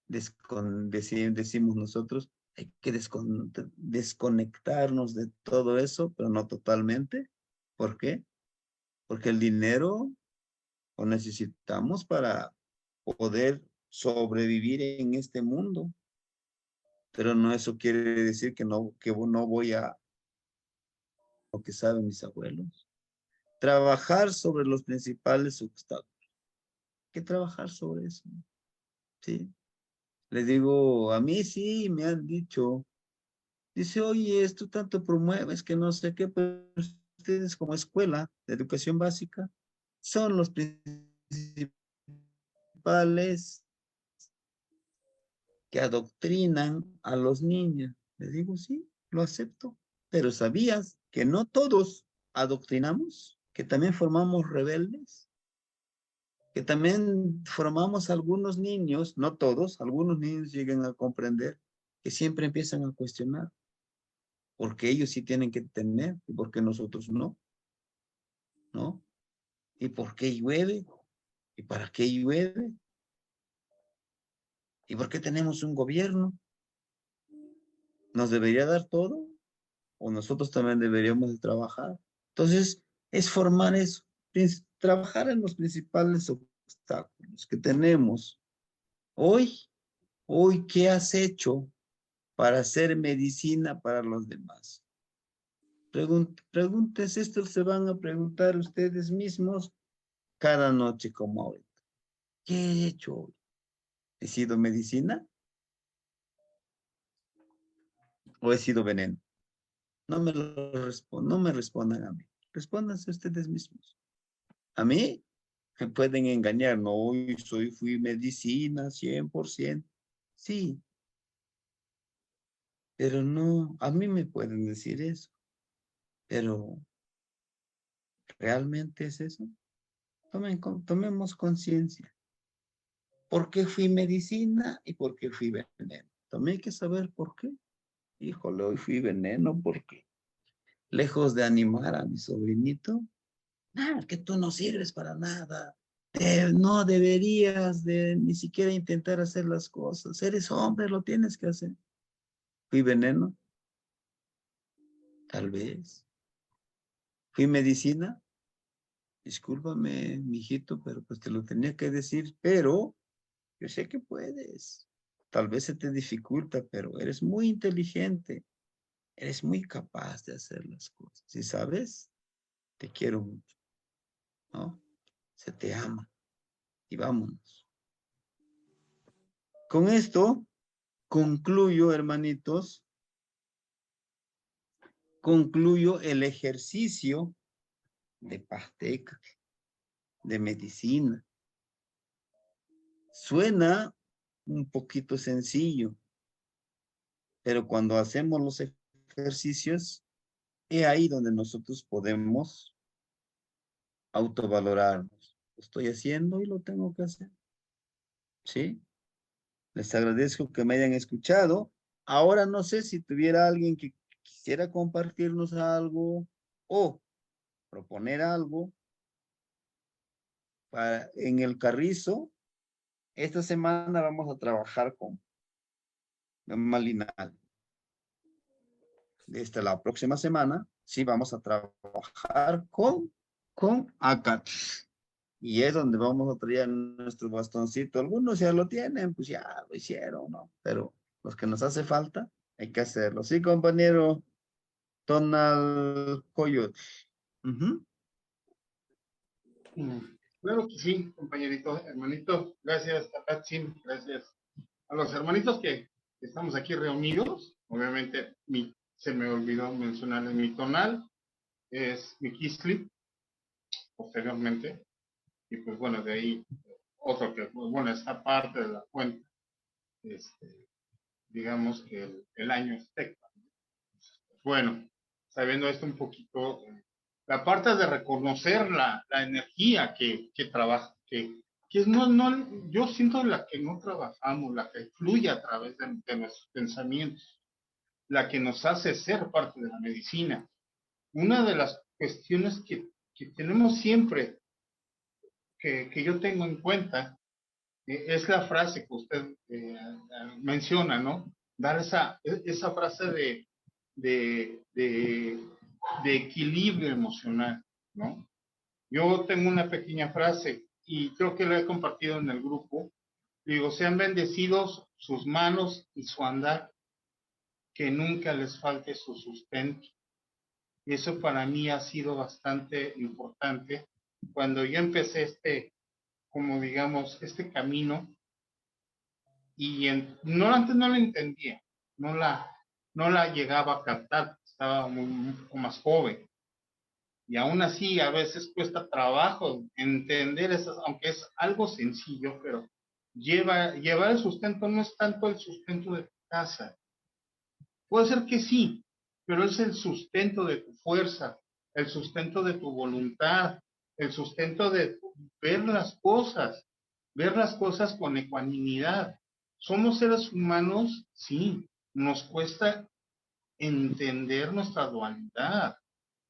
Decimos nosotros, hay que desconectarnos de todo eso, pero no totalmente. ¿Por qué? Porque el dinero lo necesitamos para poder sobrevivir en este mundo. Pero no eso quiere decir que no voy a lo que saben mis abuelos. Trabajar sobre los principales obstáculos. Hay que trabajar sobre eso. ¿Sí? Le digo, a mí sí me han dicho, dice, oye, tú tanto promueves que no sé qué, pero ustedes como escuela de educación básica son los principales que adoctrinan a los niños. Le digo, sí, lo acepto, pero ¿sabías que no todos adoctrinamos? Que también formamos rebeldes, que también formamos algunos niños, no todos, algunos niños llegan a comprender que siempre empiezan a cuestionar, porque ellos sí tienen que tener y porque nosotros no, ¿no? ¿Y por qué llueve? ¿Y para qué llueve? ¿Y por qué tenemos un gobierno? ¿Nos debería dar todo? ¿O nosotros también deberíamos de trabajar? Entonces, es formar eso, trabajar en los principales obstáculos que tenemos. Hoy, ¿qué has hecho para hacer medicina para los demás? Preguntes esto, se van a preguntar ustedes mismos cada noche como ahorita. ¿Qué he hecho hoy? ¿He sido medicina o he sido veneno? No me respondan a mí. Respóndanse ustedes mismos. A mí me pueden engañar. No, hoy fui medicina 100%. Sí, pero no, a mí me pueden decir eso. Pero, ¿realmente es eso? Tomemos conciencia. ¿Por qué fui medicina y por qué fui veneno? También hay que saber por qué. Híjole, hoy fui veneno porque lejos de animar a mi sobrinito, que tú no sirves para nada. No deberías de ni siquiera intentar hacer las cosas. Eres hombre, lo tienes que hacer. ¿Fui veneno? Tal vez. ¿Fui medicina? Discúlpame, mijito, pero pues te lo tenía que decir, pero yo sé que puedes. Tal vez se te dificulta, pero eres muy inteligente. Eres muy capaz de hacer las cosas. ¿Sí sabes? Te quiero mucho, ¿no? Se te ama. Y vámonos. Con esto concluyo, hermanitos, concluyo el ejercicio de Pastec, de medicina. Suena un poquito sencillo, pero cuando hacemos los ejercicios, es ahí donde nosotros podemos autovalorarnos. Lo estoy haciendo y lo tengo que hacer. ¿Sí? Les agradezco que me hayan escuchado. Ahora no sé si tuviera alguien que quisiera compartirnos algo o proponer algo en el carrizo. Esta semana vamos a trabajar con Malinal. Desde la próxima semana, sí vamos a trabajar con ACAT. Y es donde vamos a traer nuestro bastoncito. Algunos ya lo tienen, pues ya lo hicieron, ¿no? Pero los que nos hace falta, hay que hacerlo. Sí, compañero Donald Coyote. Claro que sí, compañerito, hermanito. Gracias, Tatsin. Gracias a los hermanitos que estamos aquí reunidos. Obviamente, se me olvidó mencionarles mi tonal. Es mi Kisli, posteriormente. Y pues bueno, de ahí otro que, pues, bueno, esta parte de la cuenta, digamos que el año azteca. Bueno, sabiendo esto un poquito, la parte de reconocer la energía que trabaja, que es no, yo siento la que no trabajamos, la que fluye a través de nuestros pensamientos, la que nos hace ser parte de la medicina. Una de las cuestiones que tenemos siempre que yo tengo en cuenta es la frase que usted menciona, ¿no? Dar esa frase de equilibrio emocional, ¿no? Yo tengo una pequeña frase y creo que la he compartido en el grupo. Digo, sean bendecidos sus manos y su andar, que nunca les falte su sustento. Y eso para mí ha sido bastante importante. Cuando yo empecé como digamos, este camino, y antes no la entendía, no la llegaba a captar, estaba un poco más joven. Y aún así, a veces cuesta trabajo entender eso, aunque es algo sencillo, pero llevar el sustento no es tanto el sustento de tu casa. Puede ser que sí, pero es el sustento de tu fuerza, el sustento de tu voluntad, el sustento de ver las cosas con ecuanimidad. Somos seres humanos, sí, nos cuesta entender nuestra dualidad,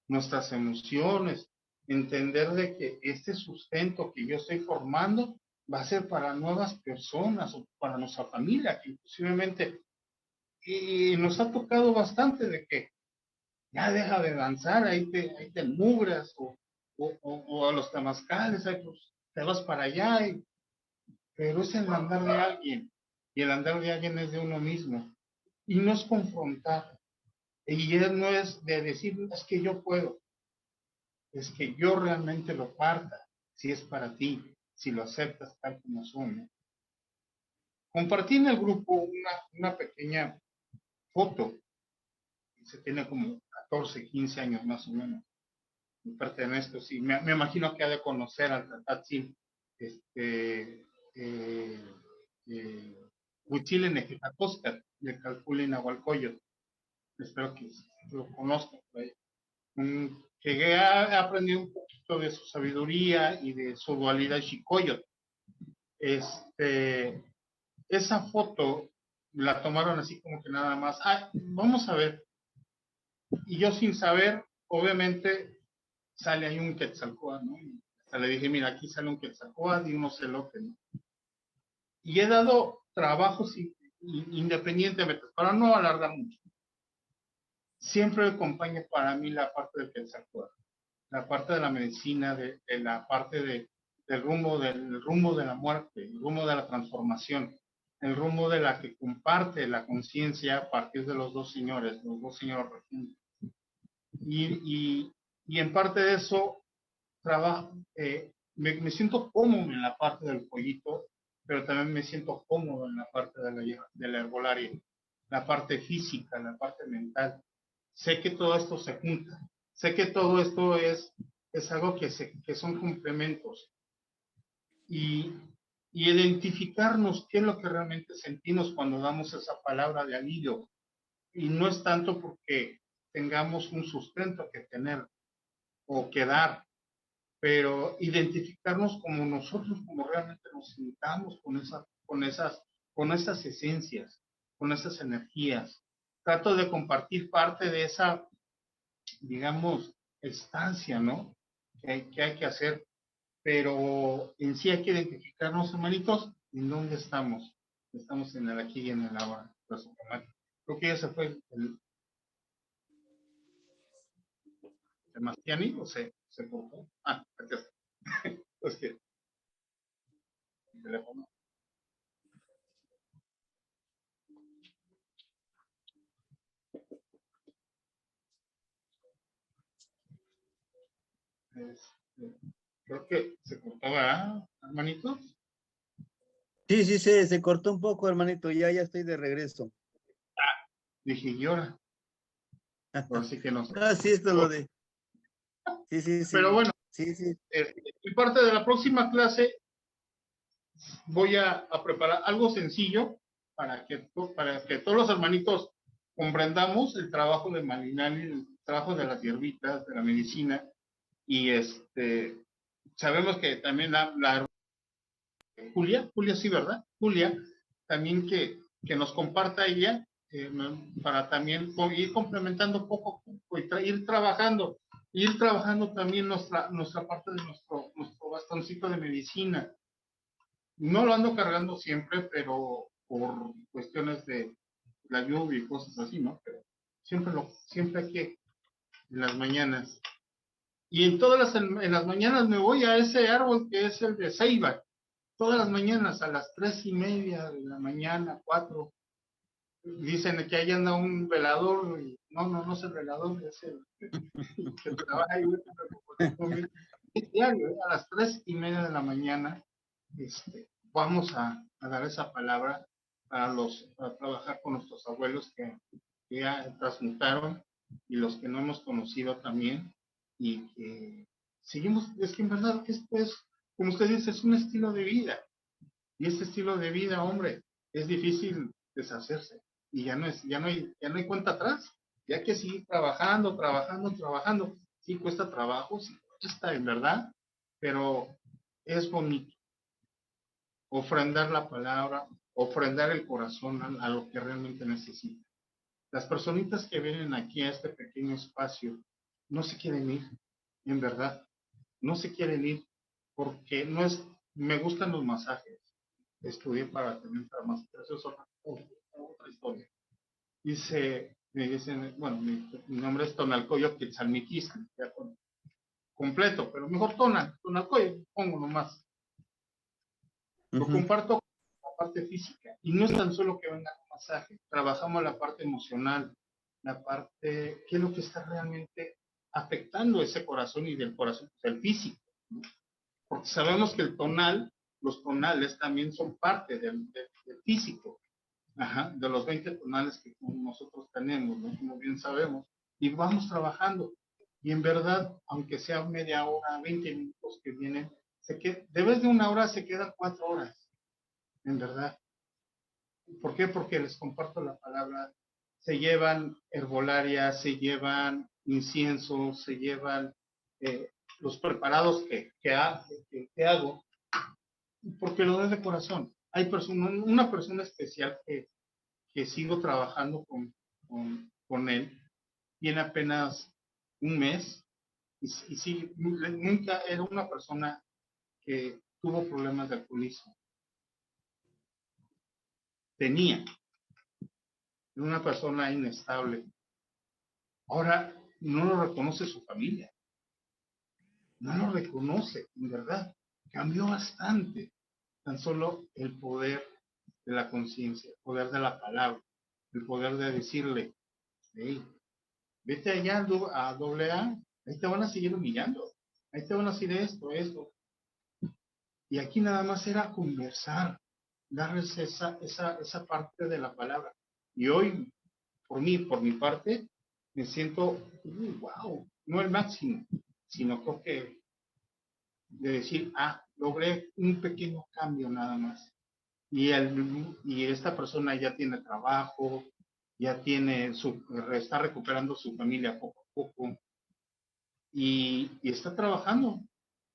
nuestras emociones, entender de que este sustento que yo estoy formando va a ser para nuevas personas o para nuestra familia, que inclusivemente nos ha tocado bastante de que ya deja de danzar, ahí te mugras o a los temazcales, ahí, pues, te vas para allá, pero es el andar de alguien y el andar de alguien es de uno mismo y no es confrontar y no es de decir es que yo puedo, es que yo realmente lo parta, si es para ti, si lo aceptas tal como son, ¿no? Compartí en el grupo una pequeña foto, se tiene como 14, 15 años más o menos, me pertenezco, sí, me imagino que ha de conocer al Tatsin, Huitzil en Ejecatosca, de Calcula en Agualcoyot, espero que lo conozcan por ahí. Que he aprendido un poquito de su sabiduría y de su dualidad Xicoyot. Esa foto la tomaron así como que nada más, vamos a ver, y yo sin saber, obviamente sale ahí un Quetzalcóatl, ¿no? Y hasta le dije, mira, aquí sale un Quetzalcóatl y unos elotes, ¿no? Y he dado trabajos independientemente, para no alargar mucho. Siempre acompaña para mí la parte del Quetzalcóatl, la parte de la medicina, de la parte del rumbo de la muerte, el rumbo de la transformación, el rumbo de la que comparte la conciencia a partir de los dos señores refundidos. Y en parte de eso trabajo, me siento cómodo en la parte del pollito, pero también me siento cómodo en la parte de la herbolaria, la parte física, la parte mental. Sé que todo esto se junta, sé que todo esto es algo que son complementos. Y identificarnos qué es lo que realmente sentimos cuando damos esa palabra de alivio. Y no es tanto porque tengamos un sustento que tener o que dar, pero identificarnos como nosotros, como realmente nos sintamos con esas esencias, con esas energías. Trato de compartir parte de esa, digamos, estancia, ¿no? Que hay que hacer, pero en sí hay que identificarnos, hermanitos, en dónde estamos. Estamos en el aquí y en el ahora. Creo que ya se fue el Sebastiani, o se cortó. Aquí está. Es que el teléfono. Creo que se cortaba, hermanitos. Sí, sí, se cortó un poco, hermanito. Ya estoy de regreso. Dije, y ahora. Así que no sé. Sí, esto es lo de. Sí. Pero bueno, Sí. y parte de la próxima clase voy a preparar algo sencillo para que todos los hermanitos comprendamos el trabajo de Malinali, el trabajo de las hierbitas, de la medicina, y sabemos que también la Julia sí, ¿verdad? Julia, también que nos comparta ella, para también ir complementando poco a poco y ir trabajando también nuestra parte de nuestro bastoncito de medicina. No lo ando cargando siempre, pero por cuestiones de la lluvia y cosas así, ¿no? Pero siempre aquí, en las mañanas. Y en las mañanas me voy a ese árbol que es el de ceiba. Todas las mañanas, a las 3:30 de la mañana, 4. Dicen que ahí anda un velador. Y no es el velador, es el que trabaja ahí. Es diario, a las 3:30 de la mañana, vamos a dar esa palabra para trabajar con nuestros abuelos que ya transmutaron y los que no hemos conocido también, y que seguimos. Es que en verdad que esto es, como usted dice, es un estilo de vida, y este estilo de vida, hombre, es difícil deshacerse, y ya no hay cuenta atrás, ya que seguir trabajando, sí cuesta trabajo, sí cuesta en verdad, pero es bonito ofrendar la palabra, ofrendar el corazón a lo que realmente necesita. Las personitas que vienen aquí a este pequeño espacio no se quieren ir, en verdad, no se quieren ir, porque me gustan los masajes. Estudié para tener masajes, eso es otra historia. Me dicen, bueno, mi nombre es Tonalcoyo Quetzalmiquistli, ya completo, pero mejor Tonalcoyo, pongo nomás. Lo comparto con la parte física, y no es tan solo que venga un masaje, trabajamos la parte emocional, la parte, qué es lo que está realmente afectando ese corazón, y del corazón, el físico, ¿no? Porque sabemos que los tonales también son parte del físico, de los 20 tonales que nosotros tenemos, ¿no? Como bien sabemos, y vamos trabajando, y en verdad, aunque sea media hora, 20 minutos que vienen, de vez de una hora se quedan 4 horas, en verdad. ¿Por qué? Porque les comparto la palabra, se llevan herbolaria, se llevan incienso, se llevan los preparados que hago, porque lo doy de corazón. Hay una persona especial que sigo trabajando con él, tiene apenas un mes, y sí, nunca era una persona que tuvo problemas de alcoholismo. Era una persona inestable. Ahora no lo reconoce su familia, no lo reconoce, en verdad. Cambió bastante. Tan solo el poder de la conciencia, el poder de la palabra, el poder de decirle, hey, vete allá a AA, ahí te van a seguir humillando, ahí te van a decir esto. Y aquí nada más era conversar, darles esa parte de la palabra. Y hoy, por mi parte, me siento, wow, no el máximo, sino creo que de decir, logré un pequeño cambio nada más. Y esta persona ya tiene trabajo, ya está recuperando su familia poco a poco, y está trabajando.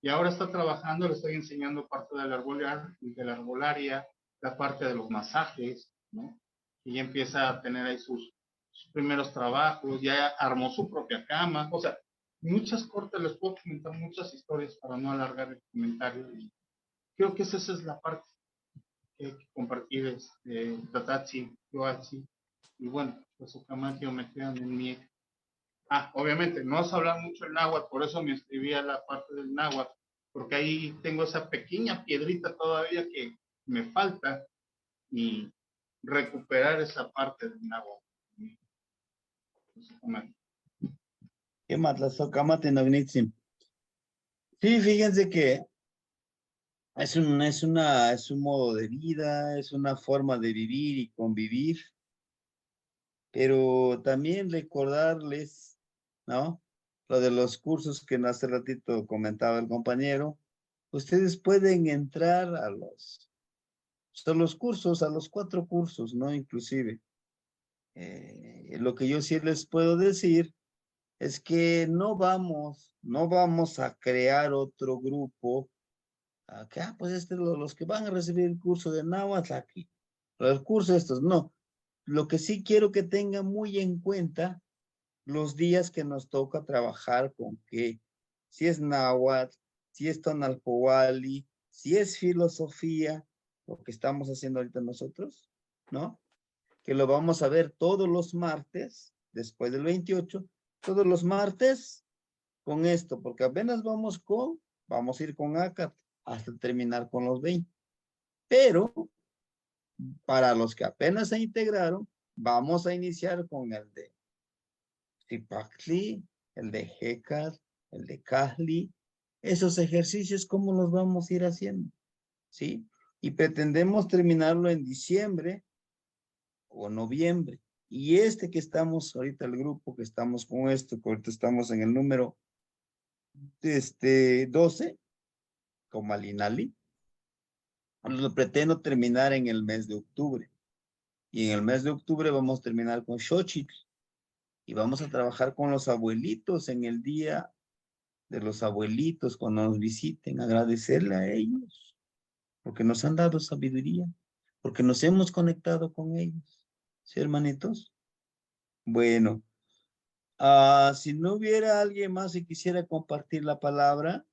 Y ahora está trabajando, le estoy enseñando parte de la arbolaria, la parte de los masajes, ¿no? Y ya empieza a tener ahí sus primeros trabajos, ya armó su propia cama, o sea, muchas cortes, les puedo comentar muchas historias para no alargar el comentario. Y creo que esa es la parte que compartir, Tatatsi, Yoatsi, y bueno, pues Ocamatio me quedan en mi. Obviamente, no vas a hablar mucho el náhuatl, por eso me escribí a la parte del náhuatl, porque ahí tengo esa pequeña piedrita todavía que me falta, y recuperar esa parte del náhuatl. ¿Qué más? La socamate no gnitsim. Sí, fíjense que es un modo de vida, es una forma de vivir y convivir, pero también recordarles, ¿no? Lo de los cursos que hace ratito comentaba el compañero. Ustedes pueden entrar a los cursos, a los 4 cursos, ¿no? Inclusive. Lo que yo sí les puedo decir es que no vamos a crear otro grupo. Pues los que van a recibir el curso de náhuatl aquí. Los cursos estos, no. Lo que sí quiero que tengan muy en cuenta los días que nos toca trabajar con qué. Si es náhuatl, si es Tonal Powali, si es filosofía, lo que estamos haciendo ahorita nosotros, ¿no? Que lo vamos a ver todos los martes, después del 28, todos los martes con esto, porque apenas vamos a ir con ACAT hasta terminar con los 20. Pero para los que apenas se integraron, vamos a iniciar con el de Tipacli, el de Hecat, el de Kahli. Esos ejercicios, ¿cómo los vamos a ir haciendo? ¿Sí? Y pretendemos terminarlo en diciembre o noviembre. Y este que estamos ahorita, el grupo que estamos con esto, que ahorita estamos en el número 12, con Malinali, lo pretendo terminar en el mes de octubre. Y en el mes de octubre vamos a terminar con Xochitl. Y vamos a trabajar con los abuelitos en el día de los abuelitos cuando nos visiten, agradecerle a ellos, porque nos han dado sabiduría, porque nos hemos conectado con ellos. ¿Sí, hermanitos? Bueno, si no hubiera alguien más que quisiera compartir la palabra,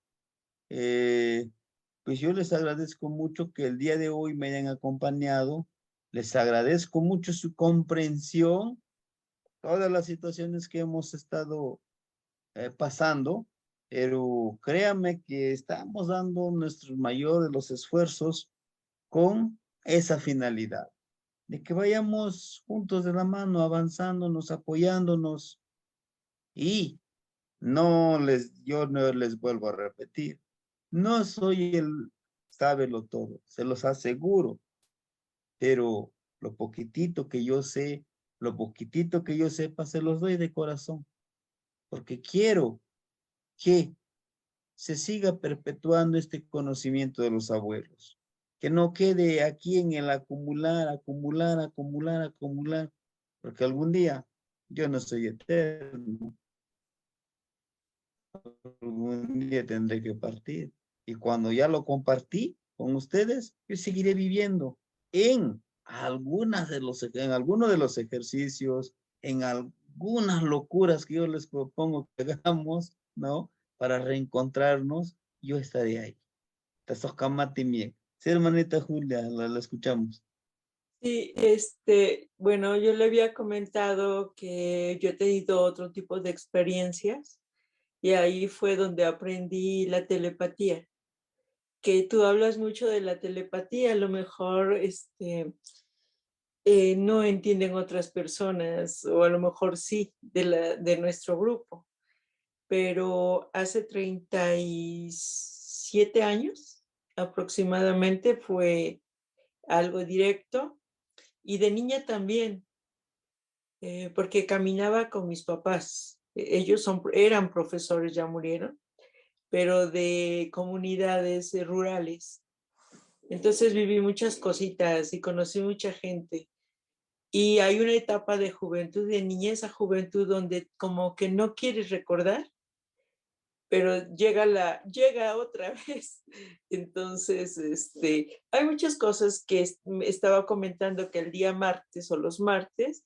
pues yo les agradezco mucho que el día de hoy me hayan acompañado. Les agradezco mucho su comprensión, todas las situaciones que hemos estado pasando, pero créanme que estamos dando nuestros mayores los esfuerzos con esa finalidad, de que vayamos juntos de la mano, avanzándonos, apoyándonos, y yo no les vuelvo a repetir, no soy el sábelo todo, se los aseguro, pero lo poquitito que yo sé, lo poquitito que yo sepa, se los doy de corazón, porque quiero que se siga perpetuando este conocimiento de los abuelos, que no quede aquí en el acumular, acumular, acumular, acumular, porque algún día yo no soy eterno, algún día tendré que partir, y cuando ya lo compartí con ustedes, yo seguiré viviendo en en algunos de los ejercicios, en algunas locuras que yo les propongo que hagamos, ¿no? Para reencontrarnos, yo estaré ahí. Tasocamati. Sí, hermanita Julia, la escuchamos. Sí, bueno, yo le había comentado que yo he tenido otro tipo de experiencias y ahí fue donde aprendí la telepatía. Que tú hablas mucho de la telepatía, a lo mejor no entienden otras personas, o a lo mejor sí, de nuestro grupo. Pero hace 37 años aproximadamente fue algo directo, y de niña también, porque caminaba con mis papás. Ellos eran profesores, ya murieron, pero de comunidades rurales. Entonces viví muchas cositas y conocí mucha gente. Y hay una etapa de juventud, de niñez a juventud, donde como que no quieres recordar, pero llega otra vez. Entonces, hay muchas cosas que me estaba comentando que el día martes o los martes,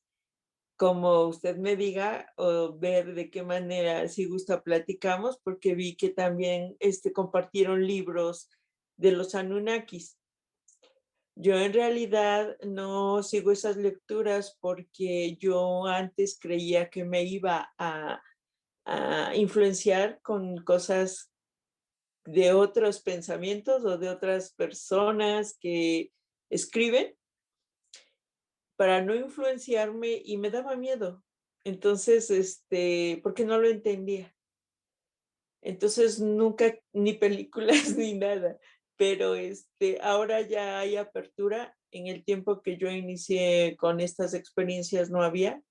como usted me diga, o ver de qué manera, si gusta, platicamos, porque vi que también compartieron libros de los Anunnakis. Yo en realidad no sigo esas lecturas porque yo antes creía que me iba a influenciar con cosas de otros pensamientos o de otras personas que escriben para no influenciarme, y me daba miedo. Entonces, porque no lo entendía. Entonces nunca, ni películas ni nada, pero ahora ya hay apertura. En el tiempo que yo inicié con estas experiencias no había,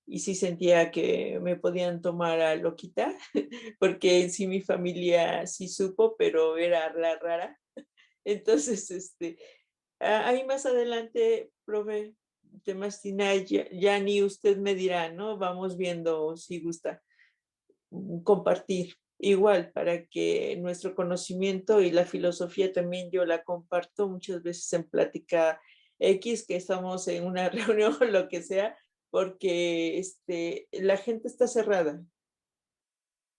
y sí sentía que me podían tomar a loquita, porque en sí mi familia sí supo, pero era la rara. Entonces, ahí más adelante, profe Temastina, ya ni usted me dirá, ¿no? Vamos viendo si gusta compartir. Igual, para que nuestro conocimiento y la filosofía también yo la comparto muchas veces en plática X, que estamos en una reunión o lo que sea, porque la gente está cerrada.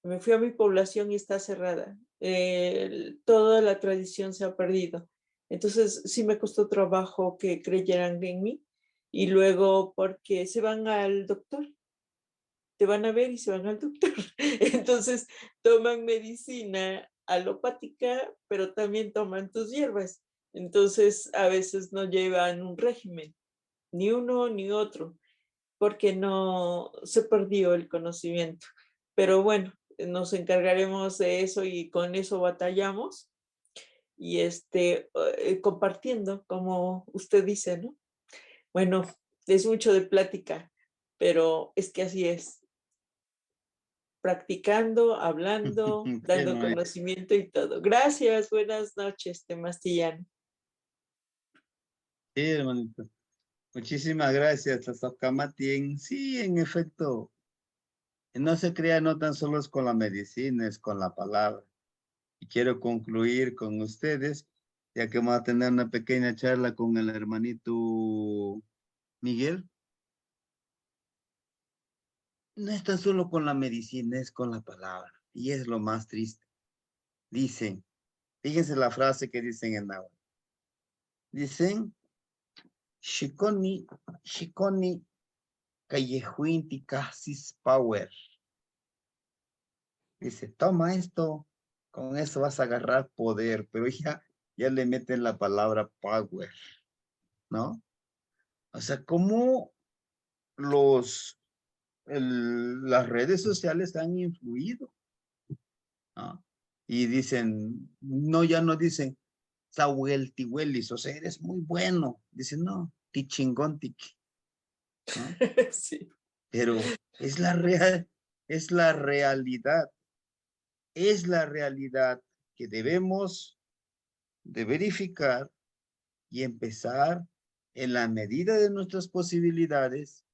Me fui a mi población y está cerrada. toda la tradición se ha perdido. Entonces sí me costó trabajo que creyeran en mí. Y luego porque se van al doctor, te van a ver y se van al doctor. Entonces toman medicina alopática, pero también toman tus hierbas. Entonces a veces no llevan un régimen, ni uno ni otro, porque no se perdió el conocimiento. Pero bueno, nos encargaremos de eso y con eso batallamos y compartiendo, como usted dice, ¿no? Bueno, es mucho de plática, pero es que así es. Practicando, hablando, dando Bueno, conocimiento y todo. Gracias, buenas noches, Temastillano. sí, hermanito. Muchísimas gracias, Tlazocamati. Sí, en efecto, no se crea no tan solo es con la medicina, es con la palabra. Y quiero concluir con ustedes, ya que vamos a tener una pequeña charla con el hermanito Miguel. No es tan solo con la medicina, es con la palabra. Y es lo más triste. Dicen, fíjense la frase que dicen en náhuatl. Dicen, Shikoni, Shikoni, Callejuinti Casis Power. Dice, toma esto, con eso vas a agarrar poder, pero ya le meten la palabra power, ¿no? O sea, cómo las redes sociales han influido, ¿no? Y dicen, no, ya no dicen, Sahueltihuelis, o sea, eres muy bueno. Dicen, no, tichingóntiqui, ¿no? Sí. Pero es la realidad que debemos de verificar y empezar en la medida de nuestras posibilidades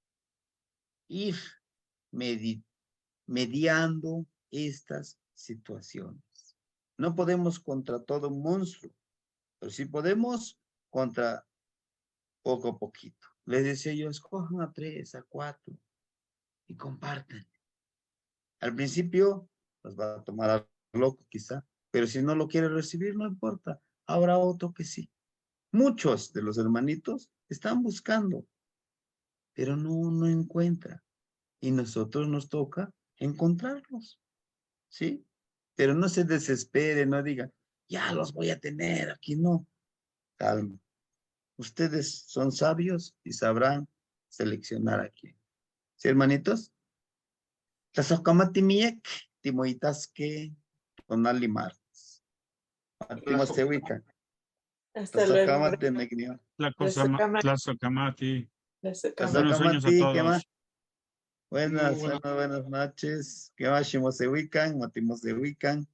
ir mediando estas situaciones. No podemos contra todo un monstruo, pero sí podemos contra poco a poquito. Les decía yo, escojan a 3, a 4 y compartan. Al principio los va a tomar a loco quizá, pero si no lo quiere recibir, no importa. Habrá otro que sí. Muchos de los hermanitos están buscando, pero no encuentran. Y nosotros nos toca encontrarlos, ¿sí? Pero no se desespere, no digan, ya los voy a tener, aquí no. Calma. Ustedes son sabios y sabrán seleccionar a quién. ¿Sí, hermanitos? Tlazohcamatimiec, timoitasque, tonali martes. Timosehuica. Hasta luego. Tlazohcamatemecnio. Tlazocamati. Tlazocamati. Buenos sueños a Tlazocamati, ¿qué más? todos. Buenas noches. ¿Qué más? Shimosehuican, Matimosehuican.